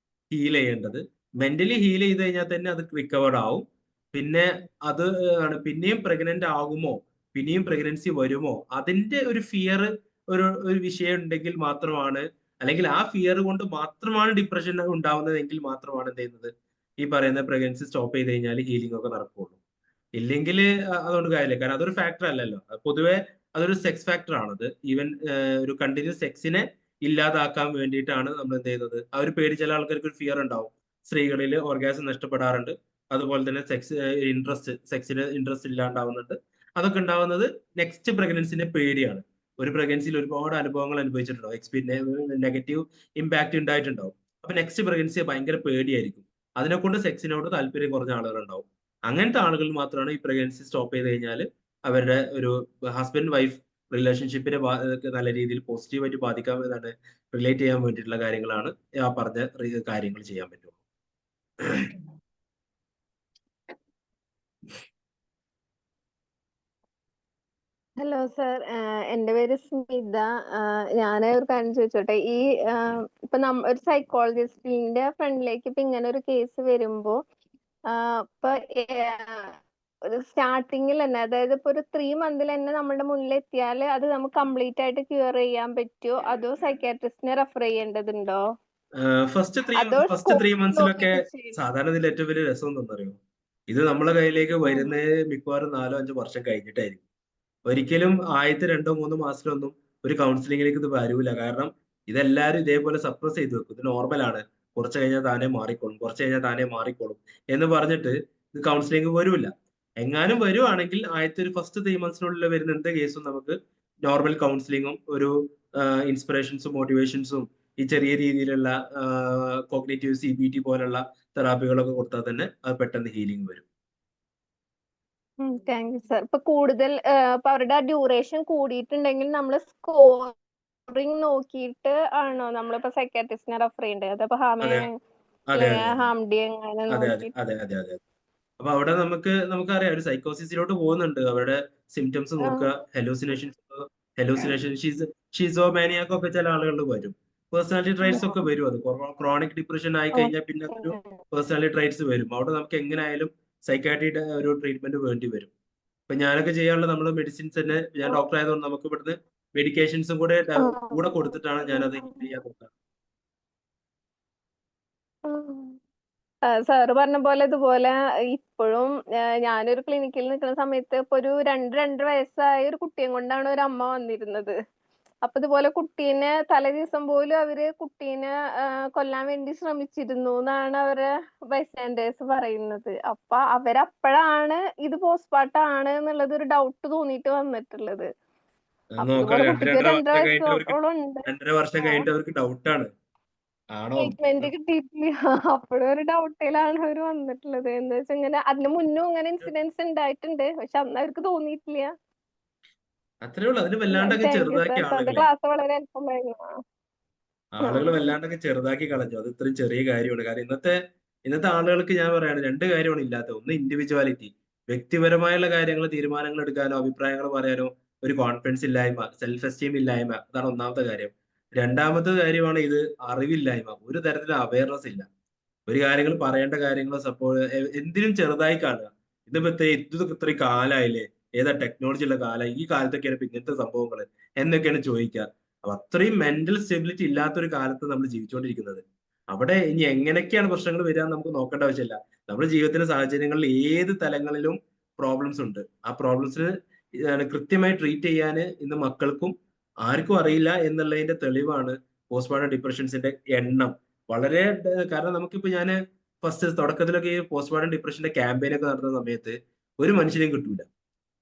ഹീൽ ചെയ്യേണ്ടത്. മെന്റലി ഹീൽ ചെയ്ത് കഴിഞ്ഞാൽ തന്നെ അത് റിക്കവർ ആവും. പിന്നെ അത് പിന്നെയും പ്രഗ്നന്റ് ആകുമോ, പിന്നെയും പ്രഗ്നൻസി വരുമോ, അതിന്റെ ഒരു ഫിയർ ഒരു വിഷയം ഉണ്ടെങ്കിൽ മാത്രമാണ്, അല്ലെങ്കിൽ ആ ഫിയർ കൊണ്ട് മാത്രമാണ് ഡിപ്രഷൻ ഉണ്ടാവുന്നതെങ്കിൽ മാത്രമാണ് എന്ത് ചെയ്യുന്നത്, ഈ പറയുന്ന പ്രഗ്നൻസി സ്റ്റോപ്പ് ചെയ്ത് കഴിഞ്ഞാൽ ഹീലിംഗ് ഒക്കെ നടക്കുള്ളൂ. ഇല്ലെങ്കിൽ അതുകൊണ്ട് കാര്യമില്ല. കാരണം അതൊരു ഫാക്ടർ അല്ലല്ലോ. പൊതുവെ അതൊരു സെക്സ് ഫാക്ടർ ആണത്. ഈവൻ ഒരു കണ്ടിന്യൂസ് സെക്സിനെ ഇല്ലാതാക്കാൻ വേണ്ടിയിട്ടാണ് നമ്മൾ എന്ത് ചെയ്യുന്നത്. ആ ഒരു പേടി, ചില ആൾക്കാർക്ക് ഒരു ഫിയർ ഉണ്ടാവും. സ്ത്രീകളിൽ ഓർഗാസം നഷ്ടപ്പെടാറുണ്ട്. അതുപോലെ തന്നെ സെക്സിന് ഇൻട്രസ്റ്റ് ഇല്ലാണ്ടാവുന്നുണ്ട്. അതൊക്കെ ഉണ്ടാവുന്നത് നെക്സ്റ്റ് പ്രഗ്നൻസിന്റെ പേടിയാണ്. ഒരു പ്രഗ്നൻസിയിൽ ഒരുപാട് അനുഭവങ്ങൾ അനുഭവിച്ചിട്ടുണ്ടാവും, നെഗറ്റീവ് ഇമ്പാക്ട് ഉണ്ടായിട്ടുണ്ടാവും. അപ്പൊ നെക്സ്റ്റ് പ്രഗ്നൻസി ഭയങ്കര പേടിയായിരിക്കും. അതിനെക്കൊണ്ട് സെക്സിനോട് താല്പര്യം കുറഞ്ഞ ആളുകളുണ്ടാവും. അങ്ങനത്തെ ആളുകൾ മാത്രമാണ് ഈ പ്രഗ്നൻസി സ്റ്റോപ്പ് ചെയ്ത് കഴിഞ്ഞാൽ അവരുടെ ഒരു ഹസ്ബൻഡ് വൈഫ് റിലേഷൻഷിപ്പിനെ നല്ല രീതിയിൽ പോസിറ്റീവായിട്ട് ബാധിക്കാൻ റിലേറ്റ് ചെയ്യാൻ വേണ്ടിയിട്ടുള്ള കാര്യങ്ങളാണ് ആ പറഞ്ഞ കാര്യങ്ങൾ ചെയ്യാൻ പറ്റുള്ളൂ. ഹലോ സർ, എൻ്റെ പേര് സ്മിത. ഞാൻ ഒരു കാര്യം ചോദിച്ചോട്ടെ. ഈ ഇപ്പൊ ഒരു സൈക്കോളജിസ്റ്റിന്റെ ഫ്രണ്ടിലേക്ക് ഇപ്പൊ ഇങ്ങനെ ഒരു കേസ് വരുമ്പോ ഇപ്പൊ ഒരു സ്റ്റാർട്ടിങ്ങിൽ തന്നെ, അതായത് ഇപ്പൊ ഒരു 3 മന്തിൽ തന്നെ നമ്മുടെ മുന്നിൽ എത്തിയാൽ അത് നമുക്ക് കംപ്ലീറ്റ് ആയിട്ട് ക്യൂർ ചെയ്യാൻ പറ്റുമോ, അതോ സൈക്കാട്രിസ്റ്റിനെ റെഫർ ചെയ്യേണ്ടതുണ്ടോ? ഫസ്റ്റ് അതോ 3 സ്കോപ്പ് മന്ത്സിലൊക്കെ നോക്കിയിട്ട് ചെയ്യണോ? സാധാരണ ഇതിൽ ഏറ്റവും വലിയ രസം എന്താണെന്നറിയോ, ഇത് നമ്മളെ കയ്യിലേക്ക് വരുന്ന മിക്കവാറും 4-5 വർഷം കഴിഞ്ഞിട്ടായിരിക്കും. ഒരിക്കലും ആദ്യത്തെ 2-3 മാസത്തിലൊന്നും ഒരു കൗൺസിലിങ്ങിലേക്ക് ഇത് വരൂല. കാരണം ഇതെല്ലാവരും ഇതേപോലെ സപ്രസ് ചെയ്ത് വെക്കും. ഇത് നോർമലാണ്, കുറച്ച് കഴിഞ്ഞാൽ താനേ മാറിക്കോളും, കുറച്ച് കഴിഞ്ഞാൽ താനേ മാറിക്കോളും എന്ന് പറഞ്ഞിട്ട് ഇത് കൗൺസിലിംഗ് വരൂല. എങ്ങാനും വരുവാണെങ്കിൽ ആദ്യത്തെ ഒരു ഫസ്റ്റ് 3 മന്ത്സിനുള്ളിൽ വരുന്ന എന്ത് കേസും നമുക്ക് നോർമൽ കൗൺസിലിങ്ങും ഒരു ഇൻസ്പിറേഷൻസും മോട്ടിവേഷൻസും ഈ ചെറിയ രീതിയിലുള്ള കോഗ്നിറ്റീവ് CBT പോലുള്ള തെറാപ്പികളൊക്കെ കൊടുത്താൽ തന്നെ അത് പെട്ടെന്ന് ഹീലിംഗ് വരും. Thank you sir. ഇപ്പൊ കൂടുതൽ ഇപ്പൊ അവരുടെ ഡ്യൂറേഷൻ കൂടിയിട്ടുണ്ടെങ്കിൽ നമ്മൾ സ്കോറിംഗ് നോക്കിയിട്ട് ആണോ നമ്മളിപ്പോ സൈക്കാട്രിസ്റ്റിനെ റെഫർ ചെയ്യേണ്ടത്? അതപ്പോ അതെ അതെ ഹാംഡി അങ്ങനെ അതെ നോക്കിയിട്ട്? അതെ അതെ അതെ. അപ്പൊ അവിടെ നമുക്കറിയാം ഒരു സൈക്കോസിസിലോട്ട് പോകുന്നുണ്ട്. അവരുടെ സിംറ്റംസ് നോക്കുക, ഹെലൂസിനേഷൻ, ഷിസോമാനിയൊക്കെ ചില ആളുകളിൽ വരും. പേഴ്സണാലിറ്റി ട്രൈറ്റ്സ് ഒക്കെ വരും. അത് ക്രോണിക് ഡിപ്രഷൻ ആയി കഴിഞ്ഞാൽ പിന്നെ അതൊരു പേഴ്സണാലിറ്റി ട്രൈറ്റ്സ് വരും. അവിടെ നമുക്ക് എങ്ങനെയായാലും സൈക്കാട്രിയുടെ ഒരു ട്രീറ്റ്മെന്റ് വേണ്ടി വരും. ഇപ്പൊ ഞാനൊക്കെ ചെയ്യാനുള്ള നമ്മൾ മെഡിസിൻസ് തന്നെ, ഞാൻ ഡോക്ടർ ആയതുകൊണ്ട് നമുക്ക് ഇവിടുന്ന് മെഡിക്കേഷൻസും കൂടെ കൊടുത്തിട്ടാണ് ഞാനത് ചെയ്യാൻ നോക്കുക. സാറ് പറഞ്ഞ പോലെ ഇതുപോലെ ഇപ്പോഴും ഞാനൊരു ക്ലിനിക്കിൽ നിൽക്കുന്ന സമയത്ത് ഇപ്പൊ ഒരു 2-2.5 വയസ്സായ ഒരു കുട്ടിയെ കൊണ്ടാണ് ഒരു അമ്മ വന്നിരുന്നത്. അപ്പൊ ഇതുപോലെ കുട്ടീനെ തലേ ദിവസം പോലും അവര് കുട്ടീനെ കൊല്ലാൻ വേണ്ടി ശ്രമിച്ചിരുന്നു എന്നാണ് അവരെ ബൈസ്റ്റാൻഡേഴ്സ് പറയുന്നത്. അപ്പൊ അവരപ്പോഴാണ് ഇത് പോസ്റ്റ്മോർട്ടം ആണ് എന്നുള്ളത് ഒരു ഡൗട്ട് തോന്നിയിട്ട് വന്നിട്ടുള്ളത്. അപ്പൊ നോക്കാം, ഇതുപോലെ കുട്ടിക്ക് 2.5 വയസ്സോളം ഉണ്ട്. 2.5 വർഷം കഴിഞ്ഞിട്ട് അവർക്ക് ഡൗട്ടാണ് ആണോ ട്രീറ്റ്മെന്റ് കിട്ടിയിട്ടില്ല. അപ്പോഴും ഒരു ഡൗട്ടിലാണ് അവര് വന്നിട്ടുള്ളത്. എന്താ വെച്ചാൽ ഇങ്ങനെ അതിന് മുന്നും ഇങ്ങനെ ഇൻസിഡൻസ് ഉണ്ടായിട്ടുണ്ട്, പക്ഷെ അന്ന് അവർക്ക് തോന്നിയിട്ടില്ല. അത്രേ ഉള്ളൂ. അതിന് വല്ലാണ്ടൊക്കെ താങ്ക് യു ചെറുതാക്കി സർ. സാറിന്റെ ക്ലാസ് വളരെ ഹെൽപ്ഫുള്ളായിരുന്നു. ആളുകൾ വല്ലാണ്ടൊക്കെ ചെറുതാക്കി കളഞ്ഞു. അത് ഇത്രയും ചെറിയ കാര്യമാണ്. കാരണം ഇന്നത്തെ ആളുകൾക്ക് ഞാൻ പറയാണ് 2 കാര്യമാണ് ഇല്ലാത്തത്. ഒന്ന് ഇൻഡിവിജ്വാലിറ്റി, വ്യക്തിപരമായുള്ള കാര്യങ്ങൾ തീരുമാനങ്ങൾ എടുക്കാനോ അഭിപ്രായങ്ങൾ പറയാനോ ഒരു കോൺഫിഡൻസ് ഇല്ലായ്മ, സെൽഫ് എസ്റ്റീം ഇല്ലായ്മ. അതാണ് ഒന്നാമത്തെ കാര്യം. രണ്ടാമത്തെ കാര്യമാണ് ഇത് അറിവില്ലായ്മ. ഒരു തരത്തിലും അവയർനെസ് ഇല്ല. ഒരു കാര്യങ്ങൾ പറയേണ്ട കാര്യങ്ങളോ എന്തിനും ചെറുതായി കാണുക. ഇതൊക്കെ ഇത്രയും കാലമായില്ലേ, ഏതാ ടെക്നോളജി ഉള്ള കാലം, ഈ കാലത്തൊക്കെയാണ് ഇപ്പൊ ഇങ്ങനത്തെ സംഭവങ്ങൾ എന്നൊക്കെയാണ് ചോദിക്കുക. അപ്പൊ അത്രയും മെന്റൽ സ്റ്റെബിലിറ്റി ഇല്ലാത്തൊരു കാലത്ത് നമ്മൾ ജീവിച്ചുകൊണ്ടിരിക്കുന്നത്. അവിടെ ഇനി എങ്ങനെയൊക്കെയാണ് പ്രശ്നങ്ങൾ വരിക നമുക്ക് നോക്കേണ്ട ആവശ്യമില്ല. നമ്മുടെ ജീവിതത്തിലെ സാഹചര്യങ്ങളിൽ ഏത് തലങ്ങളിലും പ്രോബ്ലംസ് ഉണ്ട്. ആ പ്രോബ്ലംസിന് കൃത്യമായി ട്രീറ്റ് ചെയ്യാൻ ഇന്ന് മക്കൾക്കും ആർക്കും അറിയില്ല എന്നുള്ളതിന്റെ തെളിവാണ് പോസ്റ്റ്മോർട്ടം ഡിപ്രഷൻസിന്റെ എണ്ണം. വളരെ കാരണം നമുക്കിപ്പോ ഞാൻ ഫസ്റ്റ് തുടക്കത്തിലൊക്കെ ഈ പോസ്റ്റ്മോർട്ടം ഡിപ്രഷന്റെ ക്യാമ്പയിനൊക്കെ നടത്തുന്ന സമയത്ത് ഒരു മനുഷ്യനെയും കിട്ടൂല,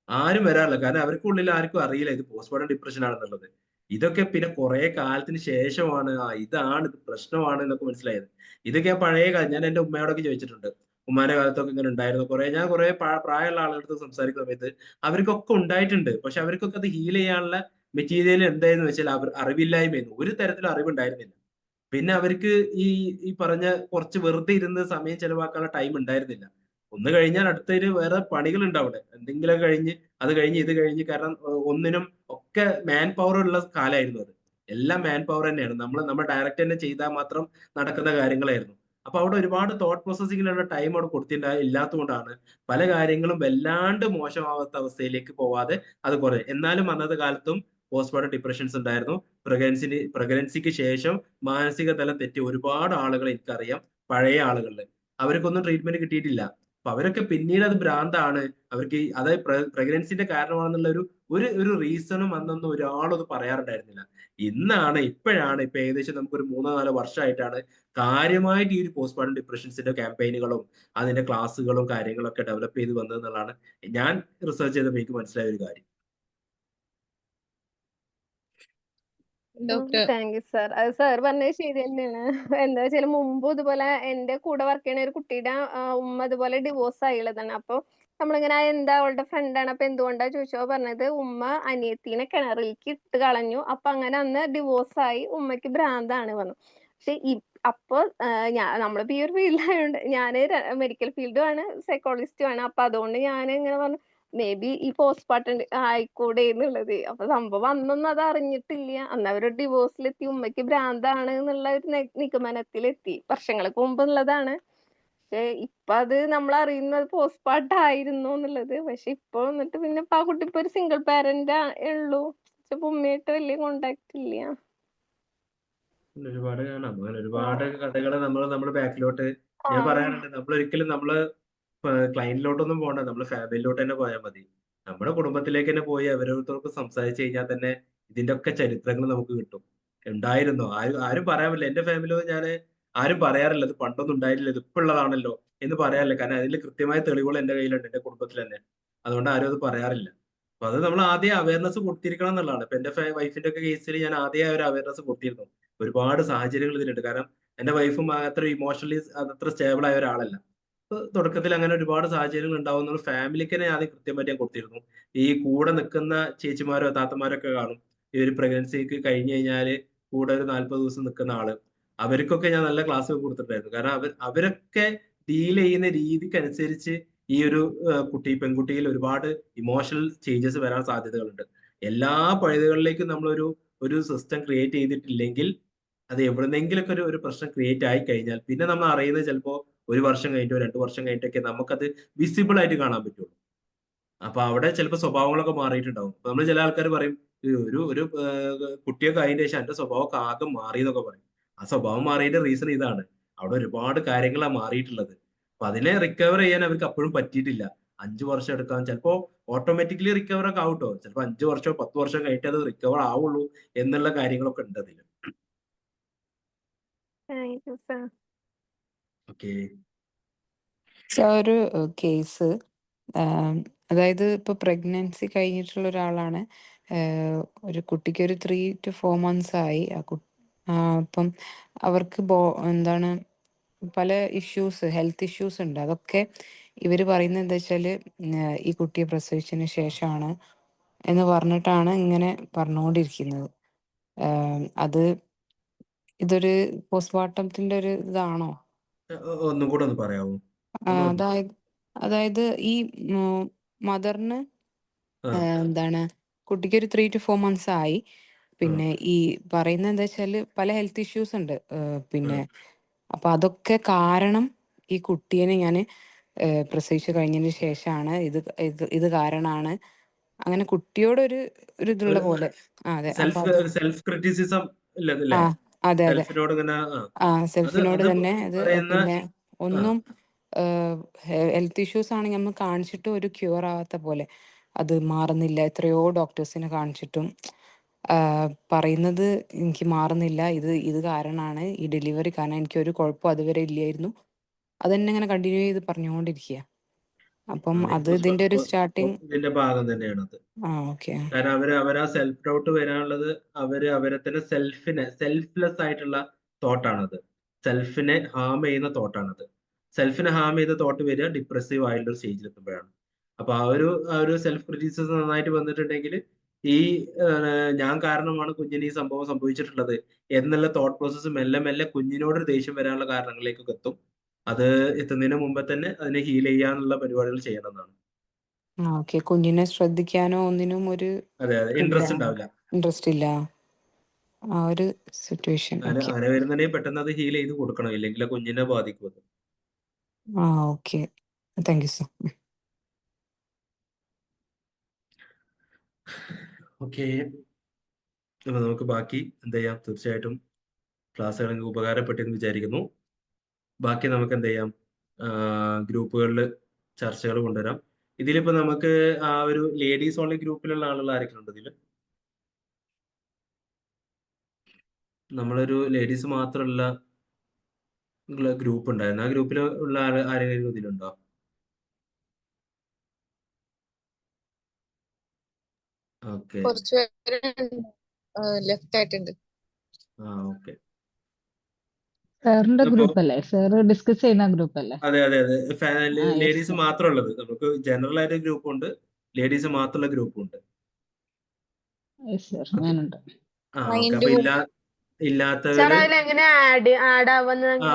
ആരും വരാറില്ല. കാരണം അവർക്കുള്ളിൽ ആർക്കും അറിയില്ല ഇത് പോസ്റ്റ്മോർട്ടം ഡിപ്രഷൻ ആണെന്നുള്ളത്. ഇതൊക്കെ പിന്നെ കുറെ കാലത്തിന് ശേഷമാണ് ഇതാണ് ഇത് പ്രശ്നമാണ് എന്നൊക്കെ മനസ്സിലായത്. ഇതൊക്കെ ഞാൻ പഴയ കാലം, ഞാൻ എന്റെ ഉമ്മയോടൊക്കെ ചോദിച്ചിട്ടുണ്ട്, ഉമ്മാന്റെ കാലത്തൊക്കെ ഇങ്ങനെ ഉണ്ടായിരുന്നു. ഞാൻ കുറെ പ്രായമുള്ള ആളുകളടുത്ത് സംസാരിക്കുന്ന സമയത്ത് അവർക്കൊക്കെ ഉണ്ടായിട്ടുണ്ട്. പക്ഷെ അവർക്കൊക്കെ അത് ഹീൽ ചെയ്യാനുള്ള മെറ്റീരിയൽ എന്തായെന്ന് വെച്ചാൽ അറിവില്ലായ്മയായിരുന്നു. ഒരു തരത്തിലും അറിവുണ്ടായിരുന്നില്ല. പിന്നെ അവർക്ക് ഈ പറഞ്ഞ കുറച്ച് വെറുതെ ഇരുന്ന് സമയം ചെലവാക്കാനുള്ള ടൈം ഉണ്ടായിരുന്നില്ല. ഒന്ന് കഴിഞ്ഞാൽ അടുത്തതിന് വേറെ പണികളുണ്ട് അവിടെ. എന്തെങ്കിലും കഴിഞ്ഞ് അത് കഴിഞ്ഞ് ഇത് കഴിഞ്ഞ്, കാരണം ഒന്നിനും ഒക്കെ മാൻ പവർ ഉള്ള കാലമായിരുന്നു അത്. എല്ലാം മാൻ പവർ തന്നെയാണ്. നമ്മൾ ഡയറക്റ്റ് തന്നെ ചെയ്താൽ മാത്രം നടക്കുന്ന കാര്യങ്ങളായിരുന്നു. അപ്പൊ അവിടെ ഒരുപാട് തോട്ട് പ്രോസസ്സിങ്ങിനുള്ള ടൈം അവിടെ ഇല്ലാത്തതുകൊണ്ടാണ് പല കാര്യങ്ങളും വല്ലാണ്ട് മോശമാവാത്ത അവസ്ഥയിലേക്ക് പോവാതെ അത് കുറേ. എന്നാലും അന്നത്തെ കാലത്തും പോസ്റ്റ്മോർട്ടം ഡിപ്രഷൻസ് ഉണ്ടായിരുന്നു. പ്രഗ്നൻസിക്ക് ശേഷം മാനസിക തലം തെറ്റിയ ഒരുപാട് ആളുകളെ എനിക്കറിയാം. പഴയ ആളുകളിൽ അവർക്കൊന്നും ട്രീറ്റ്മെന്റ് കിട്ടിയിട്ടില്ല. അപ്പൊ അവരൊക്കെ പിന്നീട് അത് ഭ്രാന്താണ്, അവർക്ക് അതായത് പ്രഗ്നൻസിന്റെ കാരണമാണെന്നുള്ള ഒരു റീസണും അന്നൊന്നും ഒരാളും അത് പറയാറുണ്ടായിരുന്നില്ല. ഇപ്പോഴാണ് ഇപ്പൊ ഏകദേശം നമുക്കൊരു 3-4 വർഷമായിട്ടാണ് കാര്യമായിട്ട് ഈ ഒരു പോസ്റ്റ്മോർട്ടം ഡിപ്രഷൻസിന്റെ ക്യാമ്പയിനുകളും അതിന്റെ ക്ലാസ്സുകളും കാര്യങ്ങളൊക്കെ ഡെവലപ്പ് ചെയ്ത് വന്നതെന്നുള്ളതാണ് ഞാൻ റിസർച്ച് ചെയ്തപ്പോൾ എനിക്ക് മനസ്സിലായ ഒരു കാര്യം. Doctor thank you sir. അത് സാർ പറഞ്ഞത് ശരി തന്നെയാണ്. എന്താ വെച്ചാൽ മുമ്പ് ഇതുപോലെ എന്റെ കൂടെ വർക്ക് ചെയ്യണ ഒരു കുട്ടിയുടെ ഉമ്മ ഇതുപോലെ ഡിവോഴ്സ് ആയുള്ളതാണ്. അപ്പൊ നമ്മളിങ്ങനെ എന്താ അവളുടെ ഫ്രണ്ടാണ്, അപ്പൊ എന്തുകൊണ്ടാ ചോദിച്ചോ പറഞ്ഞത് ഉമ്മ അനിയത്തിനെ കിണറിലേക്ക് ഇട്ട് കളഞ്ഞു. അപ്പൊ അങ്ങനെ അന്ന് ഡിവോഴ്സ് ആയി, ഉമ്മയ്ക്ക് ഭ്രാന്താണ് പറഞ്ഞു. പക്ഷെ അപ്പൊ നമ്മളിപ്പോ ഈ ഒരു ഫീൽഡിലായോണ്ട്, ഞാന് മെഡിക്കൽ ഫീൽഡും ആണ് സൈക്കോളജിസ്റ്റും ആണ്. അപ്പൊ അതുകൊണ്ട് ഞാൻ ഇങ്ങനെ പറഞ്ഞു മേ ബി ഈ പോസ്റ്റ്മോർട്ടം ആയിക്കൂടെ എന്നുള്ളത്. അപ്പൊ സംഭവം അന്നൊന്നും അത് അറിഞ്ഞിട്ടില്ല. അന്ന് അവര് ഡിവോഴ്സിലെത്തി, ഉമ്മയ്ക്ക് ഭ്രാന്താണ് എന്നുള്ള ഒരു നിഗമനത്തിലെത്തി. വർഷങ്ങൾക്ക് മുമ്പ് ഉള്ളതാണ്. പക്ഷെ ഇപ്പൊ അത് നമ്മൾ അറിയുന്നത് പോസ്റ്റ്മോർട്ടം ആയിരുന്നു എന്നുള്ളത്. പക്ഷെ ഇപ്പൊ വന്നിട്ട് പിന്നെ ഇപ്പൊ ആ കുട്ടി ഇപ്പൊ ഒരു സിംഗിൾ പാരന്റ് ഉള്ളൂ. ഇപ്പൊ ഉമ്മയായിട്ട് വലിയ കോണ്ടാക്ട് ഇല്ല. ഒരുപാട് കാണാം. അങ്ങനെ ഒരുപാട് കഥകൾ നമ്മുടെ ബാക്കിലോട്ട് ഞാൻ പറയാറുണ്ട്. നമ്മളൊരിക്കലും ക്ലയന്റിലോട്ടൊന്നും പോകണ്ട, നമ്മൾ ഫാമിലിയിലോട്ട് തന്നെ പോയാൽ മതി. നമ്മുടെ കുടുംബത്തിലേക്ക് തന്നെ പോയി അവരോടൊക്കെ സംസാരിച്ച് കഴിഞ്ഞാൽ തന്നെ ഇതിന്റെ ഒക്കെ ചരിത്രങ്ങൾ നമുക്ക് കിട്ടും. ഉണ്ടായിരുന്നോ? ആരും പറയാൻ പറ്റില്ല. എന്റെ ഫാമിലിയിൽ ഞാൻ ആരും പറയാറില്ല ഇത് പണ്ടൊന്നും ഉണ്ടായിട്ടില്ല, ഇത് ഇപ്പൊ ഉള്ളതാണല്ലോ എന്ന് പറയാറില്ല. കാരണം അതിൽ കൃത്യമായ തെളിവുകൾ എന്റെ കയ്യിലുണ്ട്, എന്റെ കുടുംബത്തിൽ തന്നെ. അതുകൊണ്ട് ആരും അത് പറയാറില്ല. അപ്പൊ അത് നമ്മൾ ആദ്യം അവയർനെസ് കൊടുത്തിരിക്കണം എന്നുള്ളതാണ്. ഇപ്പൊ എന്റെ വൈഫിന്റെ ഒക്കെ കേസിൽ ഞാൻ ആദ്യം ഒരു അവയർനെസ് കൊടുത്തിരുന്നു. ഒരുപാട് സാഹചര്യങ്ങൾ ഇതിലുണ്ട്. കാരണം എന്റെ വൈഫും അത്ര ഇമോഷണലി അത്ര സ്റ്റേബിൾ ആയ ഒരാളല്ല. തുടക്കത്തിൽ അങ്ങനെ ഒരുപാട് സാഹചര്യങ്ങൾ ഉണ്ടാവുന്ന ഫാമിലിക്ക് തന്നെ ആദ്യം കൃത്യമായിട്ട് ഞാൻ കൊടുത്തിരുന്നു. ഈ കൂടെ നിൽക്കുന്ന ചേച്ചിമാരോ താത്തമാരോ ഒക്കെ കാണും, ഈ ഒരു പ്രഗ്നൻസിക്ക് കഴിഞ്ഞു കഴിഞ്ഞാല് കൂടെ ഒരു 40 ദിവസം നിൽക്കുന്ന ആള്, അവർക്കൊക്കെ ഞാൻ നല്ല ക്ലാസ് കൊടുത്തിട്ടുണ്ടായിരുന്നു. കാരണം അവരൊക്കെ ഡീൽ ചെയ്യുന്ന രീതിക്ക് അനുസരിച്ച് ഈ ഒരു പെൺകുട്ടിയിൽ ഒരുപാട് ഇമോഷണൽ ചേഞ്ചസ് വരാൻ സാധ്യതകളുണ്ട്. എല്ലാ പഴുതുകളിലേക്കും ഒരു സിസ്റ്റം ക്രിയേറ്റ് ചെയ്തിട്ടില്ലെങ്കിൽ അത് എവിടെന്നെങ്കിലൊക്കെ ഒരു പ്രശ്നം ക്രിയേറ്റ് ആയി കഴിഞ്ഞാൽ പിന്നെ നമ്മൾ അറിയുന്നത് ചിലപ്പോ 1 വർഷം കഴിഞ്ഞിട്ടോ 2 വർഷം കഴിഞ്ഞിട്ടൊക്കെ നമുക്കത് വിസിബിൾ ആയിട്ട് കാണാൻ പറ്റുള്ളൂ. അപ്പൊ അവിടെ ചിലപ്പോൾ സ്വഭാവങ്ങളൊക്കെ മാറിയിട്ടുണ്ടാവും. നമ്മൾ ചില ആൾക്കാർ പറയും ഒരു കുട്ടിയൊക്കെ അതിന്റെ ശേഷം എന്റെ സ്വഭാവമൊക്കെ ആകെ മാറി എന്നൊക്കെ പറയും. ആ സ്വഭാവം മാറിയതിന്റെ റീസൺ ഇതാണ്. അവിടെ ഒരുപാട് കാര്യങ്ങളാണ് മാറിയിട്ടുള്ളത്. അപ്പൊ അതിനെ റിക്കവർ ചെയ്യാൻ അവർക്ക് അപ്പോഴും പറ്റിയിട്ടില്ല. 5 വർഷം എടുക്കാം, ചിലപ്പോ ഓട്ടോമാറ്റിക്കലി റിക്കവർ ഒക്കെ ആവട്ടോ, ചിലപ്പോ 5 വർഷമോ 10 വർഷം കഴിഞ്ഞിട്ട് അത് റിക്കവർ ആവുള്ളൂ എന്നുള്ള കാര്യങ്ങളൊക്കെ ഉണ്ട് അതിൽ. Thank you sir. ഓക്കെ. ഒരു കേസ്, അതായത് ഇപ്പൊ പ്രഗ്നൻസി കഴിഞ്ഞിട്ടുള്ള ഒരാളാണ്. ഒരു കുട്ടിക്ക് ഒരു 3 to 4 months ആയി. അപ്പം അവർക്ക് എന്താണ് പല ഹെൽത്ത് ഇഷ്യൂസ് ഉണ്ട്. അതൊക്കെ ഇവര് പറയുന്നത് എന്താ വെച്ചാല് ഈ കുട്ടിയെ പ്രസവിച്ചതിന് ശേഷമാണ് എന്ന് പറഞ്ഞിട്ടാണ് ഇങ്ങനെ പറഞ്ഞുകൊണ്ടിരിക്കുന്നത്. അത് ഇതൊരു പോസ്റ്റ്മോർട്ടത്തിന്റെ ഒരു ഇതാണോ? ഒന്നും കൂടെ ഒന്ന് പറയാമോ? അതായത് ഈ മദറിന് എന്താണ് കുട്ടിക്ക് ഒരു 3 to 4 months ആയി. പിന്നെ ഈ പറയുന്നത് എന്താ വെച്ചാല് പല ഹെൽത്ത് ഇഷ്യൂസ് ഉണ്ട്. പിന്നെ അപ്പൊ അതൊക്കെ കാരണം ഈ കുട്ടീനെ ഞാൻ പ്രസവിച്ചു കഴിഞ്ഞതിന് ശേഷമാണ് ഇത് കാരണമാണ്. അങ്ങനെ കുട്ടിയോടൊരു ഇതുള്ള പോലെ. അതെ. സെൽഫ് ക്രിറ്റിസിസം അതെ സെൽഫിനോട് ഇങ്ങനെ സെൽഫിനോട് തന്നെ. അത് പറയുന്ന പിന്നെ ഒന്നും ഹെൽത്ത് ഇഷ്യൂസ് ആണെങ്കിൽ നമ്മൾ കാണിച്ചിട്ട് ഒരു ക്യൂർ ആവാത്ത പോലെ, അത് മാറുന്നില്ല. എത്രയോ ഡോക്ടേഴ്സിനെ കാണിച്ചിട്ടും പറയുന്നത് എനിക്ക് മാറുന്നില്ല, ഇത് കാരണമാണ് ഈ ഡെലിവറി കാരണം, എനിക്ക് ഒരു കുഴപ്പം അതുവരെ ഇല്ലായിരുന്നു. അതെന്നെ ഇങ്ങനെ കണ്ടിന്യൂ ചെയ്ത് പറഞ്ഞുകൊണ്ടിരിക്കുക. അപ്പം അത് ഇതിന്റെ ഒരു സ്റ്റാർട്ടിങ് ഇതിന്റെ ഭാഗം തന്നെയാണത്. ഓക്കെ. കാരണം അവരാ സെൽഫ് ഡൗട്ട് വരാനുള്ളത് അവരെ തന്നെ സെൽഫ്ലെസ് ആയിട്ടുള്ള തോട്ടാണത്. സെൽഫിനെ ഹാം ചെയ്യുന്ന തോട്ടാണത്. സെൽഫിനെ ഹാം ചെയ്ത തോട്ട് വരിക ഡിപ്രസീവ് ആയിട്ടുള്ള ഒരു സ്റ്റേജിൽ എത്തുമ്പോഴാണ്. അപ്പൊ ആ ഒരു സെൽഫ് ക്രിറ്റിസിസം നന്നായിട്ട് വന്നിട്ടുണ്ടെങ്കിൽ ഈ ഞാൻ കാരണമാണ് കുഞ്ഞിന് ഈ സംഭവം സംഭവിച്ചിട്ടുള്ളത് എന്നുള്ള തോട്ട് പ്രോസസ്സ് മെല്ലെ മെല്ലെ കുഞ്ഞിനോട് ദേഷ്യം വരാനുള്ള കാരണങ്ങളിലേക്കൊക്കെ എത്തും. അത് എത്തുന്നതിന് മുമ്പേ തന്നെ അതിനെ ഹീൽ ചെയ്യാനുള്ള പരിപാടികൾ ചെയ്യണമെന്നാണ്. ഓക്കെ. കുഞ്ഞിനെ ശ്രദ്ധിക്കാനോ ഒന്നിനും ഒരു അതെ ഇൻട്രസ്റ്റ് ഉണ്ടാവില്ല. ഇൻട്രസ്റ്റ് ഇല്ല ആ ഒരു സിറ്റുവേഷൻ. അങ്ങനെ വരുന്നുണ്ടെങ്കിൽ പെട്ടെന്ന് അത് ഹീൽ ചെയ്ത് കൊടുക്കണം, ഇല്ലെങ്കിൽ കുഞ്ഞിനെ ബാധിക്കും അത്. Okay, thank you sir. Okay, അപ്പൊ നമുക്ക് ബാക്കി എന്ത് ചെയ്യാം, തീർച്ചയായിട്ടും ക്ലാസ്സുകൾ നിങ്ങൾക്ക് ഉപകാരപ്പെട്ടെന്ന് വിചാരിക്കുന്നു. ബാക്കി നമുക്ക് എന്ത് ചെയ്യാം, ഗ്രൂപ്പുകളിൽ ചർച്ചകൾ കൊണ്ടുവരാം. ഇതിലിപ്പോ നമുക്ക് ആ ഒരു ലേഡീസ് ഓൺലി ഗ്രൂപ്പിലുള്ള ആളുകൾ ആരൊക്കെ ഉണ്ട്? ഇതിൽ നമ്മളൊരു ലേഡീസ് മാത്രമുള്ള ഗ്രൂപ്പ് ഉണ്ടായിരുന്നു. ആ ഗ്രൂപ്പിൽ ഉള്ള ആരെങ്കിലും ഇതിലുണ്ടോ? ഓക്കെ, ലെഫ്റ്റ് ആയിട്ടുണ്ട്. ഓക്കെ. സാറിന്റെ ഗ്രൂപ്പ് അല്ലേ? സാറ് ഡിസ്കസ് ചെയ്യുന്ന ഗ്രൂപ്പ് അല്ലേ? അതെ ലേഡീസ് മാത്രമുള്ളത്. നമുക്ക് ജനറൽ ആയിട്ട് ഗ്രൂപ്പ് ഉണ്ട്, ലേഡീസ് മാത്രമുള്ള ഗ്രൂപ്പ് ഉണ്ട്. ഞാനുണ്ട്. അപ്പൊ ഇല്ലാത്തവര്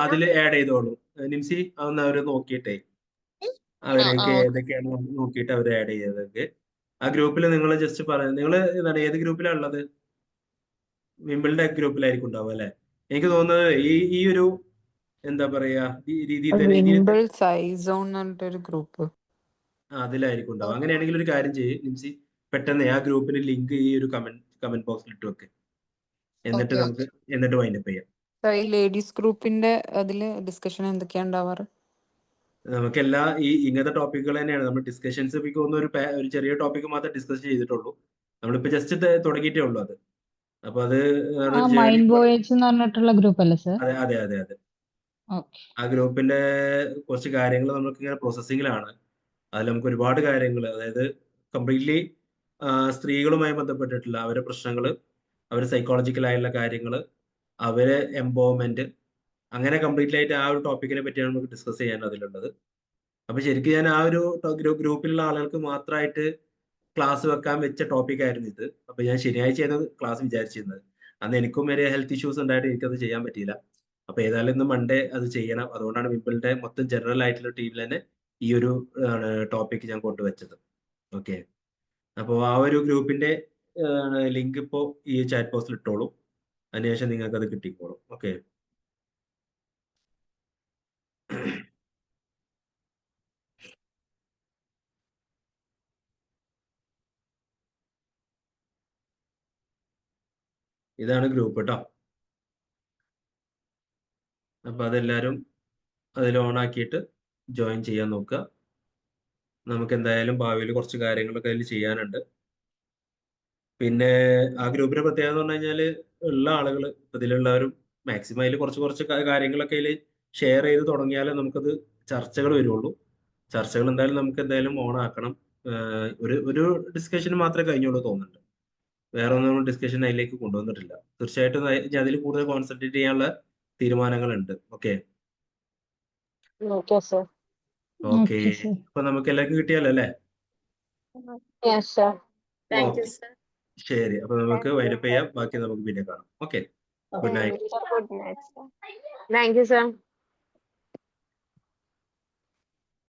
അതില് ആഡ് ചെയ്തോളൂ. നിംസി അതൊന്ന് അവര് നോക്കിയിട്ടേ അവർക്ക് ഏതൊക്കെയാണ് നോക്കിയിട്ട് അവർ ആഡ് ചെയ്തതൊക്കെ ആ ഗ്രൂപ്പിൽ നിങ്ങൾ ജസ്റ്റ് പറയാം. നിങ്ങൾ എന്താണ് ഏത് ഗ്രൂപ്പിലാണ് ഉള്ളത്? വിമ്പിളിന്റെ ഗ്രൂപ്പിലായിരിക്കും ഉണ്ടാവും അല്ലെ? എനിക്ക് തോന്നുന്നത് ഈ ഒരു എന്താ പറയാ ഈ രീതിയിൽ തന്നെ ഗ്രൂപ്പ് അതിലായിരിക്കും ഉണ്ടാവും. അങ്ങനെയാണെങ്കിൽ ഒരു കാര്യം ചെയ്യും നിംസി, പെട്ടെന്ന് ആ ഗ്രൂപ്പിന് ലിങ്ക് ഈ ഒരു കമന്റ് ബോക്സിൽ ഇട്ട് വെക്ക്, എന്നിട്ട് വൈൻഡപ്പ് ചെയ്യാം. ഈ ലേഡീസ് ഗ്രൂപ്പിന്റെ അതില് ഡിസ്കഷൻ എന്തൊക്കെയാ ഉണ്ടാവാറ്? നമുക്ക് ഇങ്ങനത്തെ ടോപ്പിക്കുകൾ തന്നെയാണ് നമ്മൾ ഡിസ്കഷൻസ്. എനിക്ക് തോന്നുന്നു ഒരു ചെറിയ ടോപ്പിക് മാത്രമേ ഡിസ്കസ് ചെയ്തിട്ടുള്ളൂ. നമ്മളിപ്പോ ജസ്റ്റ് തുടങ്ങിയിട്ടേ ഉള്ളൂ അത്. അപ്പൊ അത് മൈൻഡ് വോയേജ് എന്ന് പറഞ്ഞിട്ടുള്ള ഗ്രൂപ്പ് അല്ലേ സർ? അതെ. ആ ഗ്രൂപ്പിന്റെ കുറച്ച് കാര്യങ്ങൾ നമുക്ക് ഇങ്ങനെ പ്രോസസ്സിങ്ങിലാണ്. അതിൽ നമുക്ക് ഒരുപാട് കാര്യങ്ങൾ, അതായത് കംപ്ലീറ്റ്ലി സ്ത്രീകളുമായി ബന്ധപ്പെട്ടിട്ടുള്ള അവരുടെ പ്രശ്നങ്ങൾ, അവരുടെ സൈക്കോളജിക്കലായിട്ടുള്ള കാര്യങ്ങൾ, അവരെ എംപവർമെന്റ്, അങ്ങനെ കംപ്ലീറ്റ്ലി ആയിട്ട് ആ ഒരു ടോപ്പിക്കിനെ പറ്റിയാണ് നമുക്ക് ഡിസ്കസ് ചെയ്യാൻ അതിലുള്ളത്. അപ്പൊ ശരിക്കും ഞാൻ ആ ഒരു ഗ്രൂപ്പിലുള്ള ആളുകൾക്ക് മാത്രമായിട്ട് ക്ലാസ് വെക്കാൻ വെച്ച ടോപ്പിക് ആയിരുന്നു ഇത്. അപ്പൊ ഞാൻ ശനിയാഴ്ചയായിരുന്നു ക്ലാസ് വിചാരിച്ചിരുന്നത്. അന്ന് എനിക്കും ഒരു ഹെൽത്ത് ഇഷ്യൂസ് ഉണ്ടായിട്ട് എനിക്കത് ചെയ്യാൻ പറ്റിയില്ല. അപ്പൊ ഏതായാലും ഇന്ന് മൺഡേ അത് ചെയ്യണം. അതുകൊണ്ടാണ് വിമ്പിളിന്റെ മൊത്തം ജനറൽ ആയിട്ടുള്ള ടീമിൽ തന്നെ ഈ ഒരു ടോപ്പിക് ഞാൻ കൊണ്ടുവച്ചത്. ഓക്കെ, അപ്പോൾ ആ ഒരു ഗ്രൂപ്പിന്റെ ലിങ്ക് ഇപ്പോൾ ഈ ചാറ്റ് ബോക്സിൽ ഇട്ടോളൂ. അതിനുശേഷം നിങ്ങൾക്ക് അത് കിട്ടിക്കോളും. ഓക്കെ, ഇതാണ് ഗ്രൂപ്പ് കേട്ടോ. അപ്പൊ അതെല്ലാരും അതിൽ ഓൺ ആക്കിയിട്ട് ജോയിൻ ചെയ്യാൻ നോക്കുക. നമുക്ക് എന്തായാലും ഭാവിയിൽ കുറച്ച് കാര്യങ്ങളൊക്കെ അതിൽ ചെയ്യാനുണ്ട്. പിന്നെ ആ ഗ്രൂപ്പിന്റെ പ്രത്യേകത എന്ന് പറഞ്ഞു കഴിഞ്ഞാൽ ഉള്ള ആളുകൾ ഇതിലുള്ളവരും മാക്സിമം അതിൽ കുറച്ച് കാര്യങ്ങളൊക്കെ അതിൽ ഷെയർ ചെയ്ത് തുടങ്ങിയാലേ നമുക്കത് ചർച്ചകൾ വരുള്ളൂ. ചർച്ചകൾ എന്തായാലും നമുക്ക് എന്തായാലും ഓൺ ആക്കണം. ഒരു ഡിസ്കഷൻ മാത്രമേ കഴിഞ്ഞുള്ളൂ തോന്നുന്നുണ്ട്. വേറെ ഒന്നും ഡിസ്കഷൻ അതിലേക്ക് കൊണ്ടുവന്നിട്ടില്ല. തീർച്ചയായിട്ടും അതിൽ കൂടുതൽ കോൺസെൻട്രേറ്റ് ചെയ്യാനുള്ള തീരുമാനങ്ങളുണ്ട്. ഓക്കെ, അപ്പൊ നമുക്ക് എല്ലാവർക്കും കിട്ടിയാലോ അല്ലേ? ശരി, അപ്പൊ നമുക്ക് വൈൻഡപ്പ് ചെയ്യാം. ബാക്കി നമുക്ക് പിന്നെ കാണാം. Okay, good night. Thank you sir.